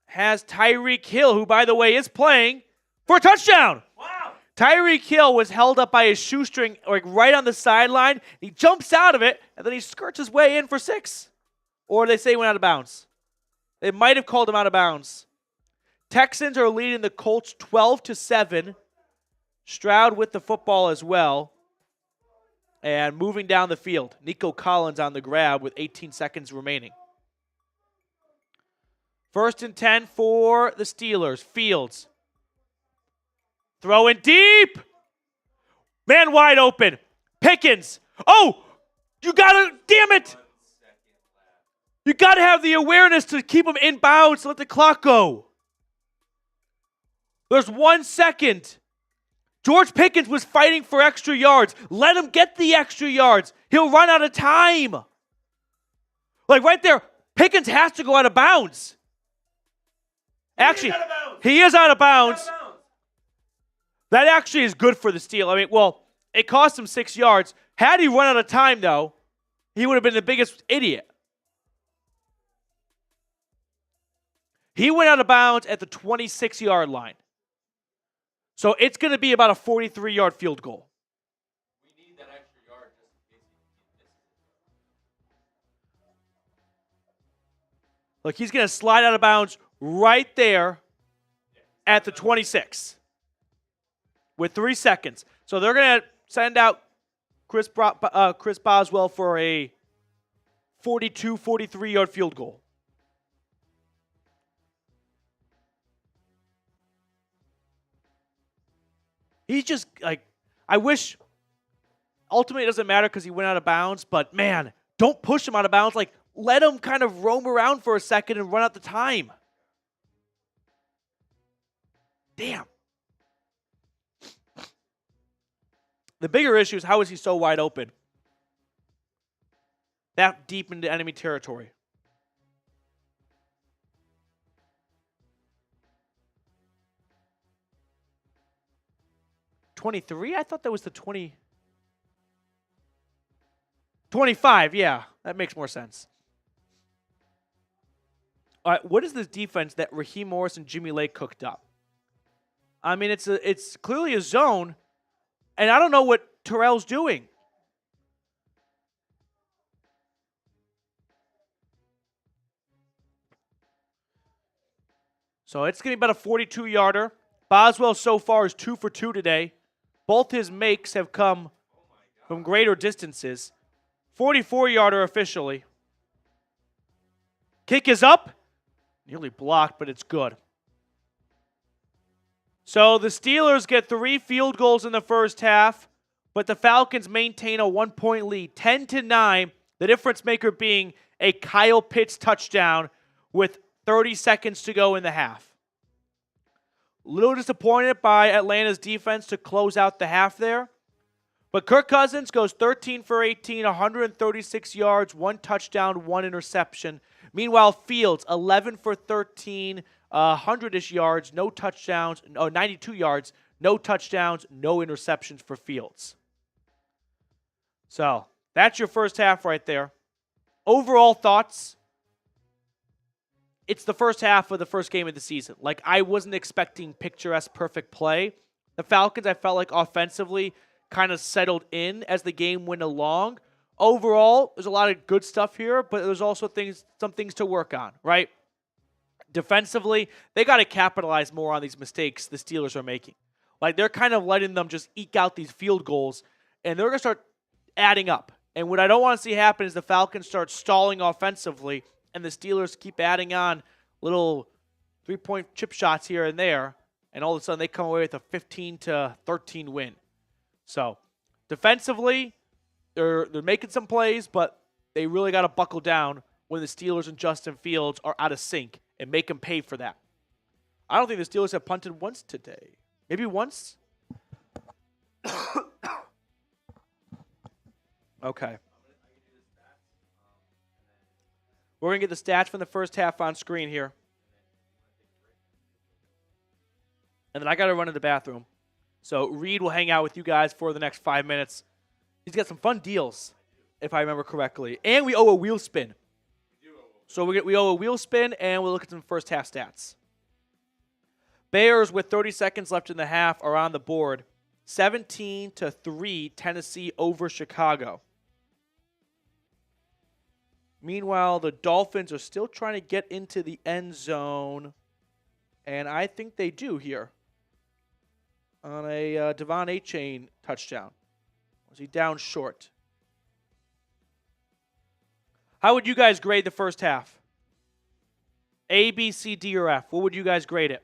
has Tyreek Hill, who, by the way, is playing for a touchdown. Wow. Tyreek Hill was held up by his shoestring like right on the sideline. He jumps out of it, and then he skirts his way in for 6. Or they say he went out of bounds. They might have called him out of bounds. Texans are leading the Colts 12-7. Stroud with the football as well. And moving down the field, Nico Collins on the grab with 18 seconds remaining. 1st and 10 for the Steelers. Fields. Throwing deep. Man wide open. Pickens. Oh, you got to, damn it. You got to have the awareness to keep him in bounds, let the clock go. There's 1 second. George Pickens was fighting for extra yards. Let him get the extra yards. He'll run out of time. Like right there, Pickens has to go out of bounds. Actually, he is out of bounds. That actually is good for the Steelers. I mean, well, it cost him 6 yards. Had he run out of time, though, he would have been the biggest idiot. He went out of bounds at the 26-yard line. So it's going to be about a 43-yard field goal. We need that extra yard just in case he misses it. Look, he's going to slide out of bounds right there at the 26 with 3 seconds. So they're going to send out Chris Boswell for a 42, 43-yard field goal. He's just like, I wish, ultimately it doesn't matter because he went out of bounds, but man, don't push him out of bounds. Like, let him kind of roam around for a second and run out the time. Damn. The bigger issue is how is he so wide open? That deep into enemy territory. $23? I thought that was the 20. 25, yeah. That makes more sense. All right, what is this defense that Raheem Morris and Jimmy Lake cooked up? I mean, it's clearly a zone, and I don't know what Terrell's doing. So it's going to be about a 42-yarder. Boswell so far is 2 for 2 today. Both his makes have come from greater distances. 44-yarder officially. Kick is up. Nearly blocked, but it's good. So the Steelers get 3 field goals in the first half, but the Falcons maintain a 1-point lead, 10-9, the difference maker being a Kyle Pitts touchdown with 30 seconds to go in the half. A little disappointed by Atlanta's defense to close out the half there. But Kirk Cousins goes 13 for 18, 136 yards, 1 touchdown, 1 interception. Meanwhile, Fields, 11 for 13, 100-ish yards, no touchdowns, 92 yards, no touchdowns, no interceptions for Fields. So that's your first half right there. overall thoughts. It's the first half of the first game of the season. Like, I wasn't expecting picturesque perfect play. The Falcons, I felt like offensively kind of settled in as the game went along. Overall, there's a lot of good stuff here, but there's also some things to work on, right? Defensively, they got to capitalize more on these mistakes the Steelers are making. Like, they're kind of letting them just eke out these field goals, and they're going to start adding up. And what I don't want to see happen is the Falcons start stalling offensively, and the Steelers keep adding on little three-point chip shots here and there, and all of a sudden they come away with a 15-13 win. So, defensively, they're making some plays, but they really got to buckle down when the Steelers and Justin Fields are out of sync and make them pay for that. I don't think the Steelers have punted once today. Maybe once? Okay. We're going to get the stats from the first half on screen here. And then I got to run to the bathroom. So Reed will hang out with you guys for the next 5 minutes. He's got some fun deals, if I remember correctly. And we owe a wheel spin. So we owe a wheel spin, and we'll look at some first half stats. Bears, with 30 seconds left in the half, are on the board. 17-3, Tennessee over Chicago. Meanwhile, the Dolphins are still trying to get into the end zone, and I think they do here on a Devon A-Chain touchdown. Was he down short? How would you guys grade the first half? A, B, C, D, or F? What would you guys grade it?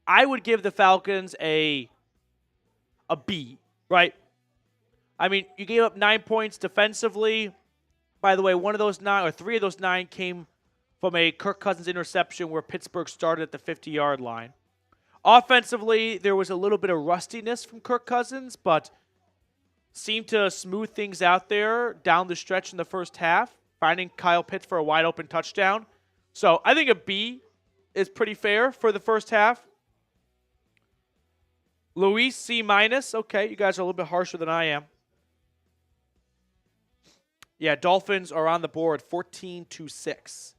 I would give the Falcons a B, right? I mean, you gave up 9 points defensively. By the way, one of those 9 or 3 of those 9 came from a Kirk Cousins interception where Pittsburgh started at the 50-yard line. Offensively, there was a little bit of rustiness from Kirk Cousins, but seemed to smooth things out there down the stretch in the first half, finding Kyle Pitts for a wide-open touchdown. So I think a B is pretty fair for the first half. Luis, C-. Okay, you guys are a little bit harsher than I am. Yeah, Dolphins are on the board 14-6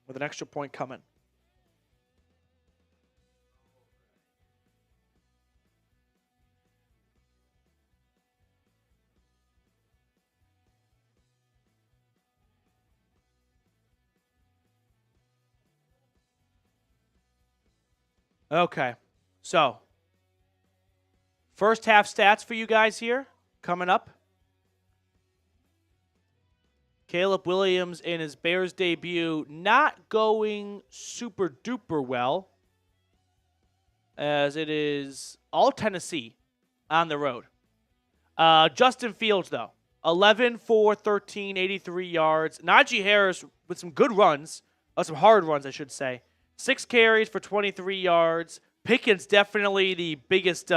with an extra point coming. Okay, so first half stats for you guys here coming up. Caleb Williams in his Bears debut not going super duper well, as it is all Tennessee on the road. Justin Fields, though, 11 for 13, 83 yards. Najee Harris with some good runs, some hard runs, I should say. 6 carries for 23 yards. Pickens definitely the biggest,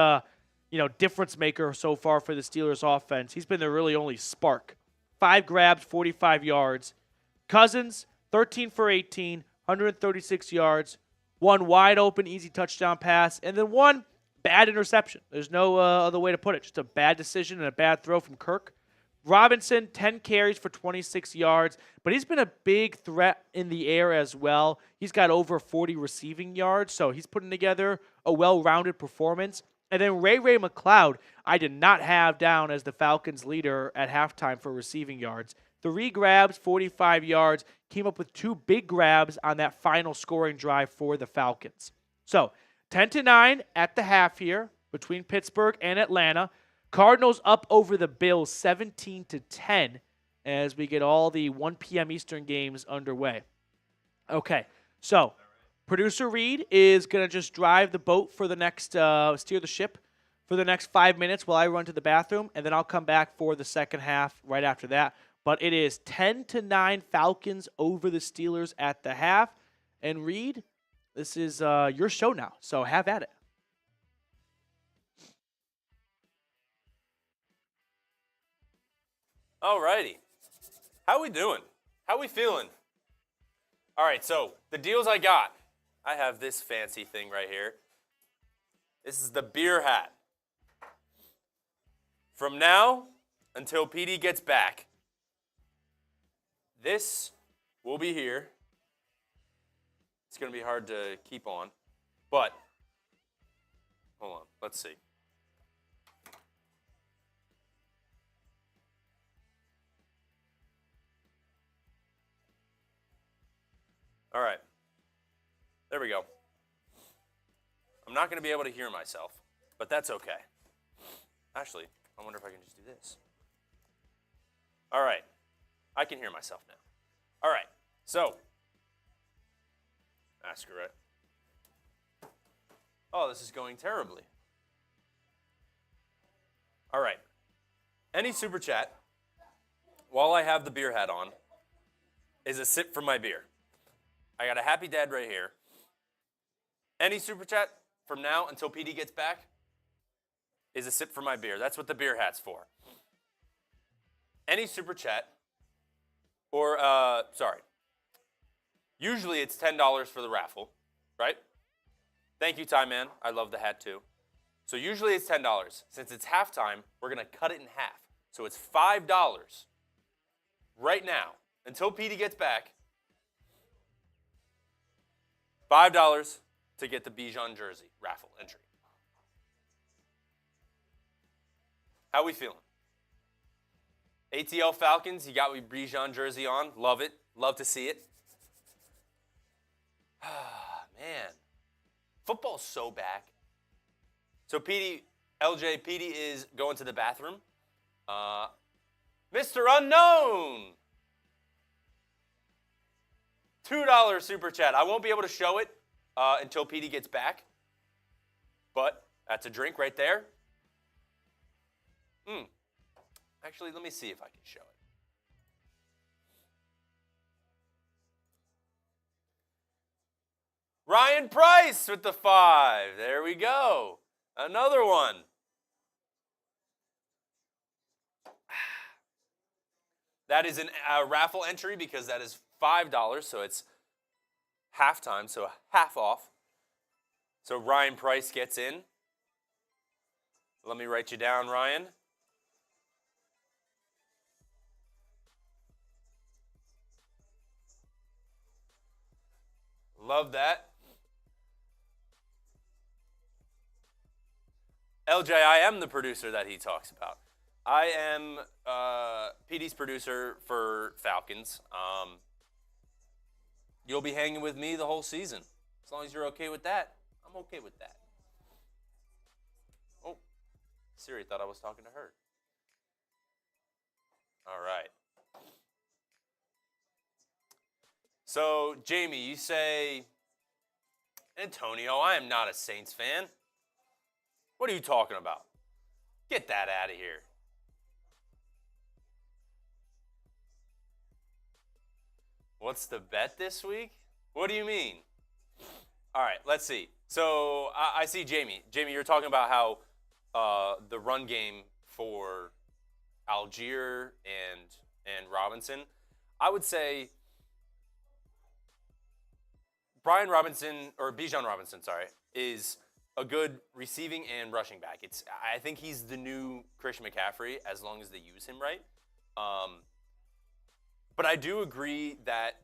difference maker so far for the Steelers offense. He's been the really only spark. 5 grabs, 45 yards. Cousins, 13 for 18, 136 yards. 1 wide open, easy touchdown pass, and then 1 bad interception. There's no other way to put it. Just a bad decision and a bad throw from Kirk. Robinson, 10 carries for 26 yards, but he's been a big threat in the air as well. He's got over 40 receiving yards, so he's putting together a well-rounded performance. And then Ray McLeod, I did not have down as the Falcons leader at halftime for receiving yards. 3 grabs, 45 yards, came up with 2 big grabs on that final scoring drive for the Falcons. So 10-9 at the half here between Pittsburgh and Atlanta. Cardinals up over the Bills 17-10 as we get all the 1 p.m. Eastern games underway. Okay, so Producer Reed is going to just drive the boat for the next, steer the ship for the next 5 minutes while I run to the bathroom, and then I'll come back for the second half right after that. But it is 10-9 Falcons over the Steelers at the half. And Reed, this is your show now, so have at it. All righty. How we doing? How we feeling? All right, so the deals I got. I have this fancy thing right here. This is the beer hat. From now until PD gets back, this will be here. It's going to be hard to keep on. But, hold on. Let's see. All right. There we go. I'm not going to be able to hear myself, but that's okay. Actually, I wonder if I can just do this. All right. I can hear myself now. All right. So, ask her it. Oh, this is going terribly. All right. Any super chat, while I have the beer hat on, is a sip from my beer. I got a happy dad right here. Any super chat from now until PD gets back is a sip from my beer. That's what the beer hat's for. Any super chat, or, usually it's $10 for the raffle, right? Thank you, Ty Man. I love the hat too. So usually it's $10. Since it's halftime, we're going to cut it in half. So it's $5 right now until PD gets back. $5 to get the Bijan jersey raffle entry. How we feeling? ATL Falcons, you got your Bijan jersey on. Love it. Love to see it. Man. Football's so back. So LJ, PD is going to the bathroom. Mr. Unknown. $2 super chat. I won't be able to show it until PD gets back. But that's a drink right there. Actually, let me see if I can show it. Ryan Price with the 5. There we go. Another one. That is a raffle entry because that is $5, so it's halftime, so half off. So Ryan Price gets in. Let me write you down, Ryan. Love that. LJ, I am the producer that he talks about. I am PD's producer for Falcons. You'll be hanging with me the whole season. As long as you're okay with that, I'm okay with that. Oh, Siri thought I was talking to her. All right. So, Jamie, you say, Antonio, I am not a Saints fan. What are you talking about? Get that out of here. What's the bet this week? What do you mean? All right, let's see. So I see Jamie. Jamie, you're talking about how the run game for Algier and Robinson. I would say Bijan Robinson, is a good receiving and rushing back. I think he's the new Christian McCaffrey as long as they use him right. But I do agree that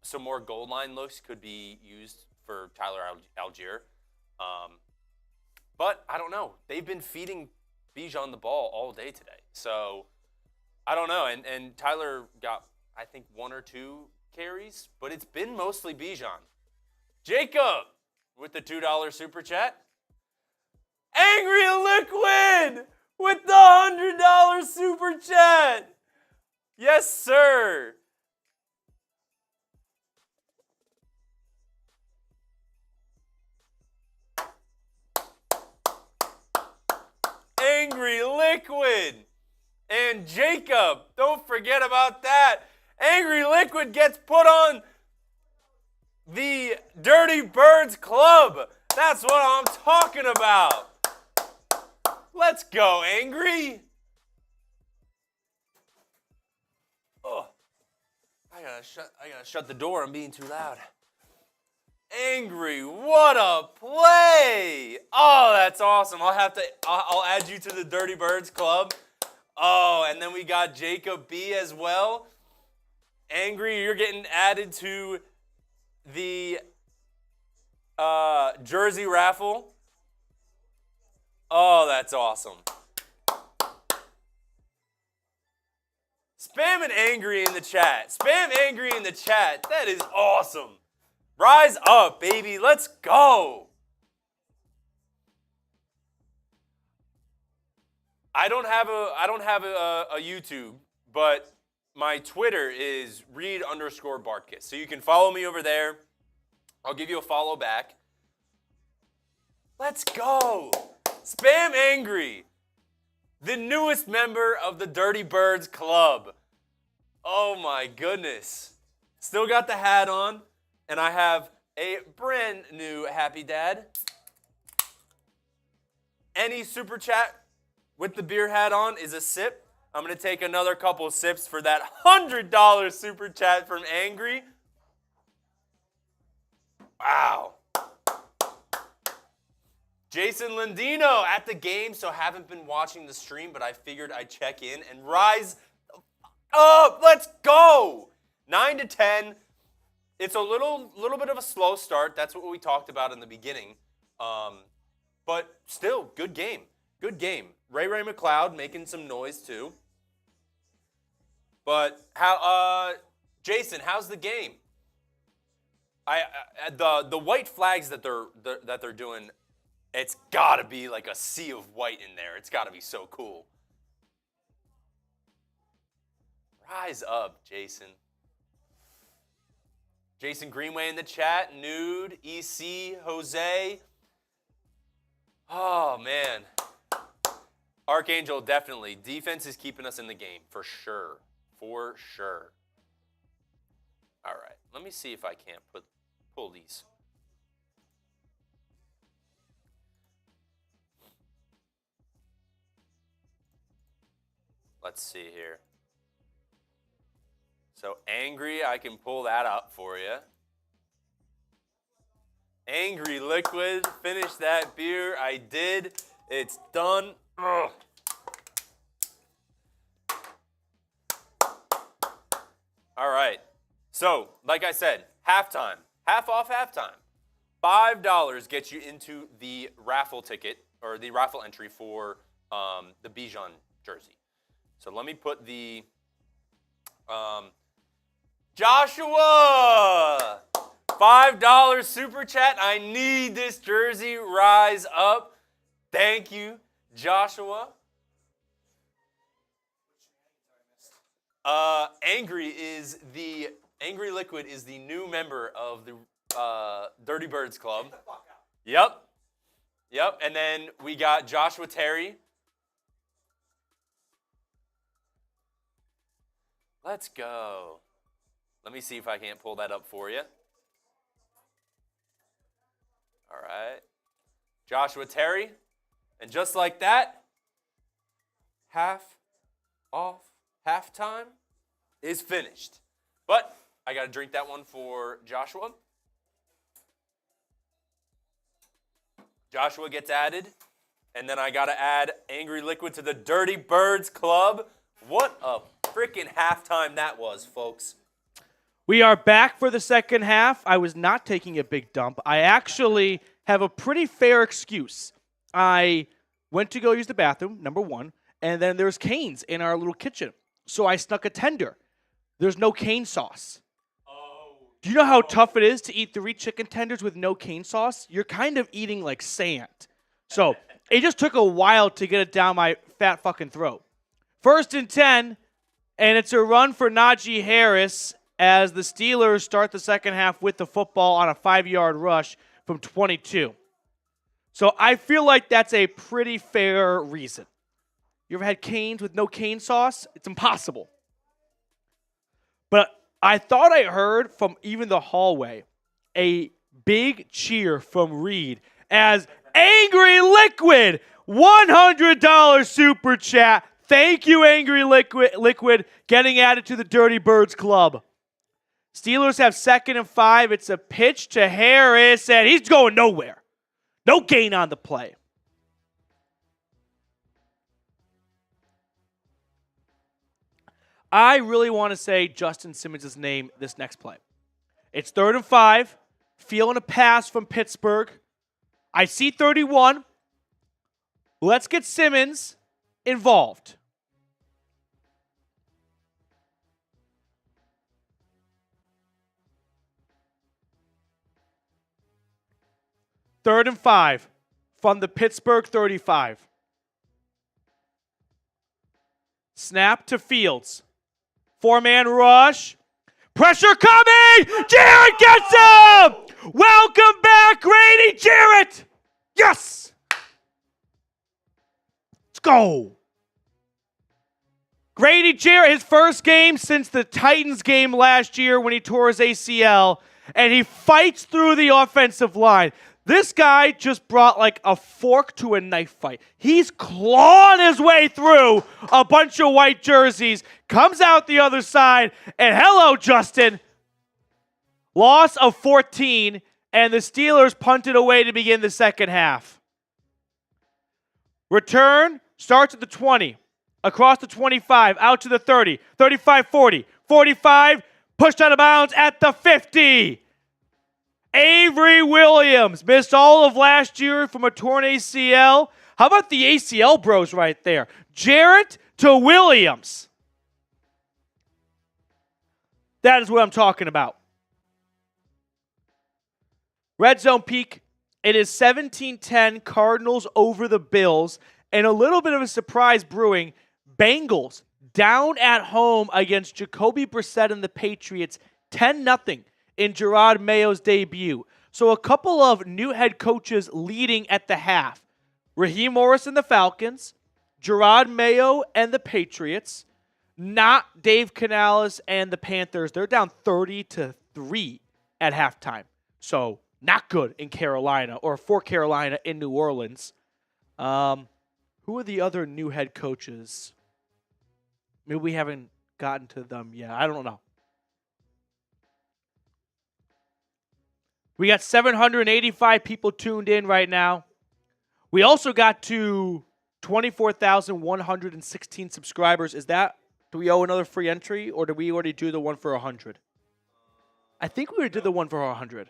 some more goal line looks could be used for Tyler Algier. But I don't know. They've been feeding Bijan the ball all day today. So I don't know. And Tyler got, I think, 1 or 2 carries, but it's been mostly Bijan. Jacob with the $2 super chat. Angry Liquid with the $100 super chat. Yes, sir. Angry Liquid. And Jacob, don't forget about that. Angry Liquid gets put on the Dirty Birds Club. That's what I'm talking about. Let's go, Angry. Oh, I gotta shut the door. I'm being too loud. Angry, what a play! Oh, that's awesome. I'll add you to the Dirty Birds Club. Oh, and then we got Jacob B as well. Angry, you're getting added to the jersey raffle. Oh, that's awesome. Spam and Angry in the chat. Spam Angry in the chat. That is awesome. Rise up, baby. Let's go. I don't have a YouTube, but my Twitter is read_Bartkiss. So you can follow me over there. I'll give you a follow back. Let's go. Spam Angry, the newest member of the Dirty Birds Club. Oh my goodness. Still got the hat on, and I have a brand new Happy Dad. Any super chat with the beer hat on is a sip. I'm going to take another couple of sips for that $100 super chat from Angry. Wow. Jason Landino at the game, so haven't been watching the stream, but I figured I'd check in and rise up. Let's go. 9-10. It's a little bit of a slow start. That's what we talked about in the beginning. But still, good game. Good game. Ray McLeod making some noise too. But Jason, how's the game? The white flags that they're doing, it's got to be like a sea of white in there. It's got to be so cool. Rise up, Jason. Jason Greenway in the chat. Nude, EC, Jose. Oh, man. Archangel, definitely. Defense is keeping us in the game, for sure. For sure. All right. Let me see if I can't pull these. Let's see here. So Angry, I can pull that up for you. Angry Liquid, finish that beer. I did. It's done. Ugh. All right. So, like I said, halftime. Half off halftime. $5 gets you into the raffle ticket, or the raffle entry for the Bijan jersey. So let me put the Joshua, $5 super chat. I need this jersey. Rise up. Thank you, Joshua. Angry Liquid is the new member of the Dirty Birds Club. Get the fuck out. Yep. And then we got Joshua Terry. Let's go. Let me see if I can't pull that up for you. All right. Joshua Terry. And just like that, half off halftime is finished. But I got to drink that one for Joshua. Joshua gets added. And then I got to add Angry Liquid to the Dirty Birds Club. What a freaking halftime that was, folks. We are back for the second half. I was not taking a big dump. I actually have a pretty fair excuse. I went to go use the bathroom, number one, and then there's canes in our little kitchen. So I snuck a tender. There's no cane sauce. Oh. Do you know how tough it is to eat 3 chicken tenders with no cane sauce? You're kind of eating like sand. So it just took a while to get it down my fat fucking throat. 1st and 10, and it's a run for Najee Harris as the Steelers start the second half with the football on a 5-yard rush from 22. So I feel like that's a pretty fair reason. You ever had canes with no cane sauce? It's impossible. But I thought I heard from even the hallway a big cheer from Reed as Angry Liquid, $100 super chat. Thank you, Angry Liquid, getting added to the Dirty Birds Club. Steelers have 2nd and 5. It's a pitch to Harris, and he's going nowhere. No gain on the play. I really want to say Justin Simmons' name this next play. It's 3rd and 5. Feeling a pass from Pittsburgh. I see 31. Let's get Simmons involved. Third and 5 from the Pittsburgh 35. Snap to Fields. 4-man rush. Pressure coming! Jarrett gets him! Welcome back, Grady Jarrett! Yes! Let's go. Grady Jarrett, his first game since the Titans game last year when he tore his ACL, and he fights through the offensive line. This guy just brought like a fork to a knife fight. He's clawing his way through a bunch of white jerseys, comes out the other side, and hello, Justin. Loss of 14, and the Steelers punted away to begin the second half. Return starts at the 20, across the 25, out to the 30, 35, 40, 45, pushed out of bounds at the 50. Avery Williams missed all of last year from a torn ACL. How about the ACL bros right there? Jarrett to Williams. That is what I'm talking about. Red zone peak. It is 17-10 Cardinals over the Bills. And a little bit of a surprise brewing. Bengals down at home against Jacoby Brissett and the Patriots. 10-0. In Gerard Mayo's debut. So a couple of new head coaches leading at the half. Raheem Morris and the Falcons, Gerard Mayo and the Patriots, not Dave Canales and the Panthers. They're down 30-3 at halftime. So not good in Carolina, or for Carolina in New Orleans. Who are the other new head coaches? Maybe we haven't gotten to them yet. I don't know. We got 785 people tuned in right now. We also got to 24,116 subscribers. Do we owe another free entry, or did we already do the one for 100? I think we already did the one for 100.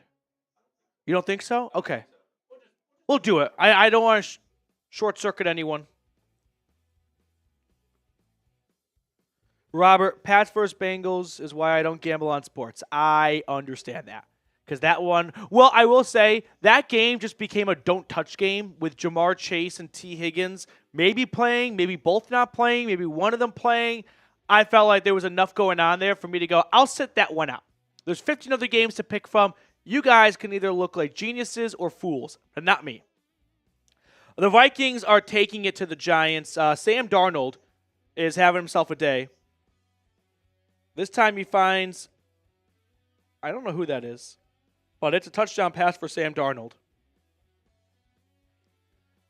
You don't think so? Okay. We'll do it. I don't want to short-circuit anyone. Robert, Pats versus Bengals is why I don't gamble on sports. I understand that. Because that one, well, I will say that game just became a don't-touch game with Jamar Chase and T. Higgins maybe playing, maybe both not playing, maybe one of them playing. I felt like there was enough going on there for me to go, I'll sit that one out. There's 15 other games to pick from. You guys can either look like geniuses or fools, but not me. The Vikings are taking it to the Giants. Sam Darnold is having himself a day. This time he finds, I don't know who that is. But it's a touchdown pass for Sam Darnold.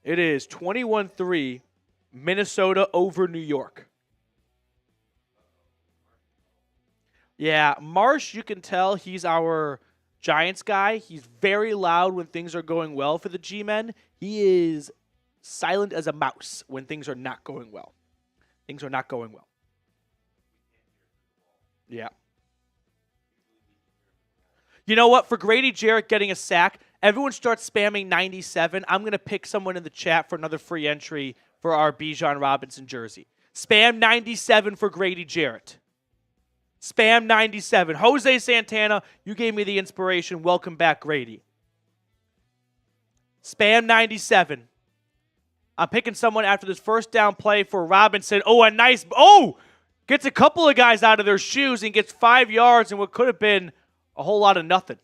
It is 21-3, Minnesota over New York. Yeah, Marsh, you can tell he's our Giants guy. He's very loud when things are going well for the G-men. He is silent as a mouse when things are not going well. Things are not going well. Yeah. You know what? For Grady Jarrett getting a sack, everyone starts spamming 97. I'm going to pick someone in the chat for another free entry for our Bijan Robinson jersey. Spam 97 for Grady Jarrett. Spam 97. Jose Santana, you gave me the inspiration. Welcome back, Grady. Spam 97. I'm picking someone after this first down play for Robinson. Oh, a nice... Oh! Gets a couple of guys out of their shoes and gets 5 yards in what could have been a whole lot of nothing.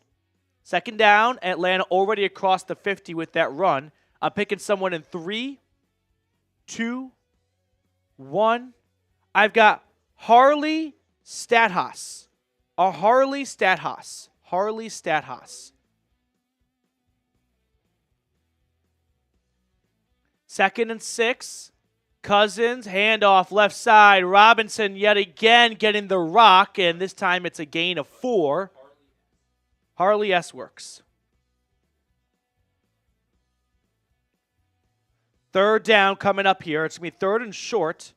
Second down, Atlanta already across the 50 with that run. I'm picking someone in 3, 2, 1. I've got Harley Stathaas. Harley Stathaas. Harley Stathaas. Second and 6. Cousins, handoff left side. Robinson yet again getting the rock, and this time it's a gain of 4. Harley S. works. Third down coming up here. It's going to be third and short.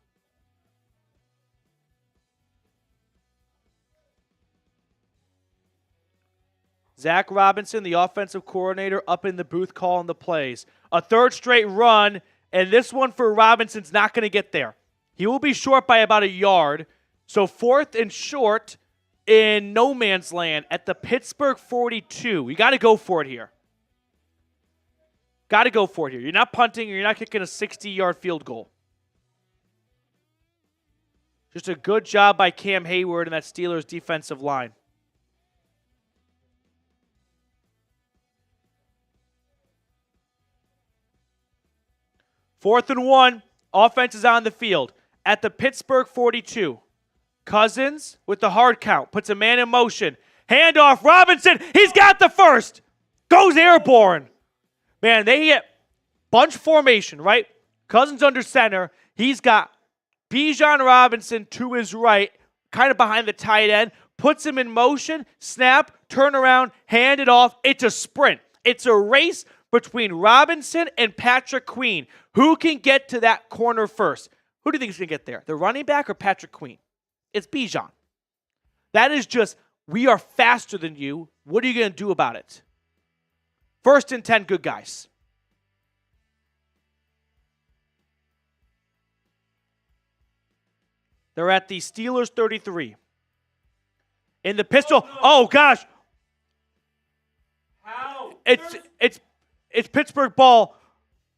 Zach Robinson, the offensive coordinator, up in the booth calling the plays. A third straight run, and this one for Robinson's not going to get there. He will be short by about a yard. So 4th and short in no man's land at the Pittsburgh 42. You got to go for it here. Got to go for it here. You're not punting or you're not kicking a 60-yard field goal. Just a good job by Cam Hayward and that Steelers defensive line. Fourth and 1, offense is on the field. At the Pittsburgh 42, Cousins with the hard count, puts a man in motion. Handoff, Robinson, he's got the first. Goes airborne. Man, they get bunch formation, right? Cousins under center. He's got Bijan Robinson to his right, kind of behind the tight end, puts him in motion, snap, turn around, hand it off. It's a sprint. It's a race between Robinson and Patrick Queen. Who can get to that corner first? Who do you think is going to get there? The running back or Patrick Queen? It's Bijan. That is just, we are faster than you. What are you going to do about it? 1st and 10, good guys. They're at the Steelers 33. In the pistol. Oh gosh. How? It's Pittsburgh ball.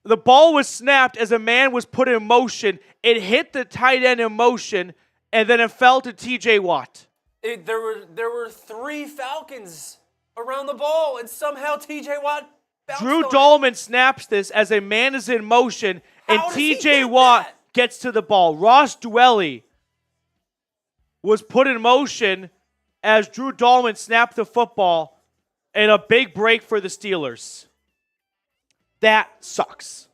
The ball was snapped as a man was put in motion. It hit the tight end in motion, and then it fell to T.J. Watt. There were 3 Falcons around the ball, and somehow T.J. Watt bounced Drew on it. Dahlman snaps this as a man is in motion, and How does he T.J. get Watt that? gets to the ball. Ross Dwelly was put in motion as Drew Dahlman snapped the football, and a big break for the Steelers. That sucks.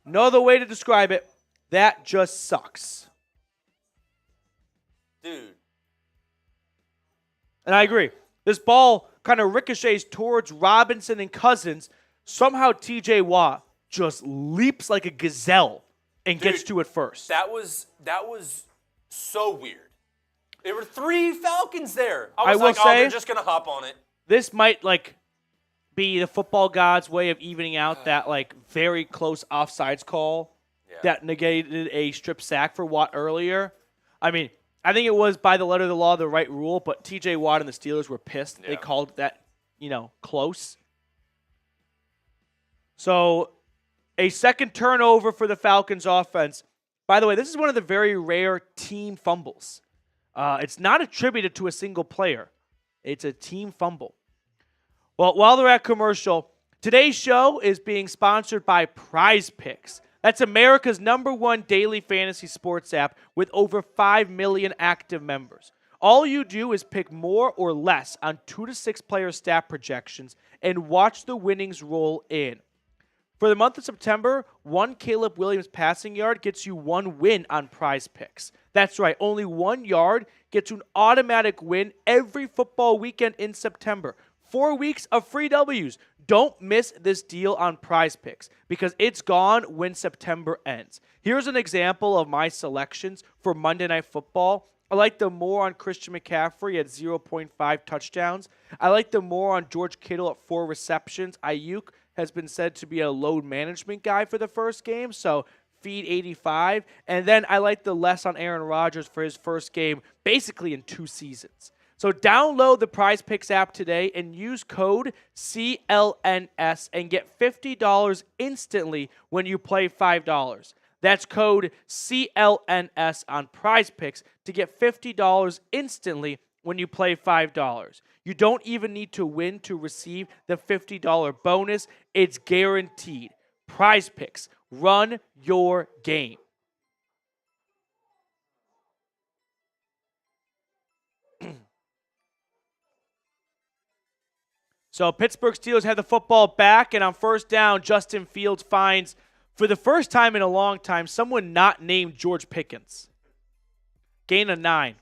No other way to describe it. That just sucks. Dude. And I agree. This ball kind of ricochets towards Robinson and Cousins. Somehow TJ Watt just leaps like a gazelle and gets to it first. That was so weird. There were 3 Falcons there. I was like, they're just going to hop on it. This might be the football gods' way of evening out that very close offsides call that negated a strip sack for Watt earlier. I mean, I think it was by the letter of the law the right rule, but TJ Watt and the Steelers were pissed. Yeah. They called that, close. So a second turnover for the Falcons offense. By the way, this is one of the very rare team fumbles. It's not attributed to a single player. It's a team fumble. Well, while they're at commercial, today's show is being sponsored by Prize Picks. That's America's #1 daily fantasy sports app with over 5 million active members. All you do is pick more or less on 2 to 6 player stat projections and watch the winnings roll in. For the month of September, 1 Caleb Williams passing yard gets you 1 win on Prize Picks. That's right, only 1 yard gets you an automatic win every football weekend in September. 4 weeks of free W's. Don't miss this deal on Prize Picks because it's gone when September ends. Here's an example of my selections for Monday Night Football. I like the more on Christian McCaffrey at 0.5 touchdowns. I like the more on George Kittle at 4 receptions. Ayuk has been said to be a load management guy for the first game, so feed 85. And then I like the less on Aaron Rodgers for his first game, basically in 2 seasons. So download the Prize Picks app today and use code CLNS and get $50 instantly when you play $5. That's code CLNS on Prize Picks to get $50 instantly when you play $5. You don't even need to win to receive the $50 bonus. It's guaranteed. Prize Picks. Run your game. So Pittsburgh Steelers have the football back, and on first down, Justin Fields finds, for the first time in a long time, someone not named George Pickens. Gain of 9.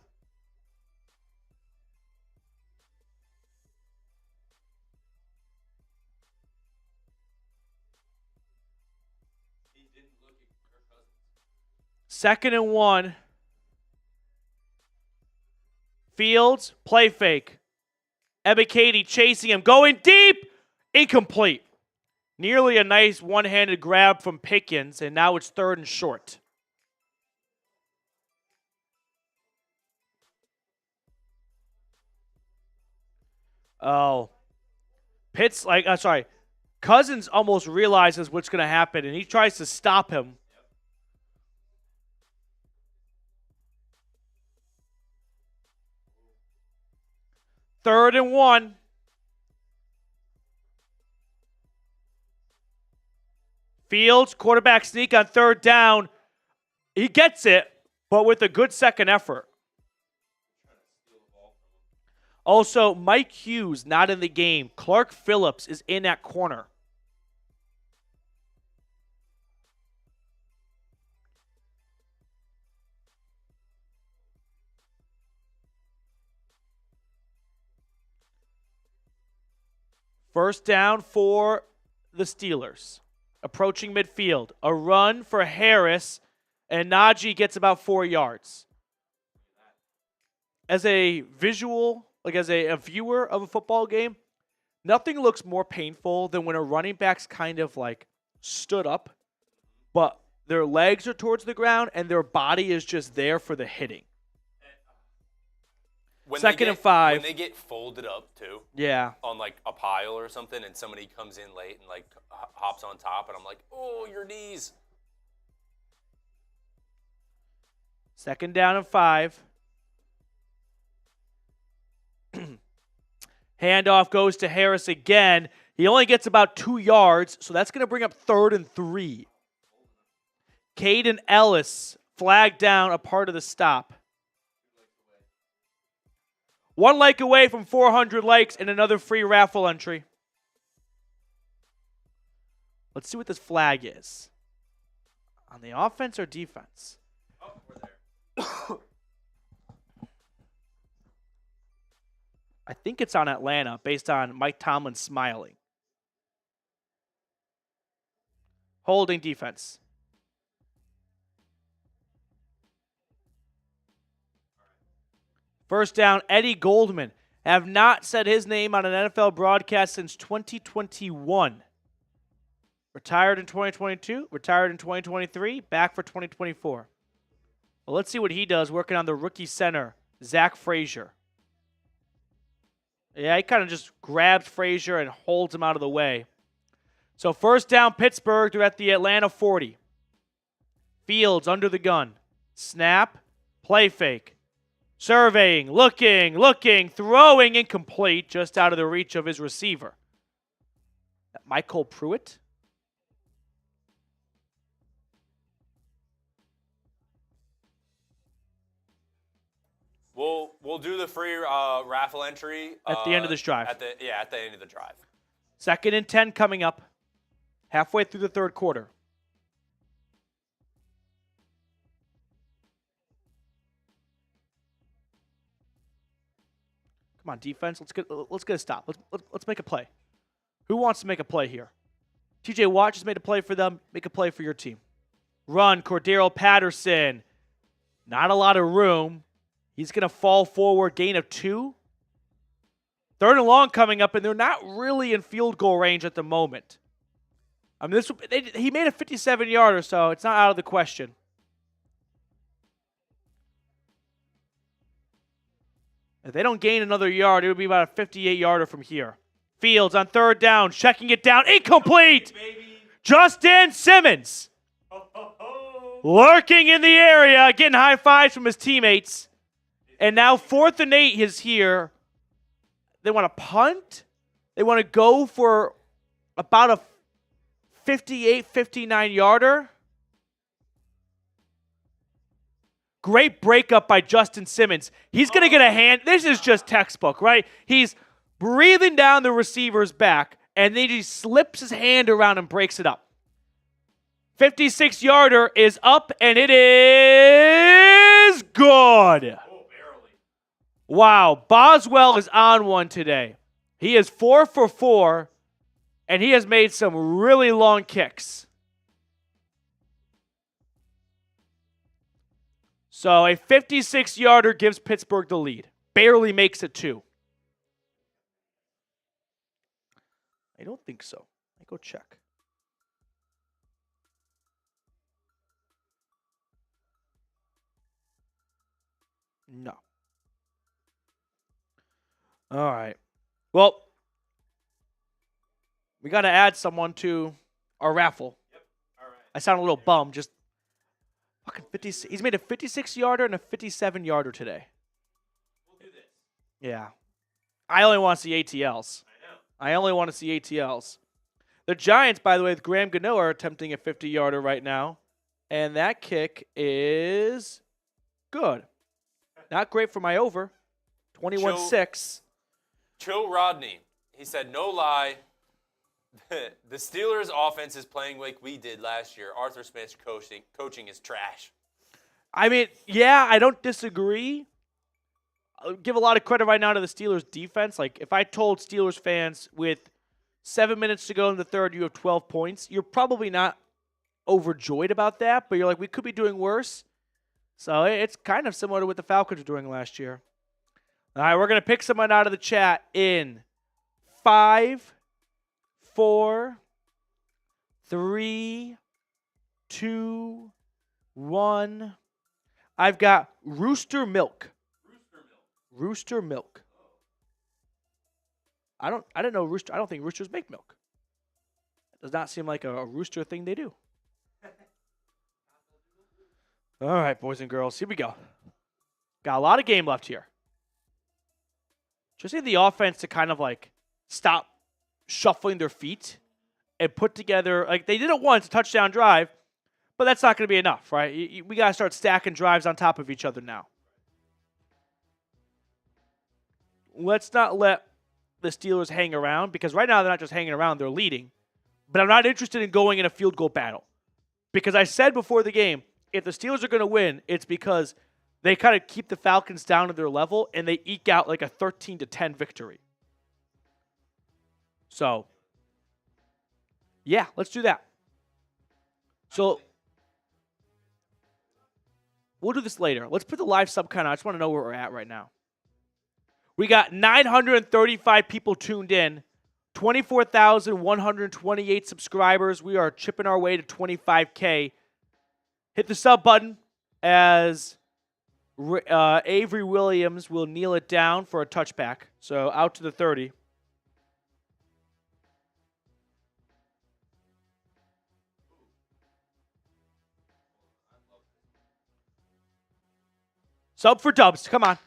Second and 1. Fields, play fake. Ebiketie chasing him, going deep, incomplete. Nearly a nice one-handed grab from Pickens, and now it's 3rd and short. Oh. Cousins almost realizes what's going to happen, and he tries to stop him. Third and 1. Fields, quarterback sneak on 3rd down. He gets it, but with a good second effort. Also, Mike Hughes not in the game. Clark Phillips is in at corner. First down for the Steelers. Approaching midfield. A run for Harris, and Najee gets about 4 yards. As a visual, as a viewer of a football game, nothing looks more painful than when a running back's kind of stood up, but their legs are towards the ground and their body is just there for the hitting. Second and 5. When they get folded up, too. Yeah. On, a pile or something, and somebody comes in late and, hops on top, and I'm like, oh, your knees. Second down and 5. Handoff goes to Harris again. He only gets about 2 yards, so that's going to bring up 3rd and 3. Caden Ellis flagged down a part of the stop. 1 like away from 400 likes and another free raffle entry. Let's see what this flag is. On the offense or defense? Oh, we're there. I think it's on Atlanta based on Mike Tomlin smiling. Holding defense. First down, Eddie Goldman. Have not said his name on an NFL broadcast since 2021. Retired in 2022, retired in 2023, back for 2024. Well, let's see what he does working on the rookie center, Zach Frazier. Yeah, he kind of just grabs Frazier and holds him out of the way. So first down, Pittsburgh. They're at the Atlanta 40. Fields under the gun. Snap, play fake. Surveying, looking, throwing incomplete, just out of the reach of his receiver. Michael Pruitt. We'll do the free raffle entry at the end of this drive. At the end of the drive. 2nd and 10 coming up. Halfway through the 3rd quarter. Come on, defense. Let's get a stop. Let's make a play. Who wants to make a play here? TJ Watt just made a play for them. Make a play for your team. Run, Cordero Patterson. Not a lot of room. He's going to fall forward, gain of 2. 3rd and long coming up, and they're not really in field goal range at the moment. I mean, he made a 57-yarder, so it's not out of the question. If they don't gain another yard, it would be about a 58-yarder from here. Fields on 3rd down, checking it down, incomplete! Justin Simmons. Lurking in the area, getting high fives from his teammates. And now 4th and 8 is here. They want to punt. They want to go for about a 58, 59-yarder. Great breakup by Justin Simmons. He's going to get a hand. This is just textbook, right? He's breathing down the receiver's back, and then he slips his hand around and breaks it up. 56-yarder is up, and it is good. Wow, Boswell is on one today. He is 4 for 4, and he has made some really long kicks. So a 56-yarder gives Pittsburgh the lead. barely makes it 2. I don't think so. Let me go check. No. All right. Well, we got to add someone to our raffle. Yep. All right. I sound a little bummed. Just fucking 50. He's made a 56-yarder and a 57-yarder today. We'll do this. Yeah. I only want to see ATLs. I only want to see ATLs. The Giants, by the way, with Graham Gano are attempting a 50-yarder right now. And that kick is good. Not great for my over. 21-6. Joe Rodney, he said, no lie, the Steelers' offense is playing like we did last year. Arthur Smith's coaching is trash. I mean, yeah, I don't disagree. I'll give a lot of credit right now to the Steelers' defense. Like, if I told Steelers fans with 7 minutes to go in the third, you have 12 points, you're probably not overjoyed about that, but you're like, we could be doing worse. So it's kind of similar to what the Falcons were doing last year. All right, we're going to pick someone out of the chat in 5, 4, 3, 2, 1. I've got Rooster Milk. Rooster Milk. I don't think roosters make milk. It does not seem like a rooster thing they do. All right, boys and girls, here we go. Got a lot of game left here. Just need the offense to kind of like stop shuffling their feet and put together, like they did it once, a touchdown drive, but that's not going to be enough, right? We got to start stacking drives on top of each other now. Let's not let the Steelers hang around, because right now they're not just hanging around, they're leading. But I'm not interested in going in a field goal battle, because I said before the game, if the Steelers are going to win, it's because they kind of keep the Falcons down to their level and they eke out like a 13-10 victory. So, yeah, let's do that. So, we'll do this later. Let's put the live sub count on. I just want to know where we're at right now. We got 935 people tuned in, 24,128 subscribers. We are chipping our way to 25K. Hit the sub button as Avery Williams will kneel it down for a touchback. So out to the 30. Sub for Dubs. Come on.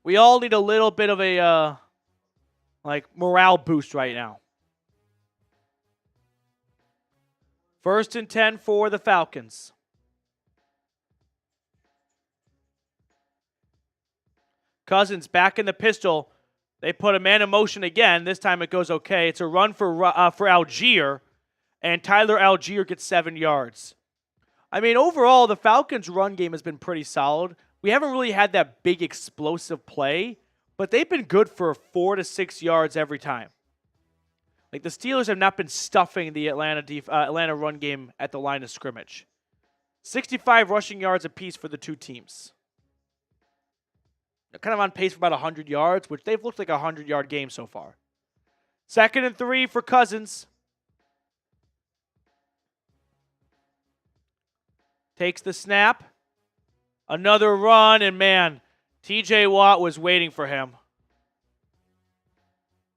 We all need a little bit of a morale boost right now. 1st and 10 for the Falcons. Cousins back in the pistol. They put a man in motion again. This time it goes okay. It's a run for Algier, and Tyler Algier gets 7 yards. I mean, overall, the Falcons' run game has been pretty solid. We haven't really had that big explosive play, but they've been good for 4 to 6 yards every time. Like, the Steelers have not been stuffing the Atlanta run game at the line of scrimmage. 65 rushing yards apiece for the two teams. They're kind of on pace for about 100 yards, which they've looked like a 100-yard game so far. 2nd and 3 for Cousins. Takes the snap. Another run, and man, TJ Watt was waiting for him.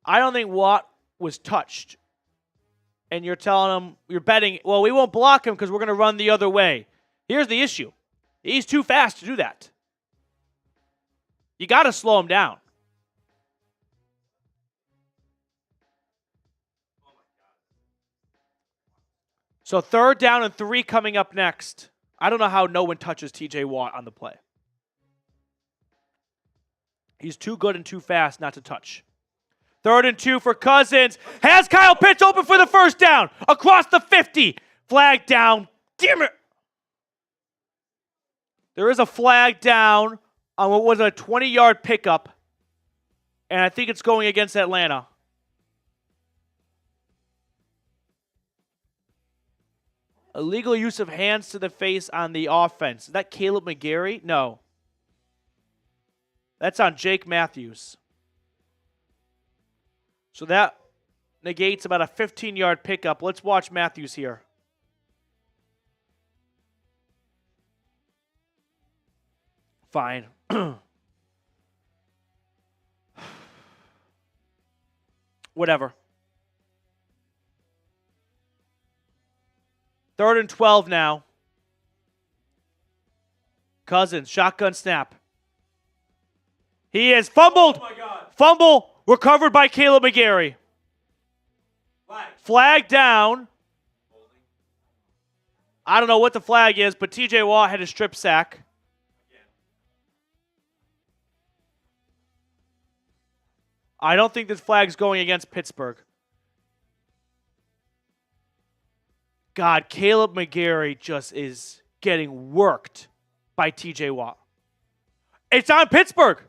I don't think Watt was touched. And you're telling him, you're betting, well, we won't block him because we're going to run the other way. Here's the issue. He's too fast to do that. You got to slow him down. So 3rd down and 3 coming up next. I don't know how no one touches TJ Watt on the play. He's too good and too fast not to touch. 3rd and 2 for Cousins. Has Kyle Pitts open for the 1st down. Across the 50. Flag down. Damn it. There is a flag down on what was a 20-yard pickup. And I think it's going against Atlanta. Illegal use of hands to the face on the offense. Is that Caleb McGarry? No. That's on Jake Matthews. So that negates about a 15-yard pickup. Let's watch Matthews here. Fine. Whatever. 3rd and 12 now. Cousins, shotgun snap. He is fumbled. Oh my God. Fumble recovered by Caleb McGarry. Flag down. I don't know what the flag is, but TJ Watt had a strip sack. I don't think this flag's going against Pittsburgh. God, Caleb McGarry just is getting worked by TJ Watt. It's on Pittsburgh.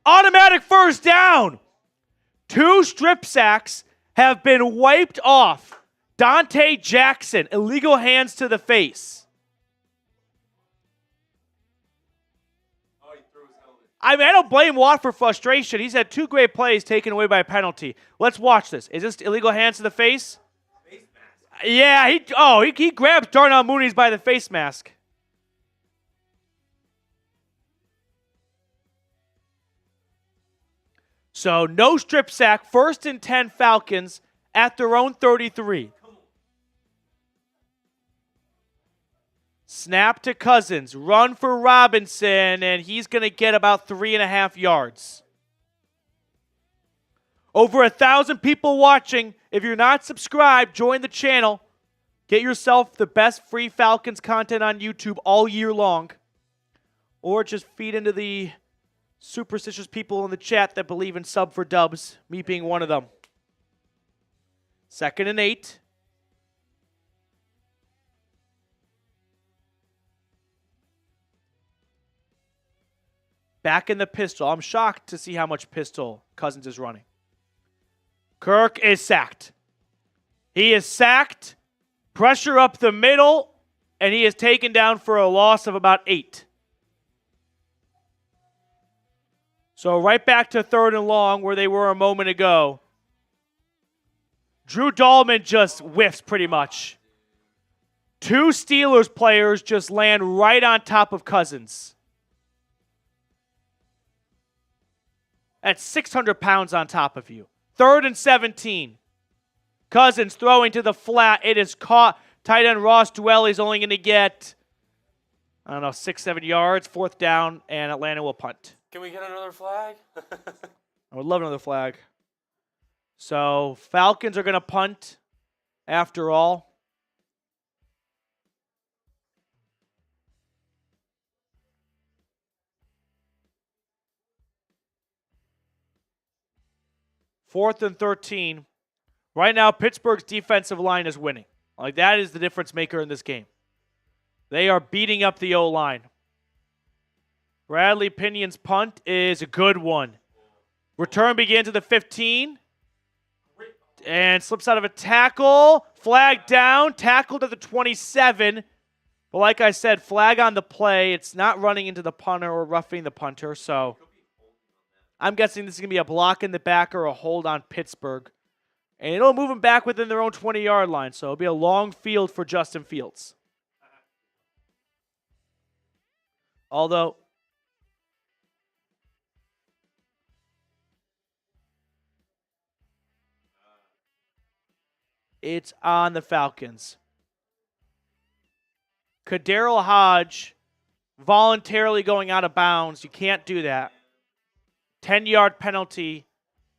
Automatic first down. 2 strip sacks have been wiped off. Dante Jackson, illegal hands to the face. I mean, I don't blame Watt for frustration. He's had 2 great plays taken away by a penalty. Let's watch this. Is this illegal hands to the face? Face mask. Yeah, he grabs Darnell Mooney's by the face mask. So no strip sack, 1st and 10 Falcons at their own 33. Snap to Cousins, run for Robinson, and he's going to get about 3.5 yards. Over 1,000 people watching. If you're not subscribed, join the channel. Get yourself the best free Falcons content on YouTube all year long. Or just feed into the superstitious people in the chat that believe in sub for dubs, me being one of them. 2nd and 8. Back in the pistol. I'm shocked to see how much pistol Cousins is running. Kirk is sacked. He is sacked. Pressure up the middle. And he is taken down for a loss of about 8. So right back to 3rd and long where they were a moment ago. Drew Dahlman just whiffs pretty much. 2 Steelers players just land right on top of Cousins. That's 600 pounds on top of you. 3rd and 17. Cousins throwing to the flat. It is caught. Tight end Ross Dwelly's only going to get, 6-7 yards. 4th down, and Atlanta will punt. Can we get another flag? I would love another flag. So Falcons are going to punt after all. Fourth and 13. Right now, Pittsburgh's defensive line is winning. Like, that is the difference maker in this game. They are beating up the O-line. Bradley Pinion's punt is a good one. Return begins at the 15. And slips out of a tackle. Flag down. Tackled at the 27. But like I said, flag on the play. It's not running into the punter or roughing the punter, so I'm guessing this is going to be a block in the back or a hold on Pittsburgh. And it'll move them back within their own 20-yard line. So it'll be a long field for Justin Fields. Although, it's on the Falcons. Kadarrell Hodge voluntarily going out of bounds. You can't do that. 10-yard penalty.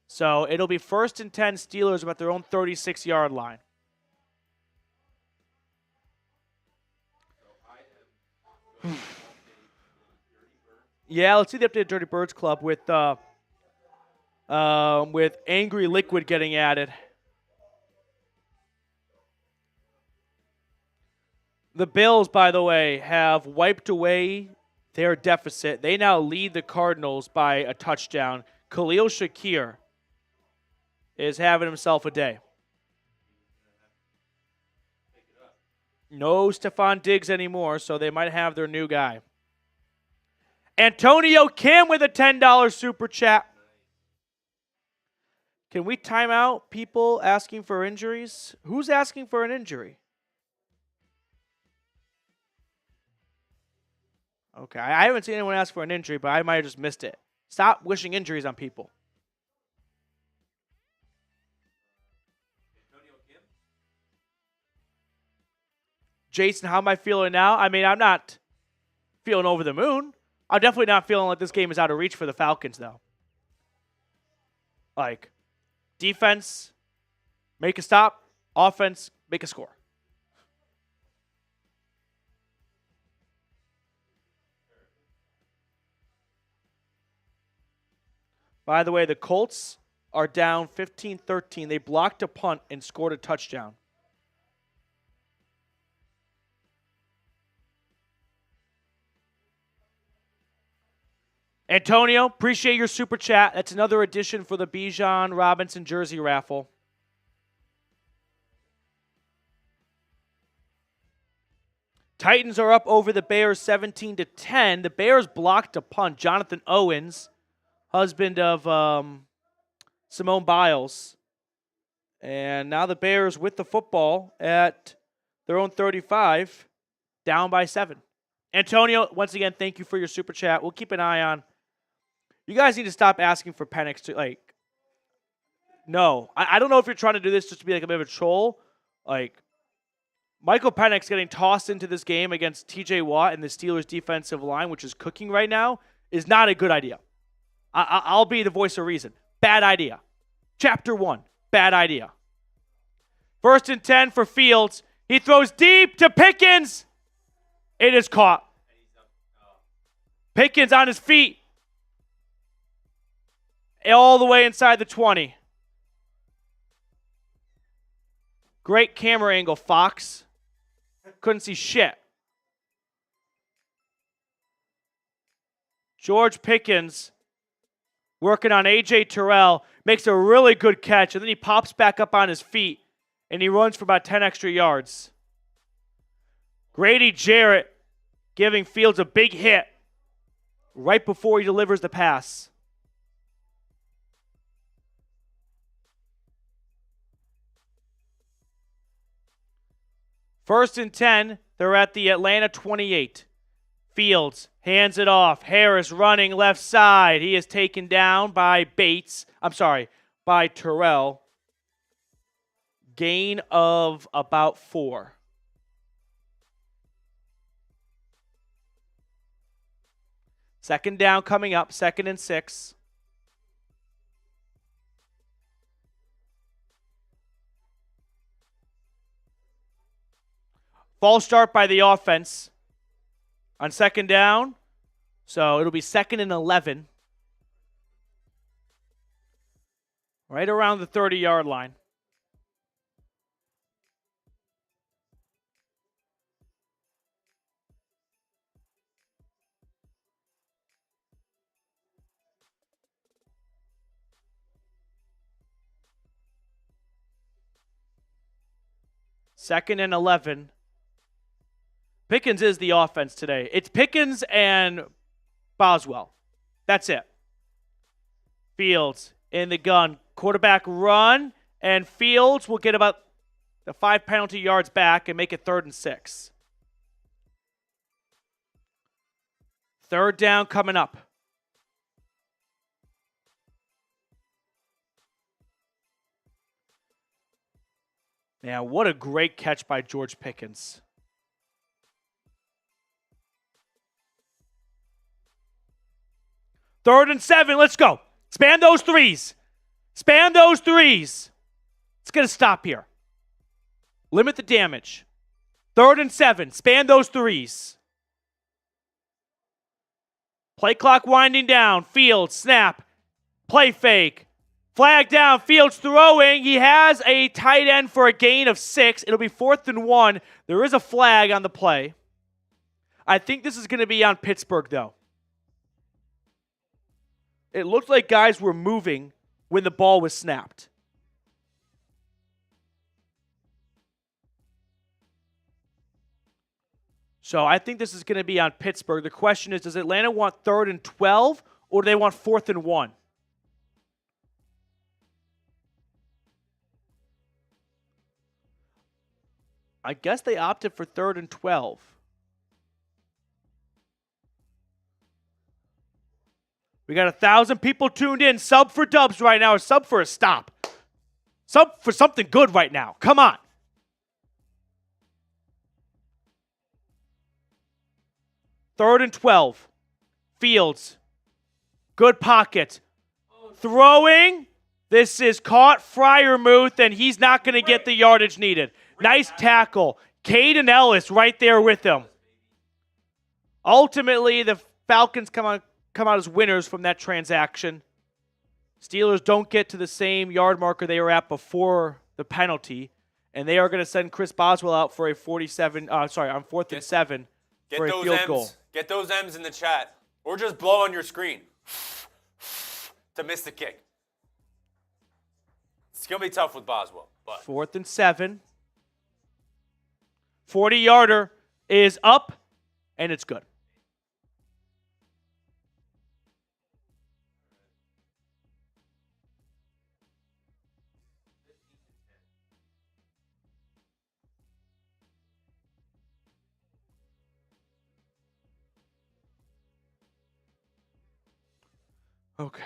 So it'll be 1st and 10 Steelers at their own 36-yard line. Yeah, let's see the updated Dirty Birds Club with Angry Liquid getting added. The Bills, by the way, have wiped away their deficit. They now lead the Cardinals by a touchdown. Khalil Shakir is having himself a day. No Stephon Diggs anymore, so they might have their new guy. Antonio Kim with a $10 super chat. Can we time out people asking for injuries? Who's asking for an injury? Okay, I haven't seen anyone ask for an injury, but I might have just missed it. Stop wishing injuries on people. Jason, how am I feeling now? I mean, I'm not feeling over the moon. I'm definitely not feeling like this game is out of reach for the Falcons, though. Like, defense, make a stop. Offense, make a score. By the way, the Colts are down 15-13. They blocked a punt and scored a touchdown. Antonio, appreciate your super chat. That's another addition for the Bijan Robinson jersey raffle. Titans are up over the Bears 17-10. The Bears blocked a punt. Jonathan Owens, husband of Simone Biles. And now the Bears with the football at their own 35, down by 7. Antonio, once again, thank you for your super chat. We'll keep an eye on. You guys need to stop asking for Penix to, like, no. I don't know if you're trying to do this just to be like a bit of a troll. Like, Michael Penix getting tossed into this game against TJ Watt and the Steelers defensive line, which is cooking right now, is not a good idea. I'll be the voice of reason. Bad idea. Chapter 1, bad idea. 1st and 10 for Fields. He throws deep to Pickens. It is caught. Pickens on his feet. All the way inside the 20. Great camera angle, Fox. Couldn't see shit. George Pickens working on A.J. Terrell. Makes a really good catch, and then he pops back up on his feet, and he runs for about 10 extra yards. Grady Jarrett giving Fields a big hit right before he delivers the pass. First and 10, they're at the Atlanta 28. Fields hands it off. Harris running left side. He is taken down by by Terrell. Gain of about 4. Second down coming up, 2nd and 6. False start by the offense on 2nd down. So it'll be 2nd and 11. Right around the 30-yard line. Second and 11. Pickens is the offense today. It's Pickens and Boswell. That's it. Fields in the gun. Quarterback run, and Fields will get about the 5 penalty yards back and make it 3rd and 6. 3rd down coming up. Now, what a great catch by George Pickens. Third and 7, let's go. Span those threes. Span those threes. Let's get a stop here. Limit the damage. 3rd and 7, span those threes. Play clock winding down. Fields, snap. Play fake. Flag down. Fields throwing. He has a tight end for a gain of 6. It'll be 4th and 1. There is a flag on the play. I think this is going to be on Pittsburgh, though. It looked like guys were moving when the ball was snapped. So I think this is going to be on Pittsburgh. The question is, does Atlanta want 3rd and 12 or do they want 4th and 1? I guess they opted for 3rd and 12. We got 1,000 people tuned in. Sub for Dubs right now, or sub for a stop. Sub for something good right now. Come on. Third and 12. Fields. Good pocket. Throwing. This is caught Freiermuth, and he's not going to get the yardage needed. Nice tackle. Caden Ellis right there with him. Ultimately, the Falcons come out as winners from that transaction. Steelers don't get to the same yard marker they were at before the penalty, and they are going to send Chris Boswell out for a 4th and 7 for a field goal. Get those M's in the chat, or just blow on your screen to miss the kick. It's going to be tough with Boswell. But 4th and 7. 40-yarder is up, and it's good. Okay.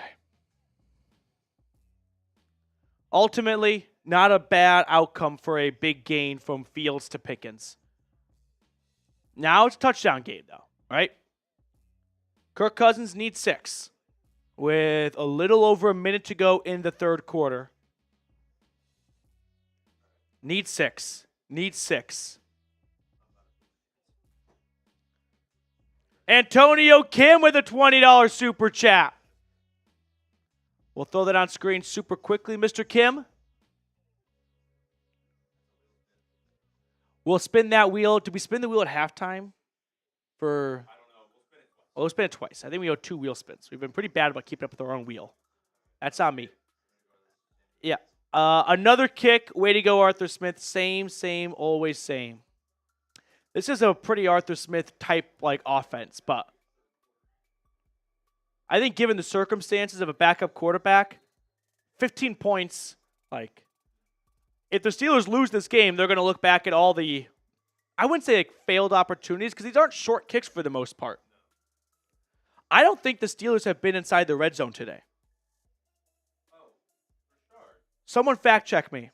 Ultimately, not a bad outcome for a big gain from Fields to Pickens. Now it's a touchdown game, though, right? Kirk Cousins needs 6 with a little over a minute to go in the third quarter. Needs 6. Needs 6. Antonio Kim with a $20 super chat. We'll throw that on screen super quickly, Mr. Kim. We'll spin that wheel. Did we spin the wheel at halftime? I don't know. We'll spin it twice. I think we owe 2 wheel spins. We've been pretty bad about keeping up with our own wheel. That's on me. Yeah. Another kick. Way to go, Arthur Smith. Same, always same. This is a pretty Arthur Smith type offense, but I think given the circumstances of a backup quarterback, 15 points, if the Steelers lose this game, they're going to look back at all the, I wouldn't say failed opportunities, because these aren't short kicks for the most part. I don't think the Steelers have been inside the red zone today. Someone fact check me.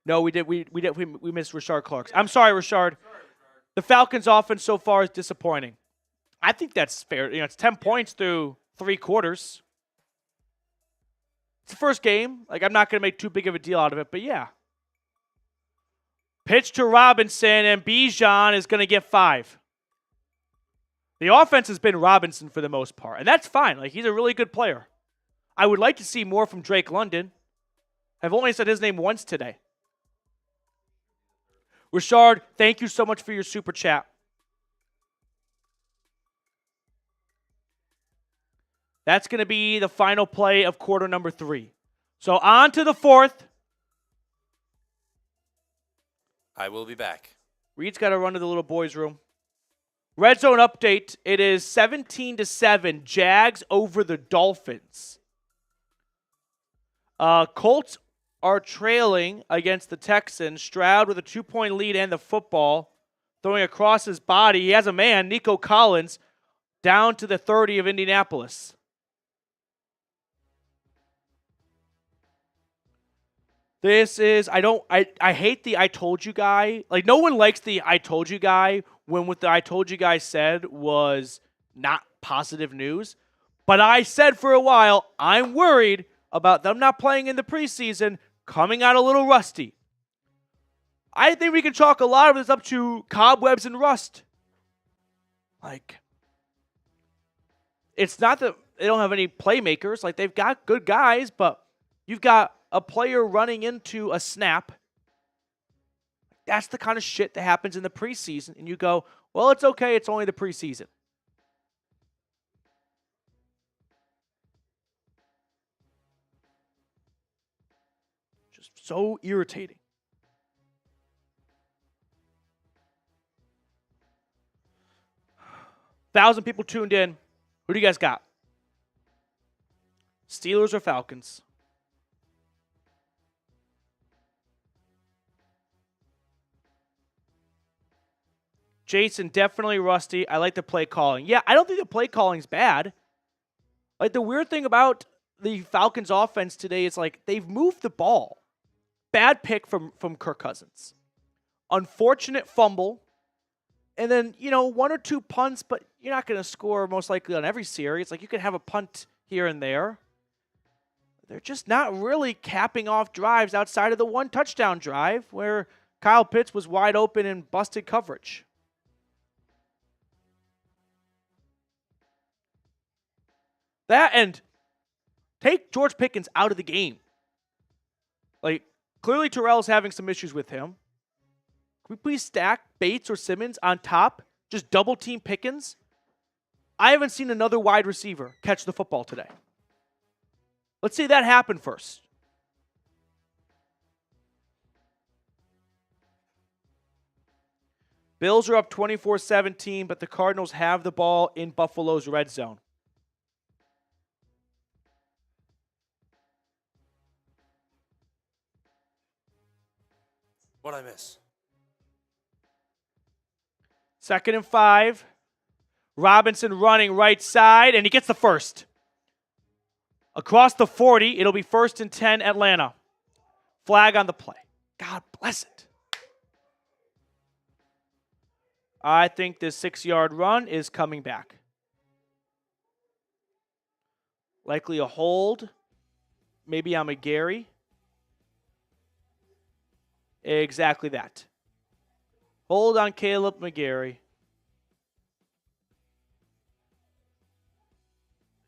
No, we did. We missed Rashard Clark's. I'm sorry, Rashard. The Falcons' offense so far is disappointing. I think that's fair. It's 10 points through 3 quarters. It's the first game. I'm not going to make too big of a deal out of it, but yeah. Pitch to Robinson, and Bijan is going to get 5. The offense has been Robinson for the most part, and that's fine. He's a really good player. I would like to see more from Drake London. I've only said his name once today. Rashard, thank you so much for your super chat. That's going to be the final play of quarter number 3. So on to the 4th. I will be back. Reed's got to run to the little boys' room. Red zone update. It is 17-7. Jags over the Dolphins. Colts are trailing against the Texans. Stroud with a 2-point lead and the football. Throwing across his body. He has a man, Nico Collins, down to the 30 of Indianapolis. This is, I hate the I told you guy. No one likes the I told you guy when what the I told you guy said was not positive news. But I said for a while, I'm worried about them not playing in the preseason, coming out a little rusty. I think we can chalk a lot of this up to cobwebs and rust. It's not that they don't have any playmakers. They've got good guys, but you've got a player running into a snap. That's the kind of shit that happens in the preseason. And you go, well, it's okay. It's only the preseason. Just so irritating. 1,000 people tuned in. Who do you guys got? Steelers or Falcons? Jason, definitely Rusty. I like the play calling. Yeah, I don't think the play calling's bad. Like, the weird thing about the Falcons offense today is, like, they've moved the ball. Bad pick from Kirk Cousins. Unfortunate fumble. And then, one or two punts, but you're not going to score most likely on every series. Like, you can have a punt here and there. They're just not really capping off drives outside of the one touchdown drive where Kyle Pitts was wide open and busted coverage. That, and take George Pickens out of the game. Like, clearly Terrell's having some issues with him. Can we please stack Bates or Simmons on top? Just double team Pickens? I haven't seen another wide receiver catch the football today. Let's see that happen first. Bills are up 24-17, but the Cardinals have the ball in Buffalo's red zone. What'd I miss? 2nd and 5. Robinson running right side, and he gets the first. Across the 40, it'll be 1st and 10 Atlanta. Flag on the play. God bless it. I think this 6-yard run is coming back. Likely a hold. Maybe on McGarry. Exactly that. Hold on Caleb McGarry.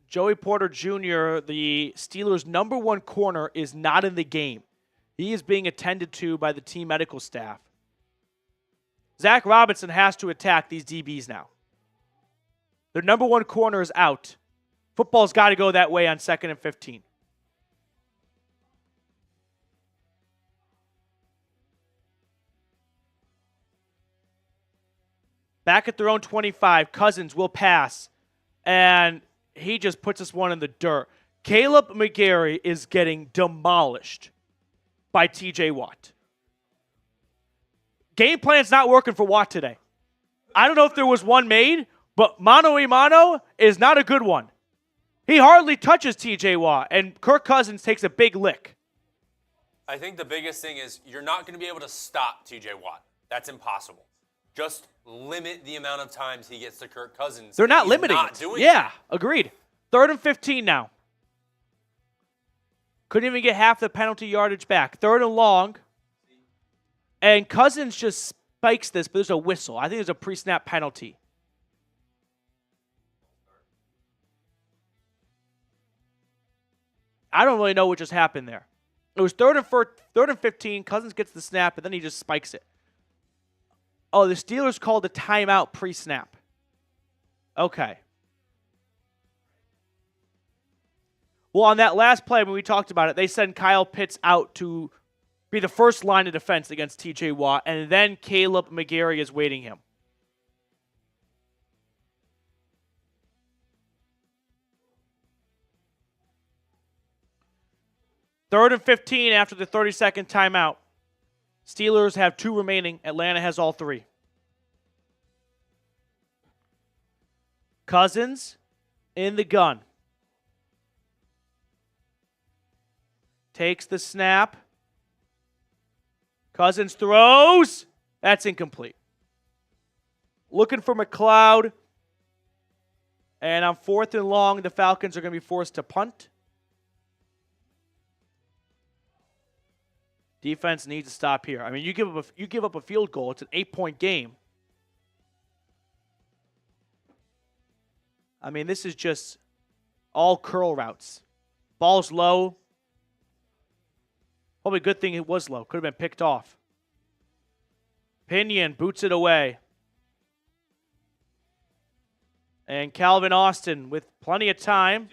Joey Porter Jr., the Steelers' number 1 corner, is not in the game. He is being attended to by the team medical staff. Zach Robinson has to attack these DBs now. Their number 1 corner is out. Football's got to go that way on 2nd and 15. Back at their own 25, Cousins will pass, and he just puts this one in the dirt. Caleb McGarry is getting demolished by TJ Watt. Game plan's not working for Watt today. I don't know if there was one made, but mano a mano is not a good one. He hardly touches TJ Watt, and Kirk Cousins takes a big lick. I think the biggest thing is you're not going to be able to stop TJ Watt. That's impossible. Just limit the amount of times he gets to Kirk Cousins. They're not limiting it. Yeah, agreed. 3rd and 15 now. Couldn't even get half the penalty yardage back. 3rd and long. And Cousins just spikes this, but there's a whistle. I think there's a pre-snap penalty. I don't really know what just happened there. It was 3rd and 15. Cousins gets the snap, and then he just spikes it. Oh, the Steelers called a timeout pre-snap. Okay. Well, on that last play, when we talked about it, they send Kyle Pitts out to be the first line of defense against TJ Watt, and then Caleb McGarry is waiting him. Third and 15 after the 30-second timeout. Steelers have 2 remaining. Atlanta has all 3. Cousins in the gun. Takes the snap. Cousins throws. That's incomplete. Looking for McLeod. And on 4th and long, the Falcons are going to be forced to punt. Defense needs to stop here. I mean, you give up a field goal. It's an 8-point game. I mean, this is just all curl routes. Ball's low. Probably a good thing it was low. Could have been picked off. Pinion boots it away. And Calvin Austin with plenty of time.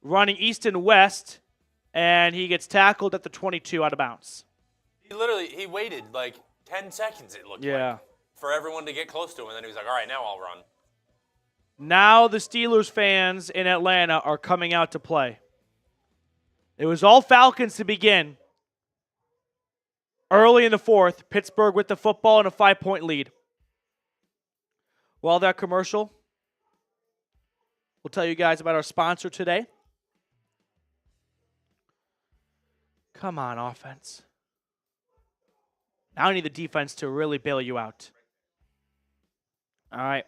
Running east and west. And he gets tackled at the 22 out of bounds. He waited like 10 seconds, it looked like, for everyone to get close to him. And then he was like, all right, now I'll run. Now the Steelers fans in Atlanta are coming out to play. It was all Falcons to begin. Early in the fourth, Pittsburgh with the football and a 5-point lead. While that commercial, we'll tell you guys about our sponsor today. Come on, offense. Now I need the defense to really bail you out. All right.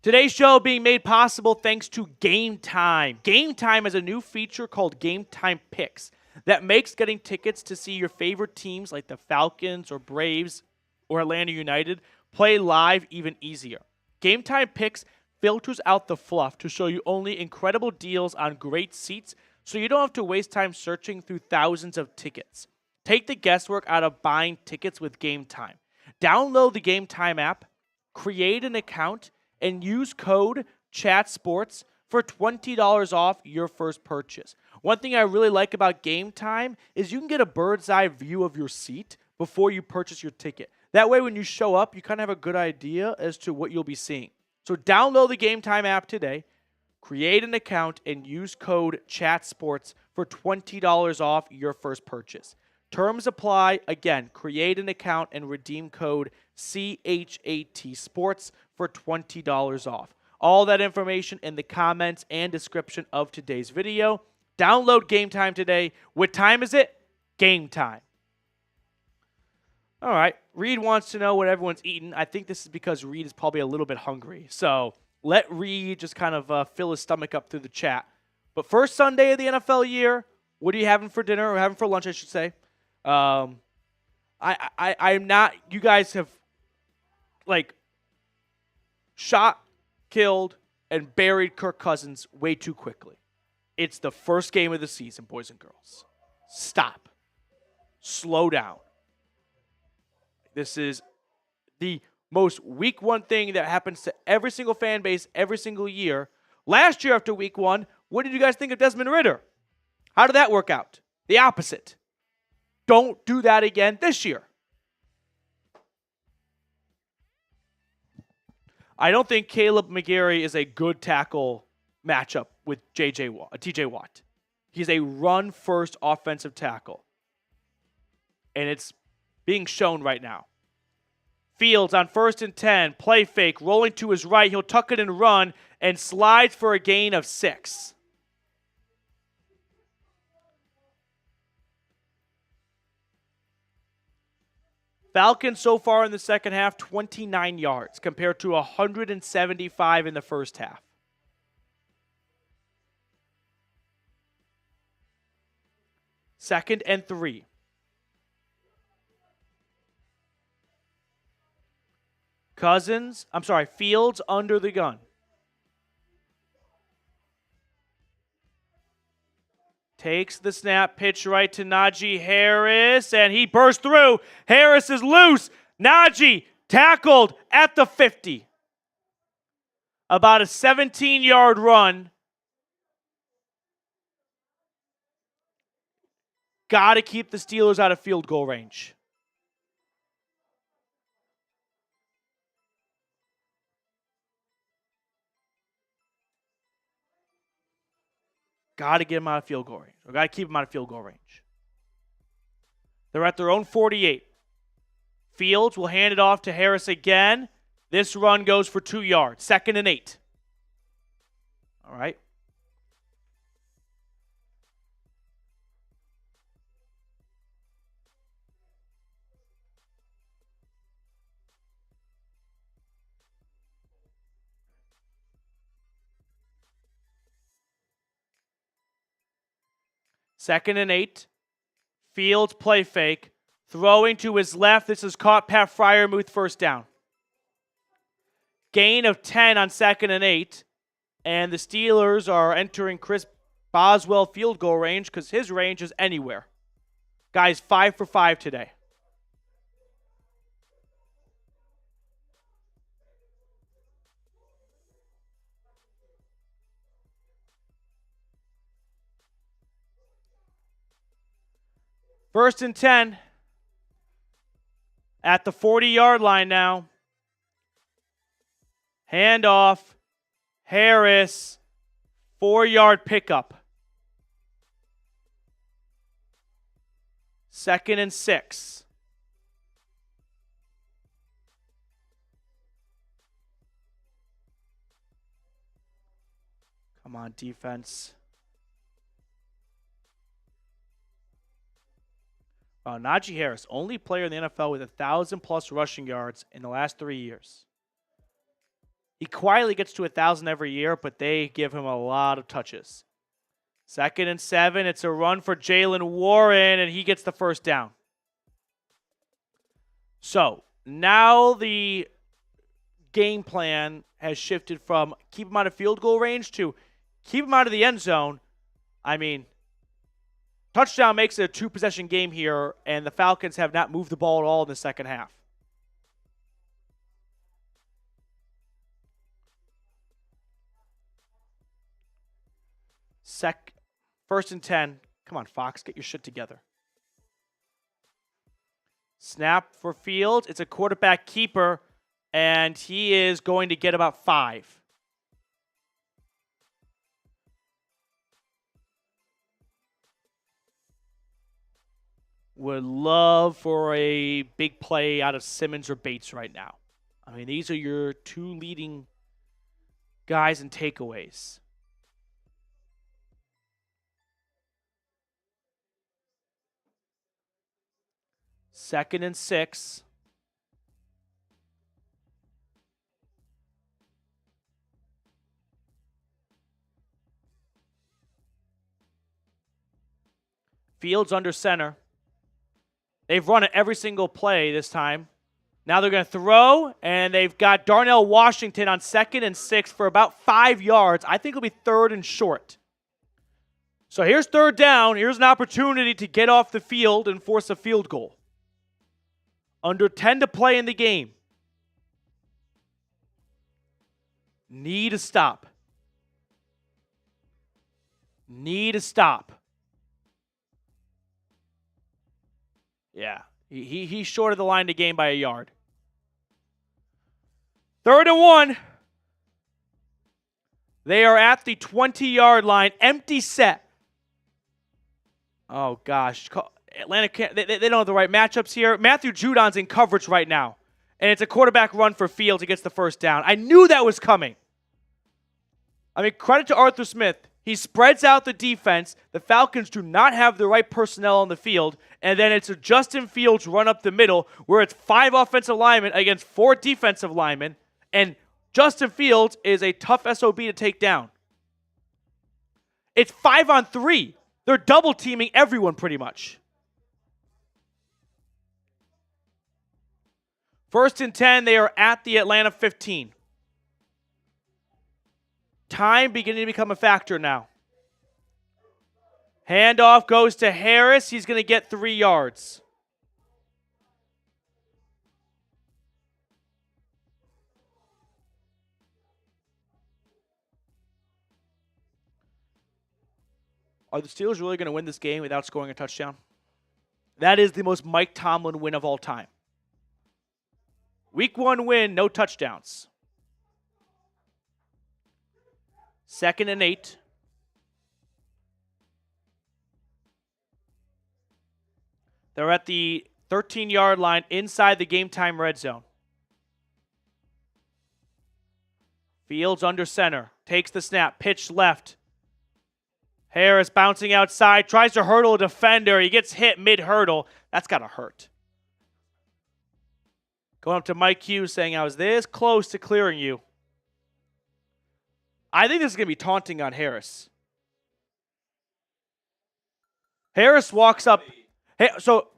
Today's show being made possible thanks to Game Time. Game Time is a new feature called Game Time Picks that makes getting tickets to see your favorite teams like the Falcons or Braves or Atlanta United play live even easier. Game Time Picks filters out the fluff to show you only incredible deals on great seats so you don't have to waste time searching through thousands of tickets. Take the guesswork out of buying tickets with Game Time. Download the Game Time app, create an account, and use code CHATSPORTS for $20 off your first purchase. One thing I really like about Game Time is you can get a bird's eye view of your seat before you purchase your ticket. That way when you show up, you kind of have a good idea as to what you'll be seeing. So download the Game Time app today, create an account, and use code CHATSPORTS for $20 off your first purchase. Terms apply. Again, create an account and redeem code CHAT Sports for $20 off. All that information in the comments and description of today's video. Download Game Time today. What time is it? Game time. All right. Reed wants to know what everyone's eating. I think this is because Reed is probably a little bit hungry. So let Reed just kind of fill his stomach up through the chat. But first Sunday of the NFL year, what are you having for dinner or having for lunch, I should say? I'm not, you guys have shot, killed, and buried Kirk Cousins way too quickly. It's the first game of the season, boys and girls. Stop. Slow down. This is the most week one thing that happens to every single fan base every single year. Last year after week one, what did you guys think of Desmond Ridder? How did that work out? The opposite. Don't do that again this year. I don't think Caleb McGarry is a good tackle matchup with TJ Watt. He's a run-first offensive tackle. And it's being shown right now. Fields on 1st and 10, play fake, rolling to his right. He'll tuck it and run and slides for a gain of 6. Falcons so far in the second half, 29 yards compared to 175 in the first half. Second and 3. Fields under the gun. Takes the snap, pitch right to Najee Harris, and he bursts through. Harris is loose. Najee tackled at the 50. About a 17-yard run. Got to keep the Steelers out of field goal range. Got to get them out of field goal range. Or got to keep them out of field goal range. They're at their own 48. Fields will hand it off to Harris again. This run goes for 2 yards. 2nd and 8. All right. Second and 8. Fields play fake. Throwing to his left. This is caught. Pat Freiermuth, first down. Gain of 10 on 2nd and 8. And the Steelers are entering Chris Boswell field goal range because his range is anywhere. Guy's 5 for 5 today. First and 10 at the 40-yard line now. Handoff. Harris, 4-yard pickup. 2nd and 6. Come on, defense. Najee Harris, only player in the NFL with 1,000+ rushing yards in the last 3 years. He quietly gets to 1,000 every year, but they give him a lot of touches. 2nd and 7. It's a run for Jaylen Warren, and he gets the first down. So now the game plan has shifted from keep him out of field goal range to keep him out of the end zone. I mean, touchdown makes it a 2-possession game here, and the Falcons have not moved the ball at all in the second half. First and 10. Come on, Fox, get your shit together. Snap for Fields. It's a quarterback keeper, and he is going to get about 5. Would love for a big play out of Simmons or Bates right now. I mean, these are your 2 leading guys in takeaways. Second and 6. Fields under center. They've run it every single play this time. Now they're going to throw, and they've got Darnell Washington on 2nd and 6 for about 5 yards. I think it'll be 3rd and short. So here's 3rd down. Here's an opportunity to get off the field and force a field goal. Under 10 to play in the game. Need a stop. Need a stop. Yeah, he's short of the line to gain by a yard. 3rd and 1. They are at the 20-yard line. Empty set. Oh, gosh. Atlanta can't. They don't have the right matchups here. Matthew Judon's in coverage right now. And it's a quarterback run for Fields. He gets the first down. I knew that was coming. I mean, credit to Arthur Smith. He spreads out the defense. The Falcons do not have the right personnel on the field. And then it's a Justin Fields run up the middle where it's 5 offensive linemen against 4 defensive linemen. And Justin Fields is a tough SOB to take down. It's 5-on-3. They're double teaming everyone pretty much. 1st and 10, they are at the Atlanta 15. Time beginning to become a factor now. Handoff goes to Harris. He's going to get 3 yards. Are the Steelers really going to win this game without scoring a touchdown? That is the most Mike Tomlin win of all time. Week 1 win, no touchdowns. 2nd and 8. They're at the 13-yard line inside the game-time red zone. Fields under center. Takes the snap. Pitch left. Harris bouncing outside. Tries to hurdle a defender. He gets hit mid-hurdle. That's got to hurt. Going up to Mike Hughes saying, I was this close to clearing you. I think this is going to be taunting on Harris. Harris walks up. So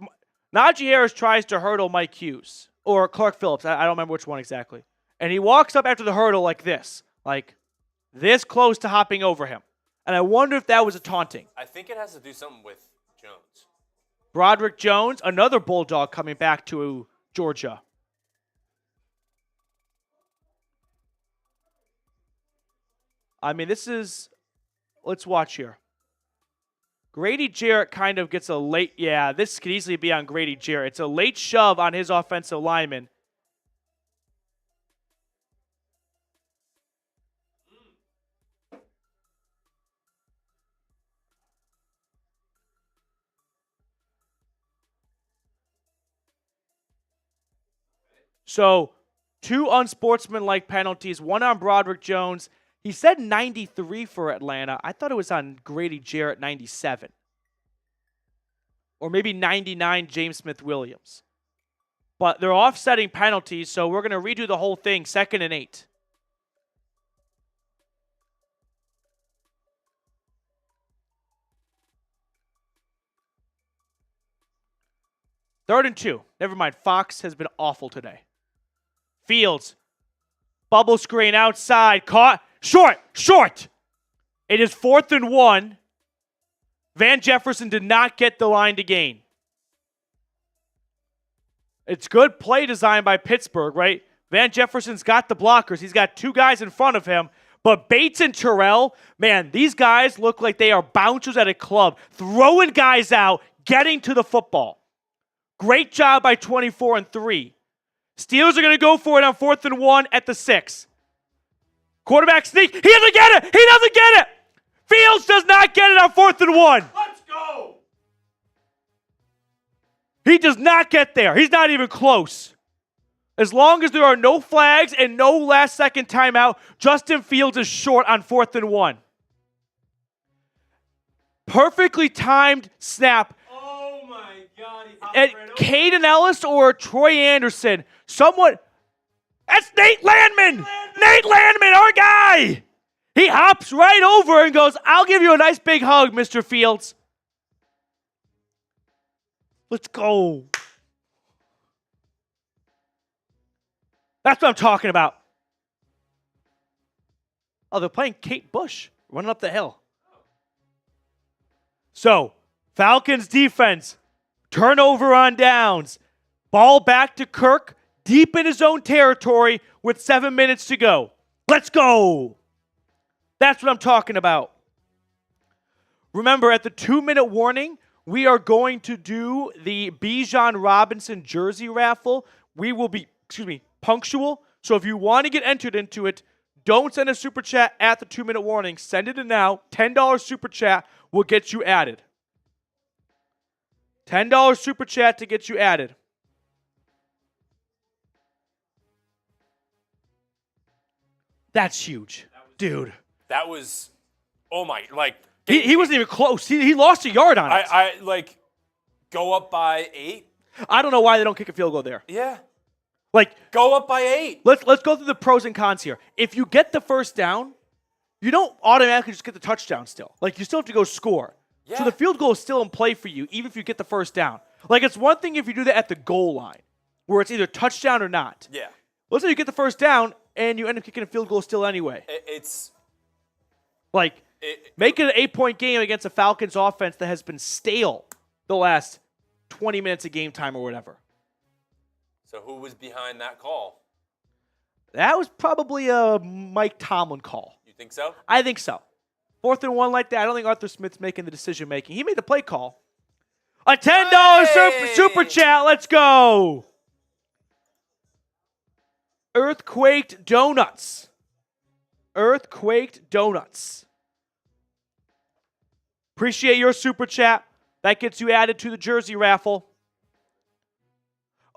Najee Harris tries to hurdle Mike Hughes or Clark Phillips. I don't remember which one exactly. And he walks up after the hurdle like this close to hopping over him. And I wonder if that was a taunting. I think it has to do something with Jones. Broderick Jones, another Bulldog coming back to Georgia. I mean, let's watch here. Grady Jarrett kind of gets a late, this could easily be on Grady Jarrett. It's a late shove on his offensive lineman. So 2 unsportsmanlike penalties, 1 on Broderick Jones. He said 93 for Atlanta. I thought it was on Grady Jarrett, 97. Or maybe 99, James Smith-Williams. But they're offsetting penalties, so we're going to redo the whole thing, 2nd and 8. Third and 2. Never mind. Fox has been awful today. Fields. Bubble screen outside. Caught. Short. It is 4th and 1. Van Jefferson did not get the line to gain. It's good play design by Pittsburgh, right? Van Jefferson's got the blockers. He's got 2 guys in front of him. But Bates and Terrell, man, these guys look like they are bouncers at a club, throwing guys out, getting to the football. Great job by 24 and 3. Steelers are going to go for it on 4th and 1 at the 6. Quarterback sneak. He doesn't get it. Fields does not get it on 4th and 1. Let's go. He does not get there. He's not even close. As long as there are no flags and no last-second timeout, Justin Fields is short on 4th and 1. Perfectly timed snap. Oh, my God. And Caden Ellis or Troy Anderson, that's Nate Landman. Nate Landman, our guy. He hops right over and goes, I'll give you a nice big hug, Mr. Fields. Let's go. That's what I'm talking about. Oh, they're playing Kate Bush running up the hill. So, Falcons defense, turnover on downs. Ball back to Kirk, deep in his own territory with 7 minutes to go. Let's go. That's what I'm talking about. Remember, at the 2-minute warning, we are going to do the Bijan Robinson jersey raffle. We will be, punctual. So if you want to get entered into it, don't send a super chat at the 2-minute warning. Send it in now. $10 super chat will get you added. $10 super chat to get you added. That's huge. Dude. That was, oh my, He wasn't even close. He lost a yard on it. I go up by 8. I don't know why they don't kick a field goal there. Yeah. Go up by 8. Let's go through the pros and cons here. If you get the first down, you don't automatically just get the touchdown still. You still have to go score. Yeah. So the field goal is still in play for you, even if you get the first down. It's one thing if you do that at the goal line, where it's either touchdown or not. Yeah. Let's say you get the first down, and you end up kicking a field goal still anyway. Make it an 8-point game against a Falcons offense that has been stale the last 20 minutes of game time or whatever. So who was behind that call? That was probably a Mike Tomlin call. You think so? I think so. 4th and 1 like that. I don't think Arthur Smith's making the decision making. He made the play call. A $10 super chat. Let's go. Earthquaked Donuts. Appreciate your super chat. That gets you added to the jersey raffle.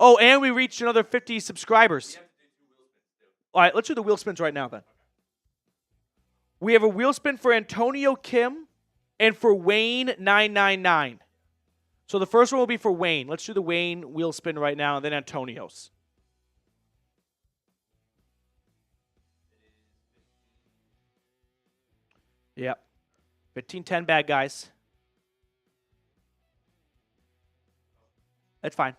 Oh, and we reached another 50 subscribers. All right, let's do the wheel spins right now then. We have a wheel spin for Antonio Kim and for Wayne 999. So the first one will be for Wayne. Let's do the Wayne wheel spin right now and then Antonio's. Yep. 15-10 bad guys. That's fine.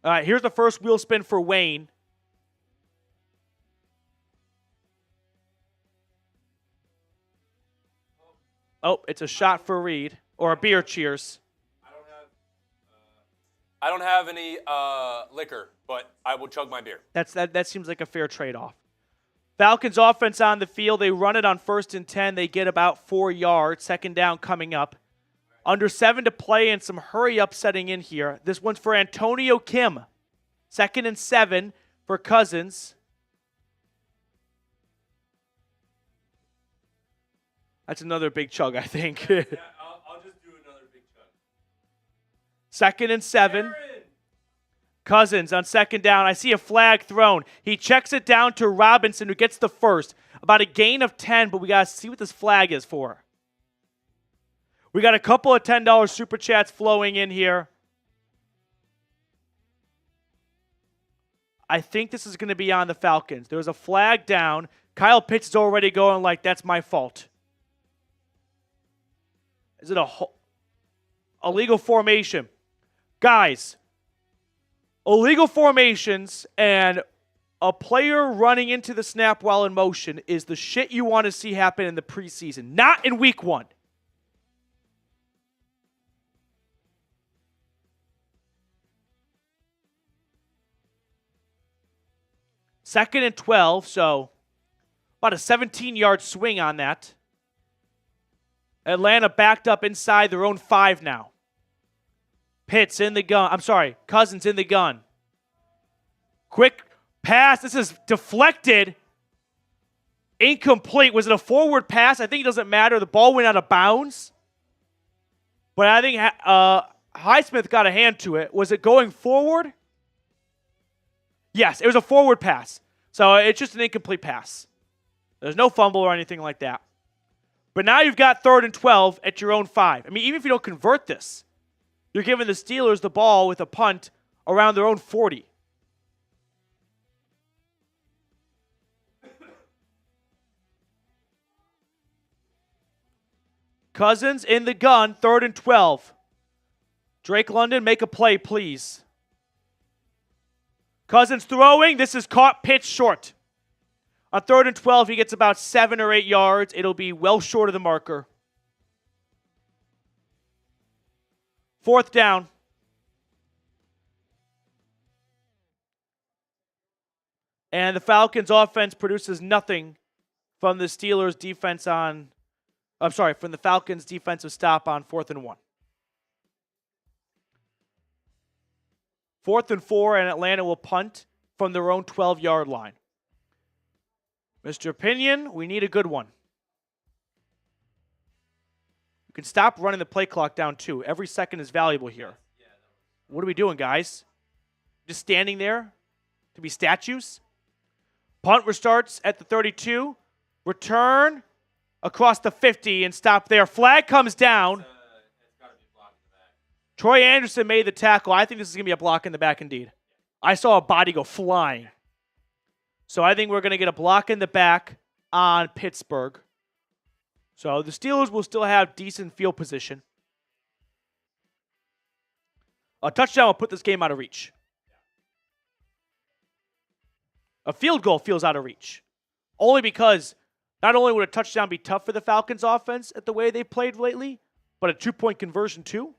All right, here's the first wheel spin for Wayne. Oh, it's a shot for Reed. Or a beer cheers. I don't have any liquor, but I will chug my beer. That seems like a fair trade-off. Falcons offense on the field. They run it on 1st and 10. They get about 4 yards. 2nd down coming up. Under 7 to play and some hurry-up setting in here. This one's for Antonio Kim. 2nd and 7 for Cousins. That's another big chug, I think. Yeah, I'll just do another big 2nd and 7. Cousins on 2nd down. I see a flag thrown. He checks it down to Robinson, who gets the first. About a gain of 10, but we got to see what this flag is for. We got a couple of $10 super chats flowing in here. I think this is going to be on the Falcons. There was a flag down. Kyle Pitts is already going like, that's my fault. Is it a legal formation? Guys, illegal formations and a player running into the snap while in motion is the shit you want to see happen in the preseason, not in week 1. Second and 12, so about a 17-yard swing on that. Atlanta backed up inside their own 5 now. Pitts in the gun. Cousins in the gun. Quick pass. This is deflected. Incomplete. Was it a forward pass? I think it doesn't matter. The ball went out of bounds. But I think Highsmith got a hand to it. Was it going forward? Yes, it was a forward pass. So it's just an incomplete pass. There's no fumble or anything like that. But now you've got 3rd and 12 at your own 5. I mean, even if you don't convert this, you're giving the Steelers the ball with a punt around their own 40. Cousins in the gun, 3rd and 12. Drake London, make a play, please. Cousins throwing. This is caught, pitch short. On 3rd and 12, he gets about 7 or 8 yards. It'll be well short of the marker. 4th down. And the Falcons offense produces nothing from the Steelers defense from the Falcons defensive stop on 4th and 1. 4th and 4, and Atlanta will punt from their own 12-yard line. Mr. Pinion, we need a good one. You can stop running the play clock down, too. Every second is valuable here. What are we doing, guys? Just standing there to be statues? Punt restarts at the 32. Return across the 50 and stop there. Flag comes down. Troy Anderson made the tackle. I think this is going to be a block in the back indeed. I saw a body go flying. So I think we're going to get a block in the back on Pittsburgh. So the Steelers will still have decent field position. A touchdown will put this game out of reach. A field goal feels out of reach. Only because not only would a touchdown be tough for the Falcons offense at the way they've played lately, but a 2-point conversion too.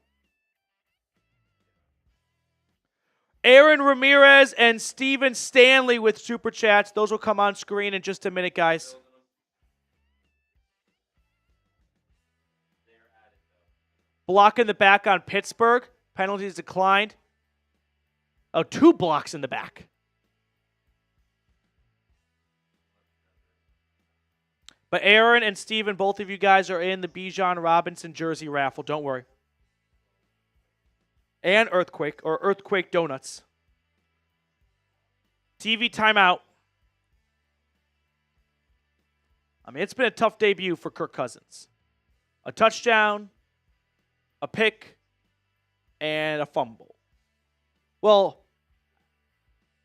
Aaron Ramirez and Steven Stanley with Super Chats. Those will come on screen in just a minute, guys. Block in the back on Pittsburgh. Penalties declined. Oh, 2 blocks in the back. But Aaron and Steven, both of you guys are in the Bijan Robinson jersey raffle. Don't worry. And Earthquake Donuts. TV timeout. I mean, it's been a tough debut for Kirk Cousins. A touchdown, a pick, and a fumble. Well,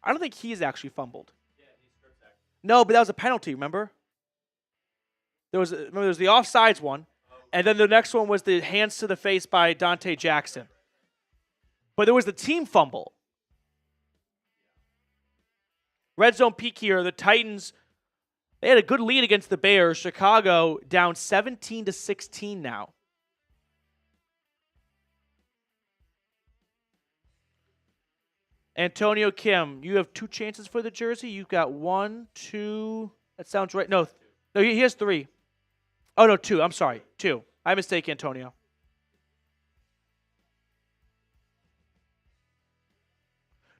I don't think he's actually fumbled. Yeah, he's strip sacked. No, but that was a penalty, remember? There was the offsides one, and then the next one was the hands to the face by Dante Jackson. But there was the team fumble. Red zone peek here. The Titans, they had a good lead against the Bears. Chicago down 17-16 now. Antonio Kim, you have 2 chances for the jersey. You've got 1, 2. That sounds right. No, he has 3. Oh, no, 2. I'm sorry. 2. I mistake, Antonio.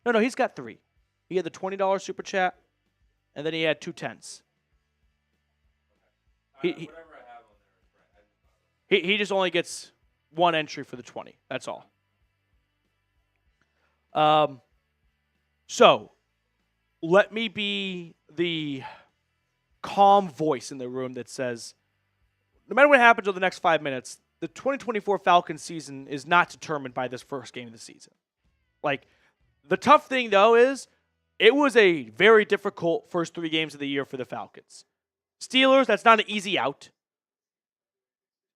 No, he's got 3. He had the $20 super chat, and then he had 2 10s. He just only gets 1 entry for the 20. That's all. So let me be the calm voice in the room that says, no matter what happens over the next 5 minutes, the 2024 Falcons season is not determined by this first game of the season. Like, the tough thing, though, is it was a very difficult first 3 games of the year for the Falcons. Steelers, that's not an easy out.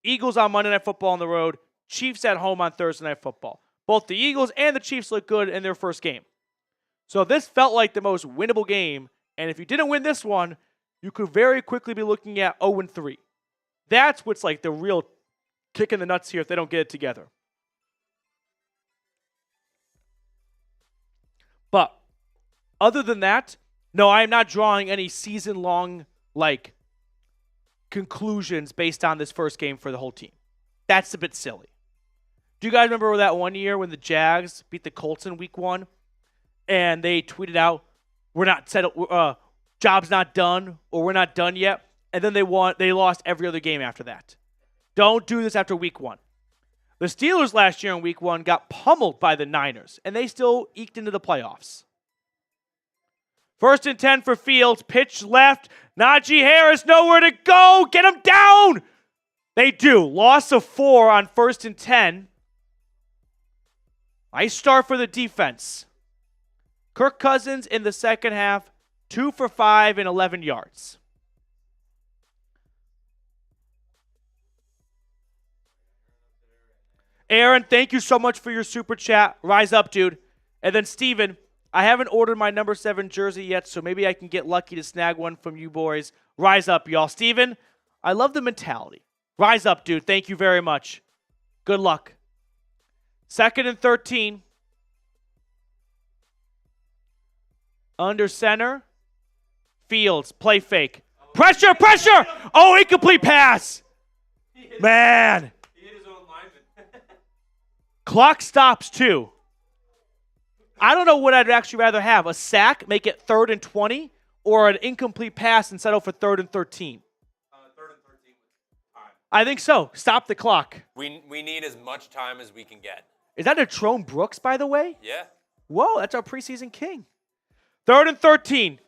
Eagles on Monday Night Football on the road. Chiefs at home on Thursday Night Football. Both the Eagles and the Chiefs look good in their first game. So this felt like the most winnable game, and if you didn't win this one, you could very quickly be looking at 0-3. That's what's like the real kick in the nuts here if they don't get it together. But other than that, no, I am not drawing any season-long conclusions based on this first game for the whole team. That's a bit silly. Do you guys remember that one year when the Jags beat the Colts in Week 1, and they tweeted out, "We're not settled, job's not done," or "We're not done yet," and then they lost every other game after that. Don't do this after Week 1. The Steelers last year in Week 1 got pummeled by the Niners, and they still eked into the playoffs. 1st and 10 for Fields. Pitch left. Najee Harris nowhere to go. Get him down. They do. Loss of 4 on 1st and 10. Nice start for the defense. Kirk Cousins in the second half, 2 for 5 and 11 yards. Aaron, thank you so much for your super chat. Rise up, dude. And then Steven, I haven't ordered my number 7 jersey yet, so maybe I can get lucky to snag one from you boys. Rise up, y'all. Steven, I love the mentality. Rise up, dude. Thank you very much. Good luck. 2nd and 13. Under center. Fields. Play fake. Pressure, pressure! Oh, incomplete pass. Man. Clock stops too. I don't know what I'd actually rather have. A sack, make it 3rd and 20, or an incomplete pass and settle for 3rd and 13. 3rd and 13. I think so. Stop the clock. We need as much time as we can get. Is that a Trone Brooks, by the way? Yeah. Whoa, that's our preseason king. 3rd and 13.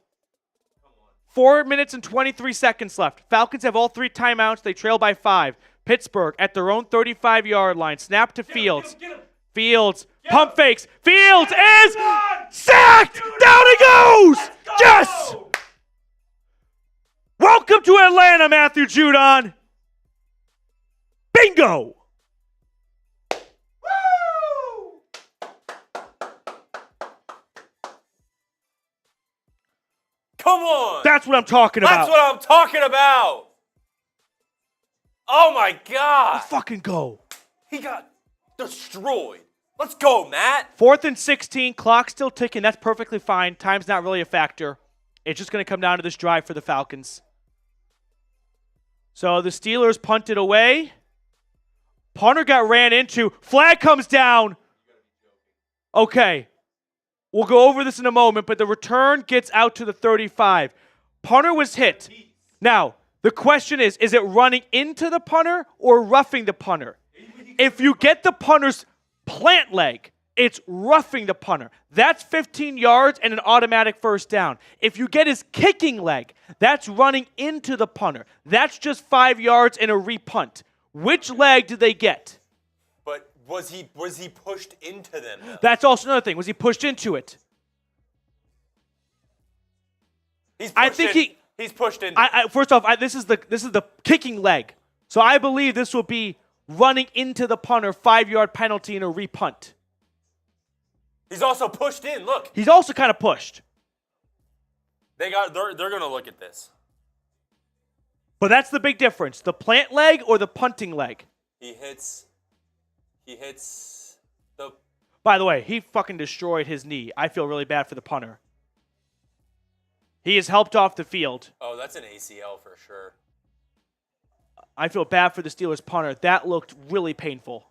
4 minutes and 23 seconds left. Falcons have all 3 timeouts. They trail by 5. Pittsburgh at their own 35-yard line. Snap to Fields. Fields. Pump fakes. Fields is sacked. Down he goes. Yes. Welcome to Atlanta, Matthew Judon. Bingo. Woo! Come on. That's what I'm talking about. That's what I'm talking about. Oh, my God. Let's fucking go. He got destroyed. Let's go, Matt. 4th and 16. Clock still ticking. That's perfectly fine. Time's not really a factor. It's just going to come down to this drive for the Falcons. So the Steelers punted away. Punter got ran into. Flag comes down. Okay. We'll go over this in a moment, but the return gets out to the 35. Punter was hit. Now, the question is it running into the punter or roughing the punter? If you get the punter's plant leg, it's roughing the punter. That's 15 yards and an automatic first down. If you get his kicking leg, that's running into the punter. That's just 5 yards and a repunt. Which leg did they get? But was he pushed into them, though? That's also another thing. Was he pushed into it? He's I think he's pushed into it. First off, this is the kicking leg. So I believe this will be running into the punter, 5-yard penalty and a repunt. He's also pushed in. Look. He's also kind of pushed. They're going to look at this. But that's the big difference. The plant leg or the punting leg? He hits the... By the way, he fucking destroyed his knee. I feel really bad for the punter. He is helped off the field. Oh, that's an ACL for sure. I feel bad for the Steelers punter. That looked really painful.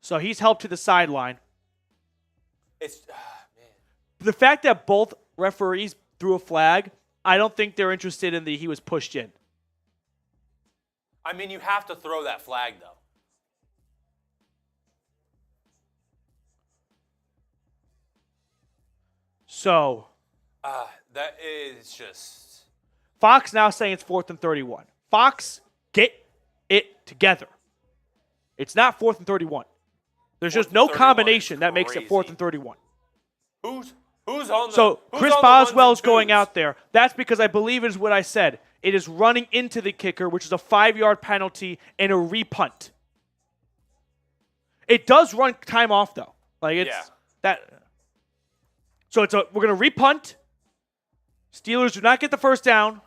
So he's helped to the sideline. Man. The fact that both referees threw a flag, I don't think they're interested in he was pushed in. I mean, you have to throw that flag, though. So That is just. Fox now saying it's 4th and 31. Fox, get it together. It's not 4th and 31. There's just no combination that makes it 4th and 31. Who's on the? So who's Chris on the ones Boswell's and going twos? out there. That's because I believe is what I said. It is running into the kicker, which is a 5-yard penalty and a repunt. It does run time off though. Like it's that. So we're gonna repunt. Steelers do not get the first down.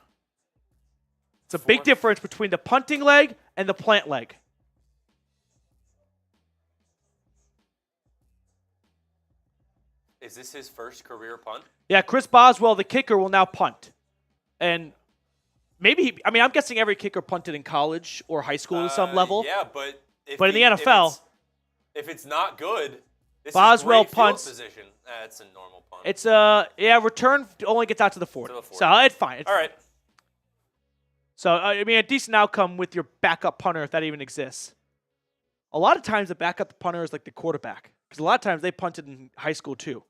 It's a big difference between the punting leg and the plant leg. Is this his first career punt? Yeah, Chris Boswell, the kicker, will now punt. And maybe, I'm guessing every kicker punted in college or high school to some level. Yeah, but in the NFL, if it's not good, this Boswell is great field punts. position. That's a normal punt. It's return only gets out to the 40. So it's fine. All right. So, a decent outcome with your backup punter, if that even exists. A lot of times the backup punter is like the quarterback. Because a lot of times they punted in high school too.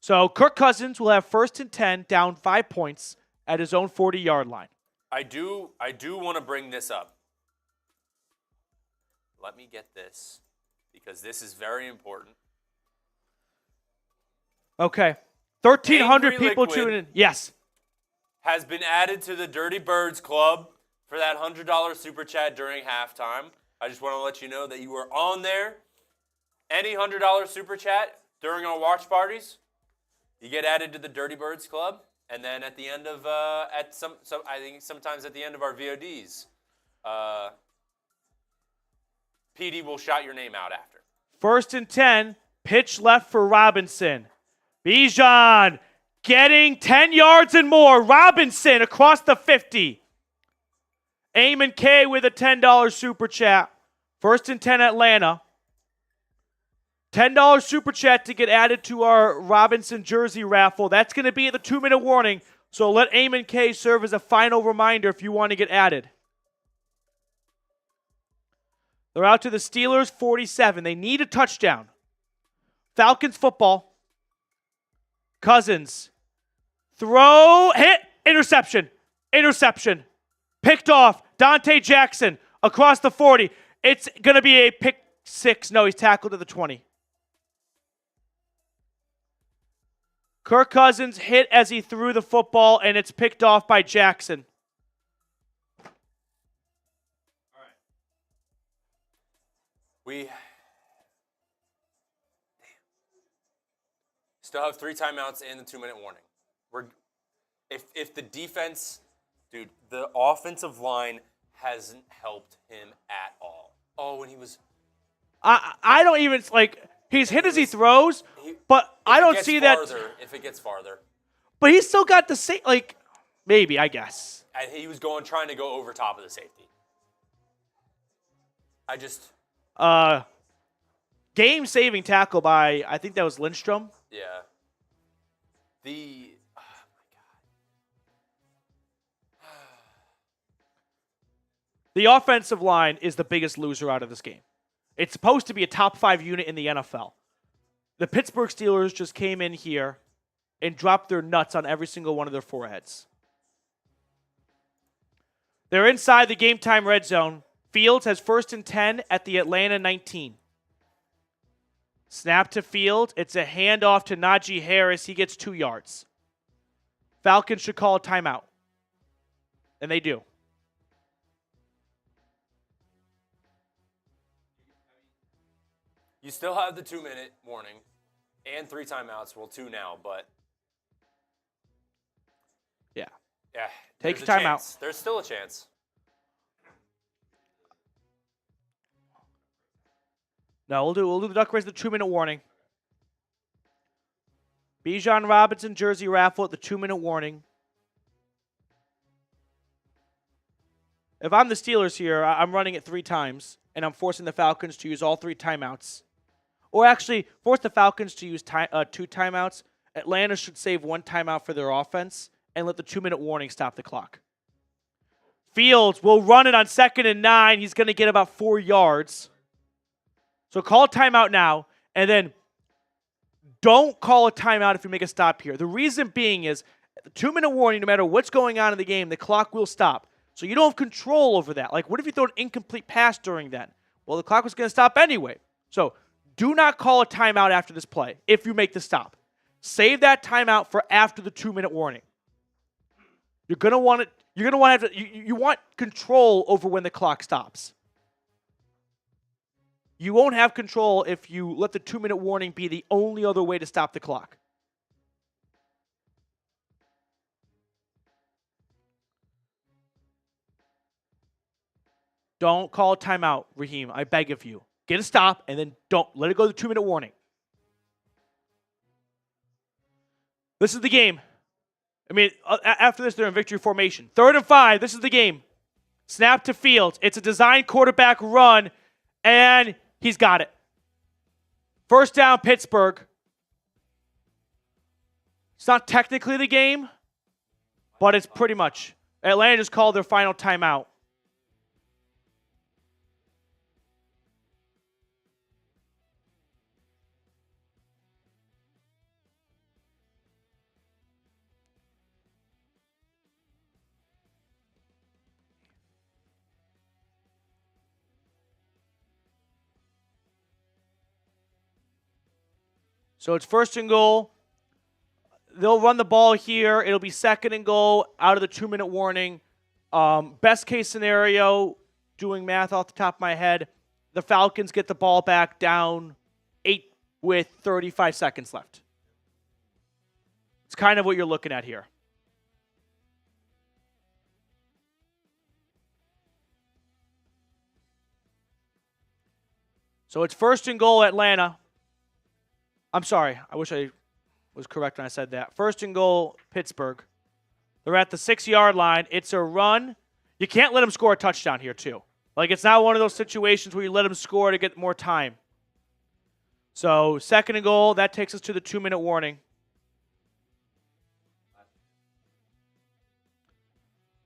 So Kirk Cousins will have 1st and 10, down 5 points at his own 40-yard line. I do want to bring this up. Let me get this, because this is very important. Okay. 1,300 Angry people Liquid tuning in. Yes. Has been added to the Dirty Birds Club for that $100 super chat during halftime. I just want to let you know that you were on there. Any $100 super chat during our watch parties, you get added to the Dirty Birds Club. And then at the end of I think sometimes at the end of our VODs, PD will shout your name out after. 1st and 10, pitch left for Robinson. Bijan getting 10 yards and more. Robinson across the 50. Eamon K with a $10 super chat. 1st and 10 Atlanta. $10 super chat to get added to our Robinson jersey raffle. That's going to be at the 2-minute warning. So let Eamon K serve as a final reminder if you want to get added. They're out to the Steelers 47. They need a touchdown. Falcons football. Cousins. Throw. Hit. Interception. Interception. Picked off. Dante Jackson across the 40. It's going to be a pick 6. No, he's tackled to the 20. Kirk Cousins hit as he threw the football, and it's picked off by Jackson. All right. We still have 3 timeouts and the 2-minute warning. If the defense, dude, the offensive line hasn't helped him at all. Oh, when he was, I don't even he's hit as he throws, but I don't see that. If it gets farther, but he's still got the same, maybe, I guess. And he was trying to go over top of the safety. Game-saving tackle by, I think that was Lindstrom. Yeah. Oh my God. The offensive line is the biggest loser out of this game. It's supposed to be a top 5 unit in the NFL. The Pittsburgh Steelers just came in here and dropped their nuts on every single one of their foreheads. They're inside the game time red zone. Fields has 1st and 10 at the Atlanta 19. Snap to Field. It's a handoff to Najee Harris. He gets 2 yards. Falcons should call a timeout. And they do. You still have the 2-minute warning and 3 timeouts. Well, 2 now, but yeah. Yeah. Take a timeout. There's still a chance. No, we'll do the duck race, the 2-minute warning. Bijan Robinson jersey raffle at the 2-minute warning. If I'm the Steelers here, I'm running it 3 times, and I'm forcing the Falcons to use all 3 timeouts. Or actually, force the Falcons to use 2 timeouts. Atlanta should save 1 timeout for their offense and let the 2-minute warning stop the clock. Fields will run it on 2nd and 9. He's going to get about 4 yards. So call timeout now, and then don't call a timeout if you make a stop here. The reason being is the 2-minute warning, no matter what's going on in the game, the clock will stop. So you don't have control over that. Like, what if you throw an incomplete pass during that? Well, the clock was going to stop anyway. So do not call a timeout after this play if you make the stop. Save that timeout for after the 2-minute warning. You're going to want it. You're going to want to have to, you want control over when the clock stops. You won't have control if you let the 2-minute warning be the only other way to stop the clock. Don't call a timeout, Raheem. I beg of you. Get a stop, and then don't. Let it go to the 2-minute warning. This is the game. I mean, after this, they're in victory formation. 3rd and 5. This is the game. Snap to Fields. It's a design quarterback run, and he's got it. First down, Pittsburgh. It's not technically the game, but it's pretty much. Atlanta just called their final timeout. So it's 1st and goal. They'll run the ball here. It'll be 2nd and goal out of the 2-minute warning. Best case scenario, doing math off the top of my head, the Falcons get the ball back down 8 with 35 seconds left. It's kind of what you're looking at here. So it's 1st and goal, Atlanta. I'm sorry. I wish I was correct when I said that. 1st and goal, Pittsburgh. They're at the 6-yard line. It's a run. You can't let them score a touchdown here, too. Like, it's not one of those situations where you let them score to get more time. So, 2nd and goal. That takes us to the 2-minute warning.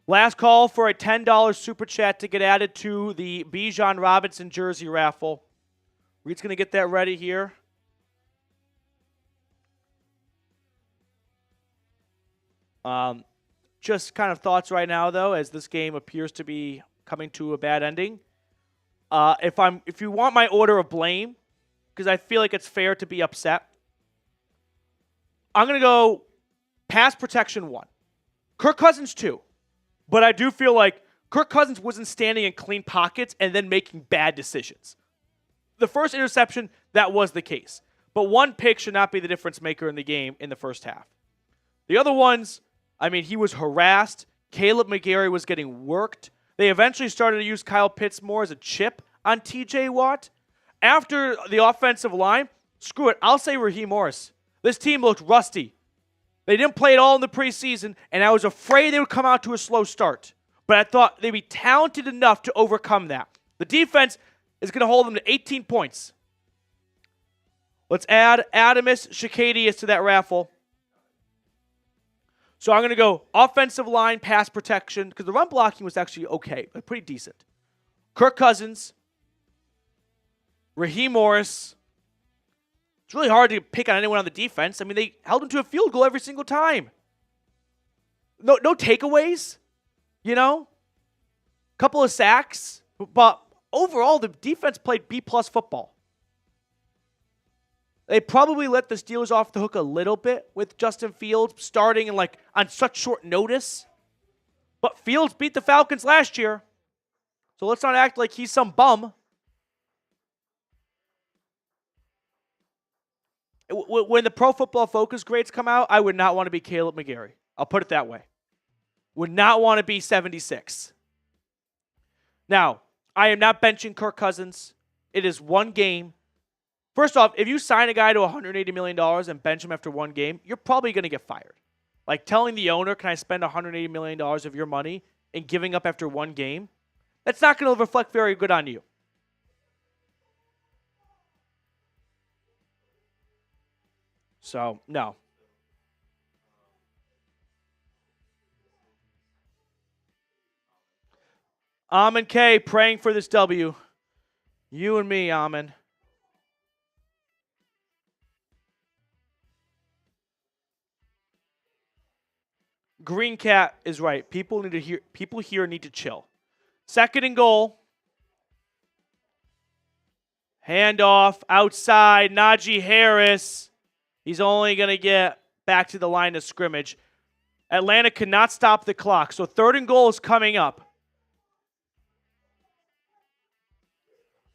Last call for a $10 super chat to get added to the Bijan Robinson jersey raffle. Reed's going to get that ready here. Just kind of thoughts right now, though, as this game appears to be coming to a bad ending. If you want my order of blame, because I feel like it's fair to be upset, I'm going to go pass protection 1. Kirk Cousins 2. But I do feel like Kirk Cousins wasn't standing in clean pockets and then making bad decisions. The first interception, that was the case. But one pick should not be the difference maker in the game in the first half. The other ones, I mean, he was harassed. Caleb McGarry was getting worked. They eventually started to use Kyle Pitts more as a chip on TJ Watt. After the offensive line, screw it, I'll say Raheem Morris. This team looked rusty. They didn't play at all in the preseason, and I was afraid they would come out to a slow start. But I thought they'd be talented enough to overcome that. The defense is going to hold them to 18 points. Let's add Adamus Shakadius to that raffle. So I'm going to go offensive line, pass protection, because the run blocking was actually okay, but pretty decent. Kirk Cousins, Raheem Morris. It's really hard to pick on anyone on the defense. I mean, they held him to a field goal every single time. No takeaways, you know? Couple of sacks, but overall, the defense played B-plus football. They probably let the Steelers off the hook a little bit with Justin Fields starting on such short notice. But Fields beat the Falcons last year. So let's not act like he's some bum. When the Pro Football Focus grades come out, I would not want to be Caleb McGarry. I'll put it that way. Would not want to be 76. Now, I am not benching Kirk Cousins. It is one game. First off, if you sign a guy to $180 million and bench him after one game, you're probably going to get fired. Like telling the owner, can I spend $180 million of your money and giving up after one game? That's not going to reflect very good on you. So, no. Amin K praying for this W. You and me, Amin. Green Cat is right. People here need to chill. 2nd and goal. Handoff outside. Najee Harris. He's only going to get back to the line of scrimmage. Atlanta cannot stop the clock. So 3rd and goal is coming up.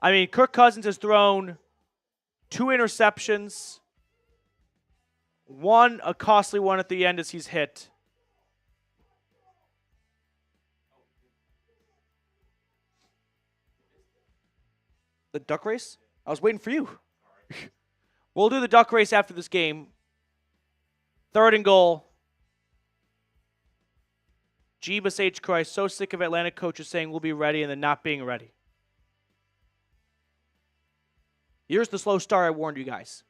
I mean, Kirk Cousins has thrown 2 interceptions. One, a costly one at the end as he's hit. The duck race? I was waiting for you. We'll do the duck race after this game. 3rd and goal. Jeebus H. Christ, so sick of Atlanta coaches saying we'll be ready and then not being ready. Here's the slow start I warned you guys.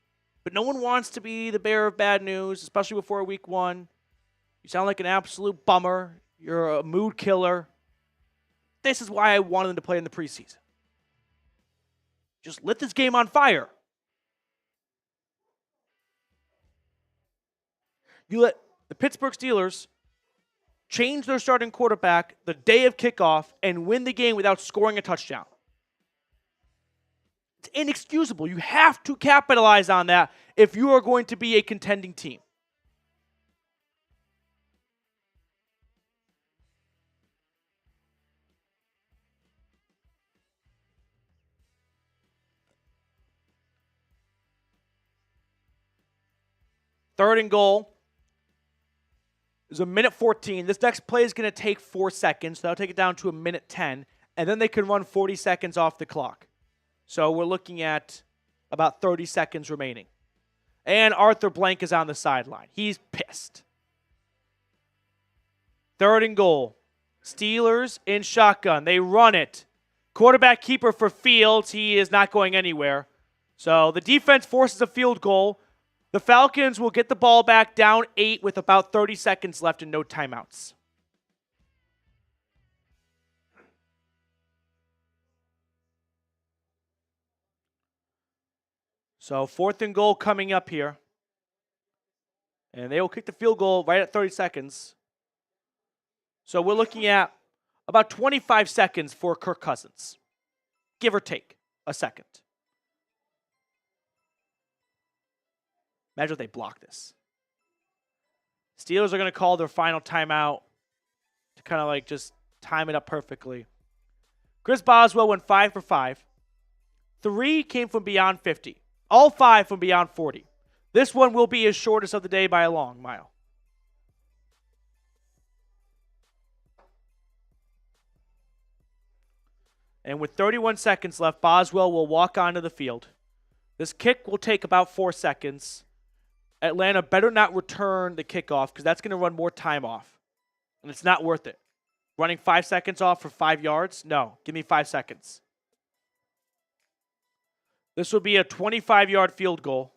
But no one wants to be the bearer of bad news, especially before week 1. You sound like an absolute bummer. You're a mood killer. This is why I wanted them to play in the preseason. Just lit this game on fire. You let the Pittsburgh Steelers change their starting quarterback the day of kickoff and win the game without scoring a touchdown. It's inexcusable. You have to capitalize on that if you are going to be a contending team. Third and goal. There's a minute 14. This next play is going to take 4 seconds. So that'll take it down to a minute 10. And then they can run 40 seconds off the clock. So we're looking at about 30 seconds remaining. And Arthur Blank is on the sideline. He's pissed. 3rd and goal. Steelers in shotgun. They run it. Quarterback keeper for Fields. He is not going anywhere. So the defense forces a field goal. The Falcons will get the ball back down 8 with about 30 seconds left and no timeouts. So 4th and goal coming up here. And they will kick the field goal right at 30 seconds. So we're looking at about 25 seconds for Kirk Cousins. Give or take a second. Imagine if they block this. Steelers are going to call their final timeout to kind of like just time it up perfectly. Chris Boswell went 5 for 5. 3 came from beyond 50. All 5 from beyond 40. This one will be his shortest of the day by a long mile. And with 31 seconds left, Boswell will walk onto the field. This kick will take about 4 seconds. Atlanta better not return the kickoff because that's going to run more time off. And it's not worth it. Running 5 seconds off for 5 yards? No, give me 5 seconds. This will be a 25-yard field goal.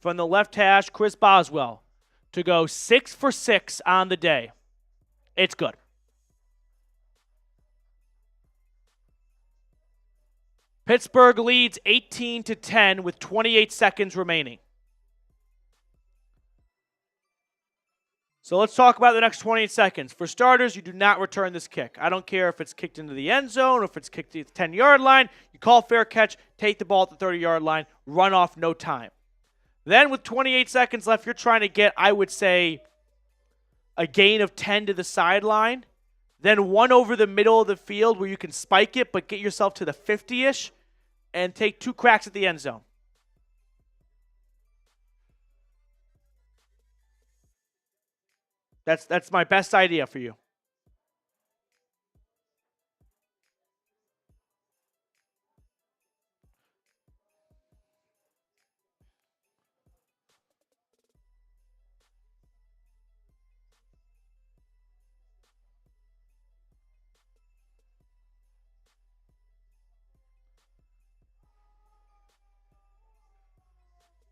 From the left hash, Chris Boswell to go 6 for 6 on the day. It's good. Pittsburgh leads 18-10 with 28 seconds remaining. So let's talk about the next 28 seconds. For starters, you do not return this kick. I don't care if it's kicked into the end zone or if it's kicked to the 10-yard line. You call fair catch, take the ball at the 30-yard line, run off, no time. Then with 28 seconds left, you're trying to get, I would say, a gain of 10 to the sideline. Then one over the middle of the field where you can spike it, but get yourself to the 50-ish and take 2 cracks at the end zone. That's my best idea for you.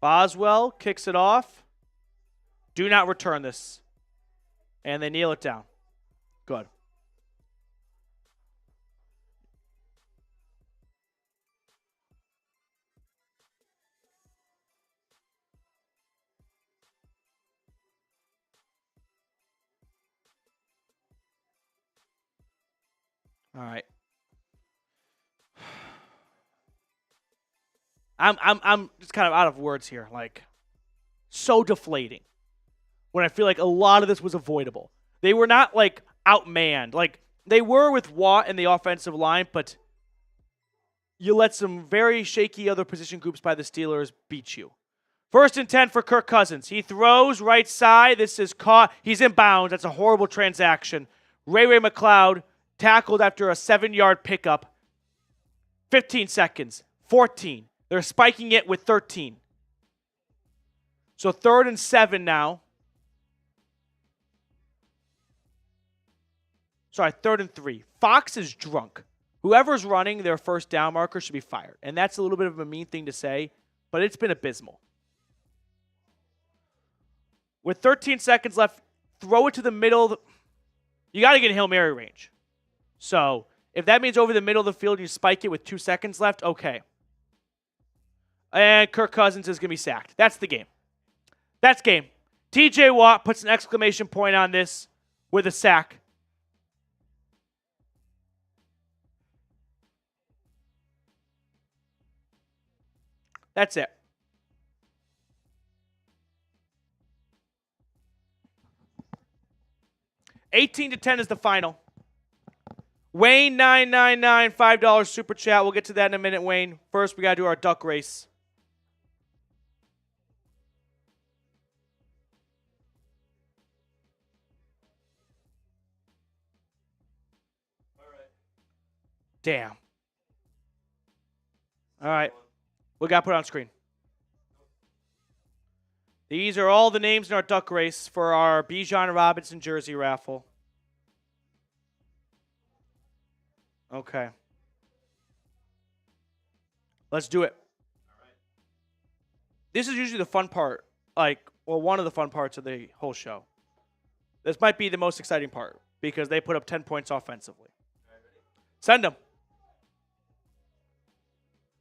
Boswell kicks it off. Do not return this. And they kneel it down. Good. All right. I'm just kind of out of words here. Like, so deflating. When I feel like a lot of this was avoidable. They were not like outmanned. Like they were with Watt and the offensive line, but you let some very shaky other position groups by the Steelers beat you. 1st and 10 for Kirk Cousins. He throws right side. This is caught. He's in bounds. That's a horrible transaction. Ray McLeod tackled after a 7-yard pickup. 15 seconds. 14. They're spiking it with 13. So 3rd and 7 now. Sorry, 3rd and 3. Fox is drunk. Whoever's running their first down marker should be fired. And that's a little bit of a mean thing to say, but it's been abysmal. With 13 seconds left, throw it to the middle. You got to get in Hail Mary range. So if that means over the middle of the field, you spike it with 2 seconds left, okay. And Kirk Cousins is going to be sacked. That's the game. That's game. TJ Watt puts an exclamation point on this with a sack. That's it. $18-10 is the final. Wayne 999 $5 super chat. We'll get to that in a minute, Wayne. First, we got to do our duck race. All right. Damn. All right. We got to put it on screen. These are all the names in our duck race for our Bijan Robinson jersey raffle. Okay. Let's do it. All right. This is usually the fun part, one of the fun parts of the whole show. This might be the most exciting part because they put up 10 points offensively. All right, ready? Send them.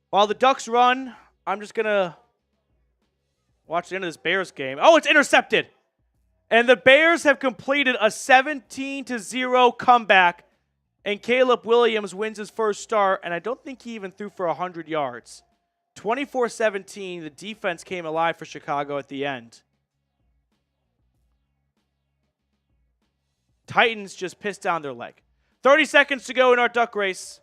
While the Ducks run, I'm just going to watch the end of this Bears game. Oh, it's intercepted. And the Bears have completed a 17-0 comeback. And Caleb Williams wins his first start. And I don't think he even threw for 100 yards. 24-17. The defense came alive for Chicago at the end. Titans just pissed down their leg. 30 seconds to go in our duck race.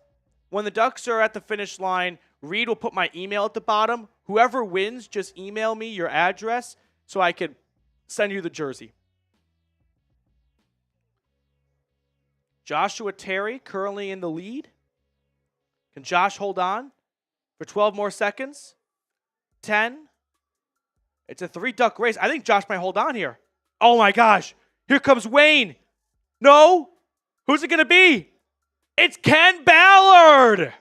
When the Ducks are at the finish line, Reed will put my email at the bottom. Whoever wins, just email me your address so I can send you the jersey. Joshua Terry currently in the lead. Can Josh hold on for 12 more seconds? 10. It's a 3-duck race. I think Josh might hold on here. Oh my gosh. Here comes Wayne. No. Who's it going to be? It's Ken Ballard.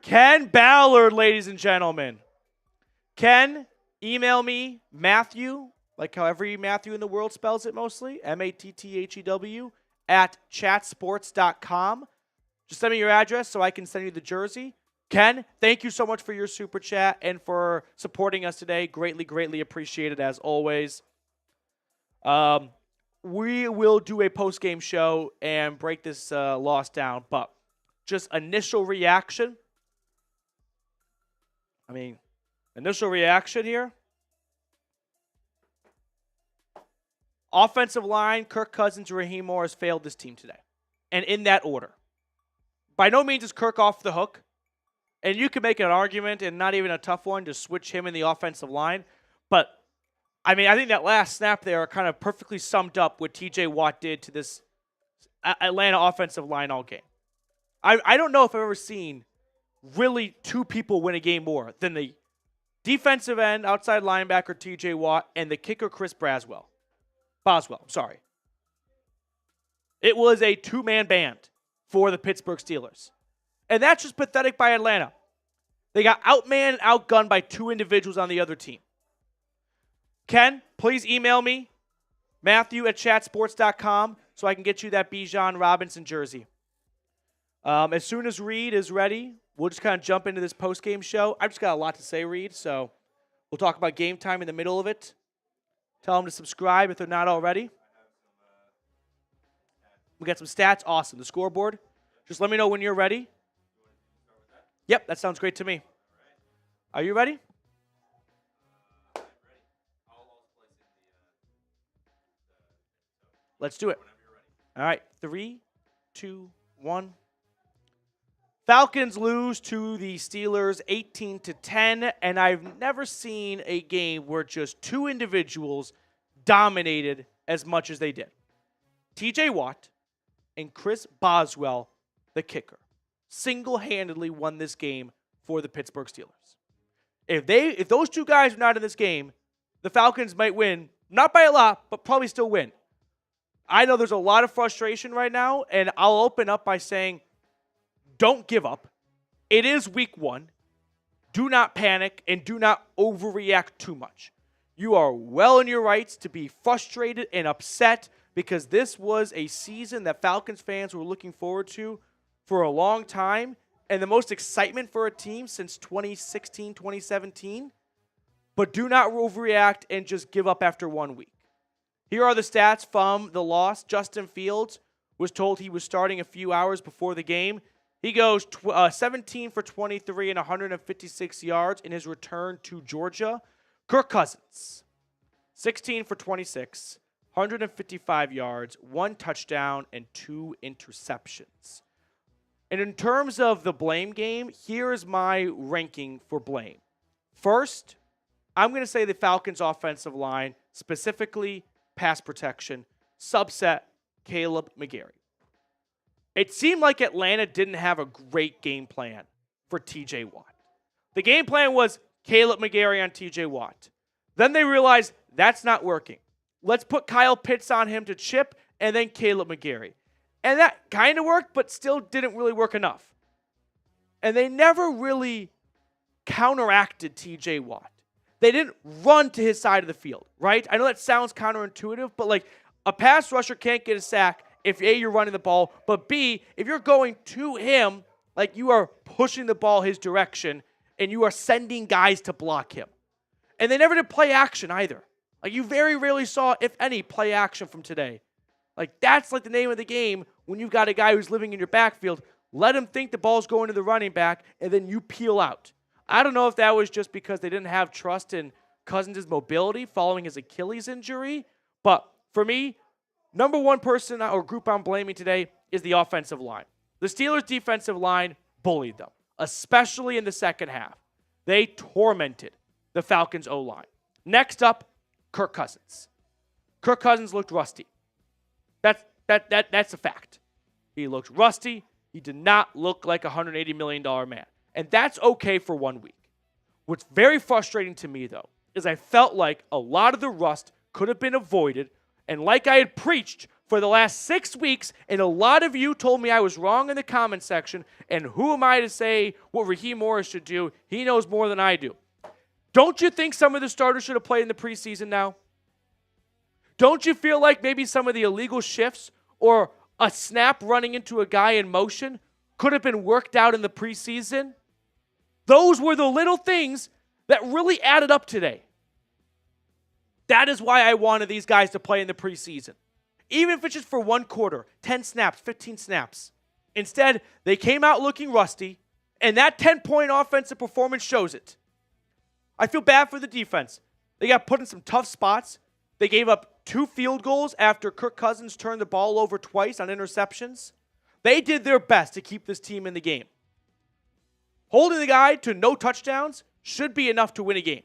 Ken Ballard, ladies and gentlemen. Ken, email me, Matthew, like how every Matthew in the world spells it mostly, MATTHEW, @chatsports.com. Just send me your address so I can send you the jersey. Ken, thank you so much for your super chat and for supporting us today. Greatly, greatly appreciated as always. We will do a post-game show and break this loss down, but just initial reaction. Initial reaction here. Offensive line, Kirk Cousins, Raheem Morris failed this team today. And in that order. By no means is Kirk off the hook. And you can make an argument, and not even a tough one, to switch him in the offensive line. But, I think that last snap there kind of perfectly summed up what TJ Watt did to this Atlanta offensive line all game. I don't know if I've ever seen really two people win a game more than the defensive end, outside linebacker TJ Watt, and the kicker Chris Boswell. It was a two-man band for the Pittsburgh Steelers. And that's just pathetic by Atlanta. They got outmanned and outgunned by two individuals on the other team. Ken, please email me, Matthew@chatsports.com, so I can get you that Bijan Robinson jersey. As soon as Reed is ready, we'll just kind of jump into this post-game show. I've just got a lot to say, Reed, so we'll talk about game time in the middle of it. Tell them to subscribe if they're not already. We got some stats. Awesome. The scoreboard. Just let me know when you're ready. Yep, that sounds great to me. Are you ready? Let's do it. All right, 3, 2, 1. Falcons lose to the Steelers 18-10, and I've never seen a game where just two individuals dominated as much as they did. TJ Watt and Chris Boswell, the kicker, single-handedly won this game for the Pittsburgh Steelers. If those two guys were not in this game, the Falcons might win, not by a lot, but probably still win. I know there's a lot of frustration right now, and I'll open up by saying, don't give up. It is week 1. Do not panic and do not overreact too much. You are well in your rights to be frustrated and upset because this was a season that Falcons fans were looking forward to for a long time and the most excitement for a team since 2016, 2017. But do not overreact and just give up after 1 week. Here are the stats from the loss. Justin Fields was told he was starting a few hours before the game. He goes 17 for 23 and 156 yards in his return to Georgia. Kirk Cousins, 16 for 26, 155 yards, 1 touchdown, and 2 interceptions. And in terms of the blame game, here is my ranking for blame. First, I'm going to say the Falcons' offensive line, specifically pass protection, subset Caleb McGarry. It seemed like Atlanta didn't have a great game plan for TJ Watt. The game plan was Caleb McGarry on TJ Watt. Then they realized that's not working. Let's put Kyle Pitts on him to chip and then Caleb McGarry. And that kind of worked, but still didn't really work enough. And they never really counteracted TJ Watt. They didn't run to his side of the field, right? I know that sounds counterintuitive, but like a pass rusher can't get a sack if A, you're running the ball, but B, if you're going to him, like you are pushing the ball his direction and you are sending guys to block him. And they never did play action either. Like you very rarely saw, if any, play action from today. Like that's like the name of the game when you've got a guy who's living in your backfield. Let him think the ball's going to the running back and then you peel out. I don't know if that was just because they didn't have trust in Cousins' mobility following his Achilles injury, but for me, number one person or group I'm blaming today is the offensive line. The Steelers' defensive line bullied them, especially in the second half. They tormented the Falcons' O-line. Next up, Kirk Cousins. Kirk Cousins looked rusty. That's a fact. He looked rusty. He did not look like a $180 million man. And that's okay for 1 week. What's very frustrating to me, though, is I felt like a lot of the rust could have been avoided. And like I had preached for the last 6 weeks, and a lot of you told me I was wrong in the comment section, and who am I to say what Raheem Morris should do? He knows more than I do. Don't you think some of the starters should have played in the preseason now? Don't you feel like maybe some of the illegal shifts or a snap running into a guy in motion could have been worked out in the preseason? Those were the little things that really added up today. That is why I wanted these guys to play in the preseason. Even if it's just for 1 quarter, 10 snaps, 15 snaps. Instead, they came out looking rusty, and that 10-point offensive performance shows it. I feel bad for the defense. They got put in some tough spots. They gave up 2 field goals after Kirk Cousins turned the ball over twice on interceptions. They did their best to keep this team in the game. Holding the guy to no touchdowns should be enough to win a game.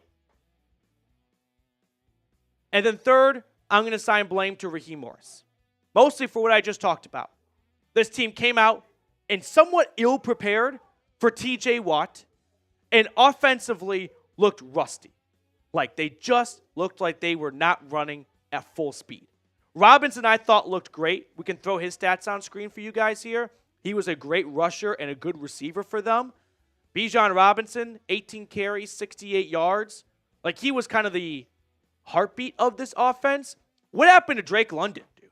And then third, I'm going to assign blame to Raheem Morris. Mostly for what I just talked about. This team came out and somewhat ill-prepared for TJ Watt and offensively looked rusty. Like they just looked like they were not running at full speed. Robinson, I thought, looked great. We can throw his stats on screen for you guys here. He was a great rusher and a good receiver for them. Bijan Robinson, 18 carries, 68 yards. Like he was kind of the heartbeat of this offense. What happened to Drake London, dude?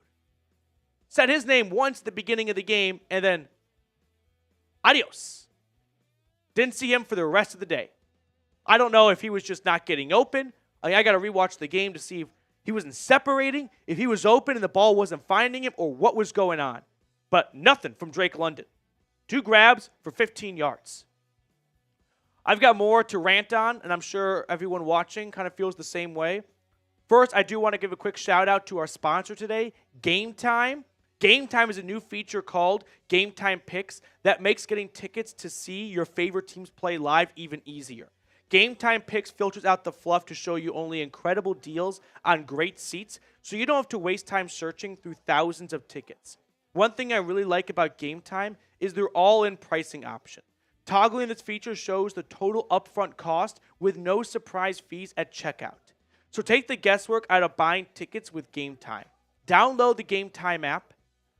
Said his name once at the beginning of the game and then adios. Didn't see him for the rest of the day. I don't know if he was just not getting open. I got to rewatch the game to see if he wasn't separating, if he was open and the ball wasn't finding him, or what was going on. But nothing from Drake London. 2 grabs for 15 yards. I've got more to rant on, and I'm sure everyone watching kind of feels the same way. First, I do want to give a quick shout out to our sponsor today, Game Time. Game Time is a new feature called Game Time Picks that makes getting tickets to see your favorite teams play live even easier. Game Time Picks filters out the fluff to show you only incredible deals on great seats, so you don't have to waste time searching through thousands of tickets. One thing I really like about Game Time is their all-in pricing option. Toggling this feature shows the total upfront cost with no surprise fees at checkout. So take the guesswork out of buying tickets with Game Time. Download the Game Time app,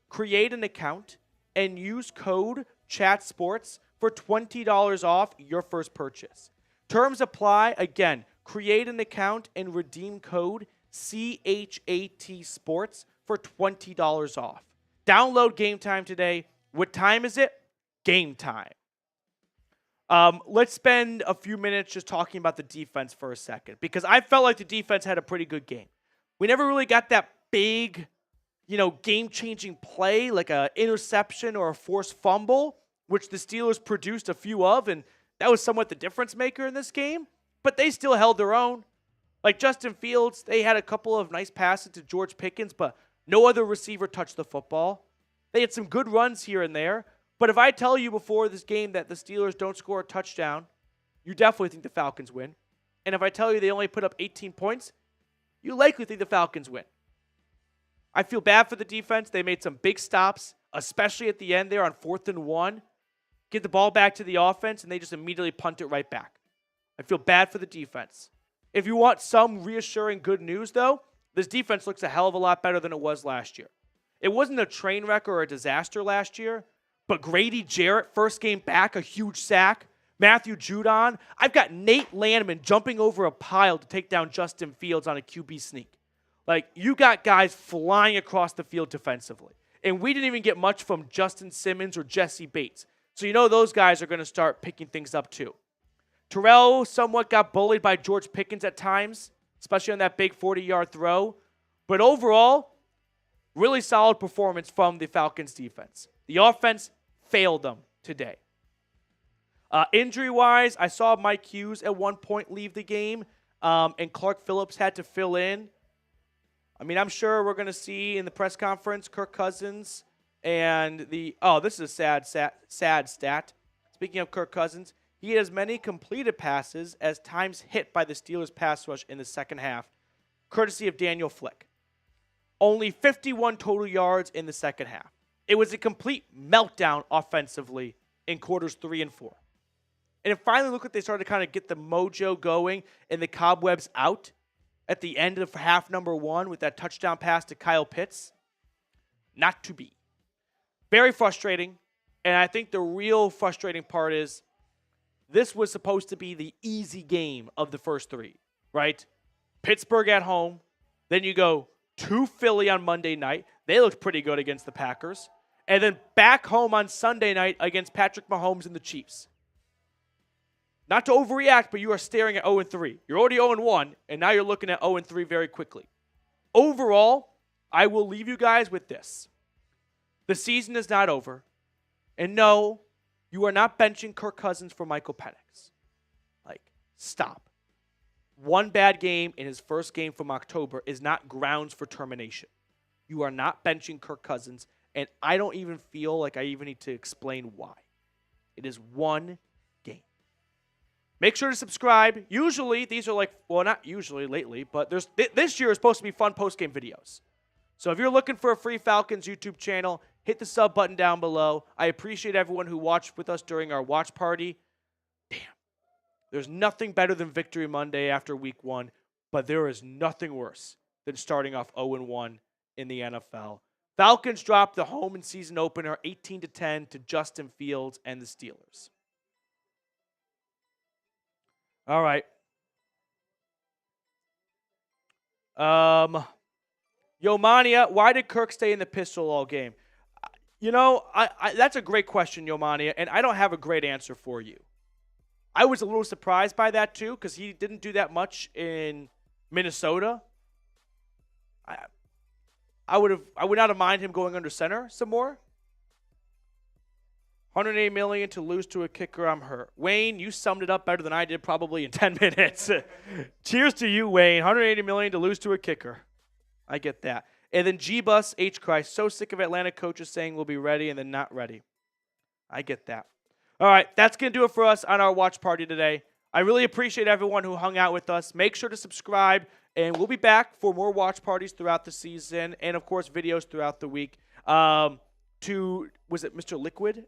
create an account, and use code CHATSPORTS for $20 off your first purchase. Terms apply. Again, create an account and redeem code CHAT Sports for $20 off. Download Game Time today. What time is it? Game time. Let's spend a few minutes just talking about the defense for a second, because I felt like the defense had a pretty good game. We never really got that big, game-changing play like an interception or a forced fumble, which the Steelers produced a few of, and that was somewhat the difference maker in this game. But they still held their own. Like Justin Fields, they had a couple of nice passes to George Pickens, but no other receiver touched the football. They had some good runs here and there. But if I tell you before this game that the Steelers don't score a touchdown, you definitely think the Falcons win. And if I tell you they only put up 18 points, you likely think the Falcons win. I feel bad for the defense. They made some big stops, especially at the end there on 4th and 1. Get the ball back to the offense, and they just immediately punt it right back. I feel bad for the defense. If you want some reassuring good news, though, this defense looks a hell of a lot better than it was last year. It wasn't a train wreck or a disaster last year, but Grady Jarrett, first game back, a huge sack. Matthew Judon. I've got Nate Landman jumping over a pile to take down Justin Fields on a QB sneak. Like, you got guys flying across the field defensively. And we didn't even get much from Justin Simmons or Jesse Bates. So you know those guys are going to start picking things up too. Terrell somewhat got bullied by George Pickens at times, especially on that big 40-yard throw. But overall, really solid performance from the Falcons defense. The offense failed them today. Injury-wise, I saw Mike Hughes at one point leave the game, and Clark Phillips had to fill in. I mean, I'm sure we're going to see in the press conference Kirk Cousins and this is a sad stat. Speaking of Kirk Cousins, he had as many completed passes as times hit by the Steelers pass rush in the second half, courtesy of Daniel Flick. Only 51 total yards in the second half. It was a complete meltdown offensively in quarters 3 and 4. And it finally looked like they started to kind of get the mojo going and the cobwebs out at the end of half number 1 with that touchdown pass to Kyle Pitts. Not to be. Very frustrating. And I think the real frustrating part is this was supposed to be the easy game of the first 3, right? Pittsburgh at home. Then you go to Philly on Monday night. They looked pretty good against the Packers. And then back home on Sunday night against Patrick Mahomes and the Chiefs. Not to overreact, but you are staring at 0-3. You're already 0-1, and now you're looking at 0-3 very quickly. Overall, I will leave you guys with this. The season is not over. And no, you are not benching Kirk Cousins for Michael Penix. Stop. One bad game in his first game from October is not grounds for termination. You are not benching Kirk Cousins, and I don't even feel like I even need to explain why. It is one game. Make sure to subscribe. Usually, these are not usually lately, but this year is supposed to be fun post-game videos. So if you're looking for a free Falcons YouTube channel, hit the sub button down below. I appreciate everyone who watched with us during our watch party. Damn. There's nothing better than Victory Monday after week 1, but there is nothing worse than starting off 0-1 in the NFL. Falcons dropped the home and season opener 18-10 to Justin Fields and the Steelers. All right. Yomania, why did Kirk stay in the pistol all game? That's a great question, Yomania, and I don't have a great answer for you. I was a little surprised by that too, because he didn't do that much in Minnesota. I would not have minded him going under center some more. $180 million to lose to a kicker. I'm hurt. Wayne, you summed it up better than I did probably in 10 minutes. Cheers to you, Wayne. $180 million to lose to a kicker. I get that. And then G-Bus H. Christ, so sick of Atlanta coaches saying we'll be ready and then not ready. I get that. All right, that's going to do it for us on our watch party today. I really appreciate everyone who hung out with us. Make sure to subscribe, and we'll be back for more watch parties throughout the season and, of course, videos throughout the week. Was it Mr. Liquid?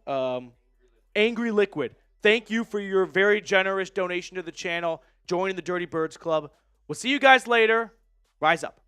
Angry Liquid. Thank you for your very generous donation to the channel, joining the Dirty Birds Club. We'll see you guys later. Rise up.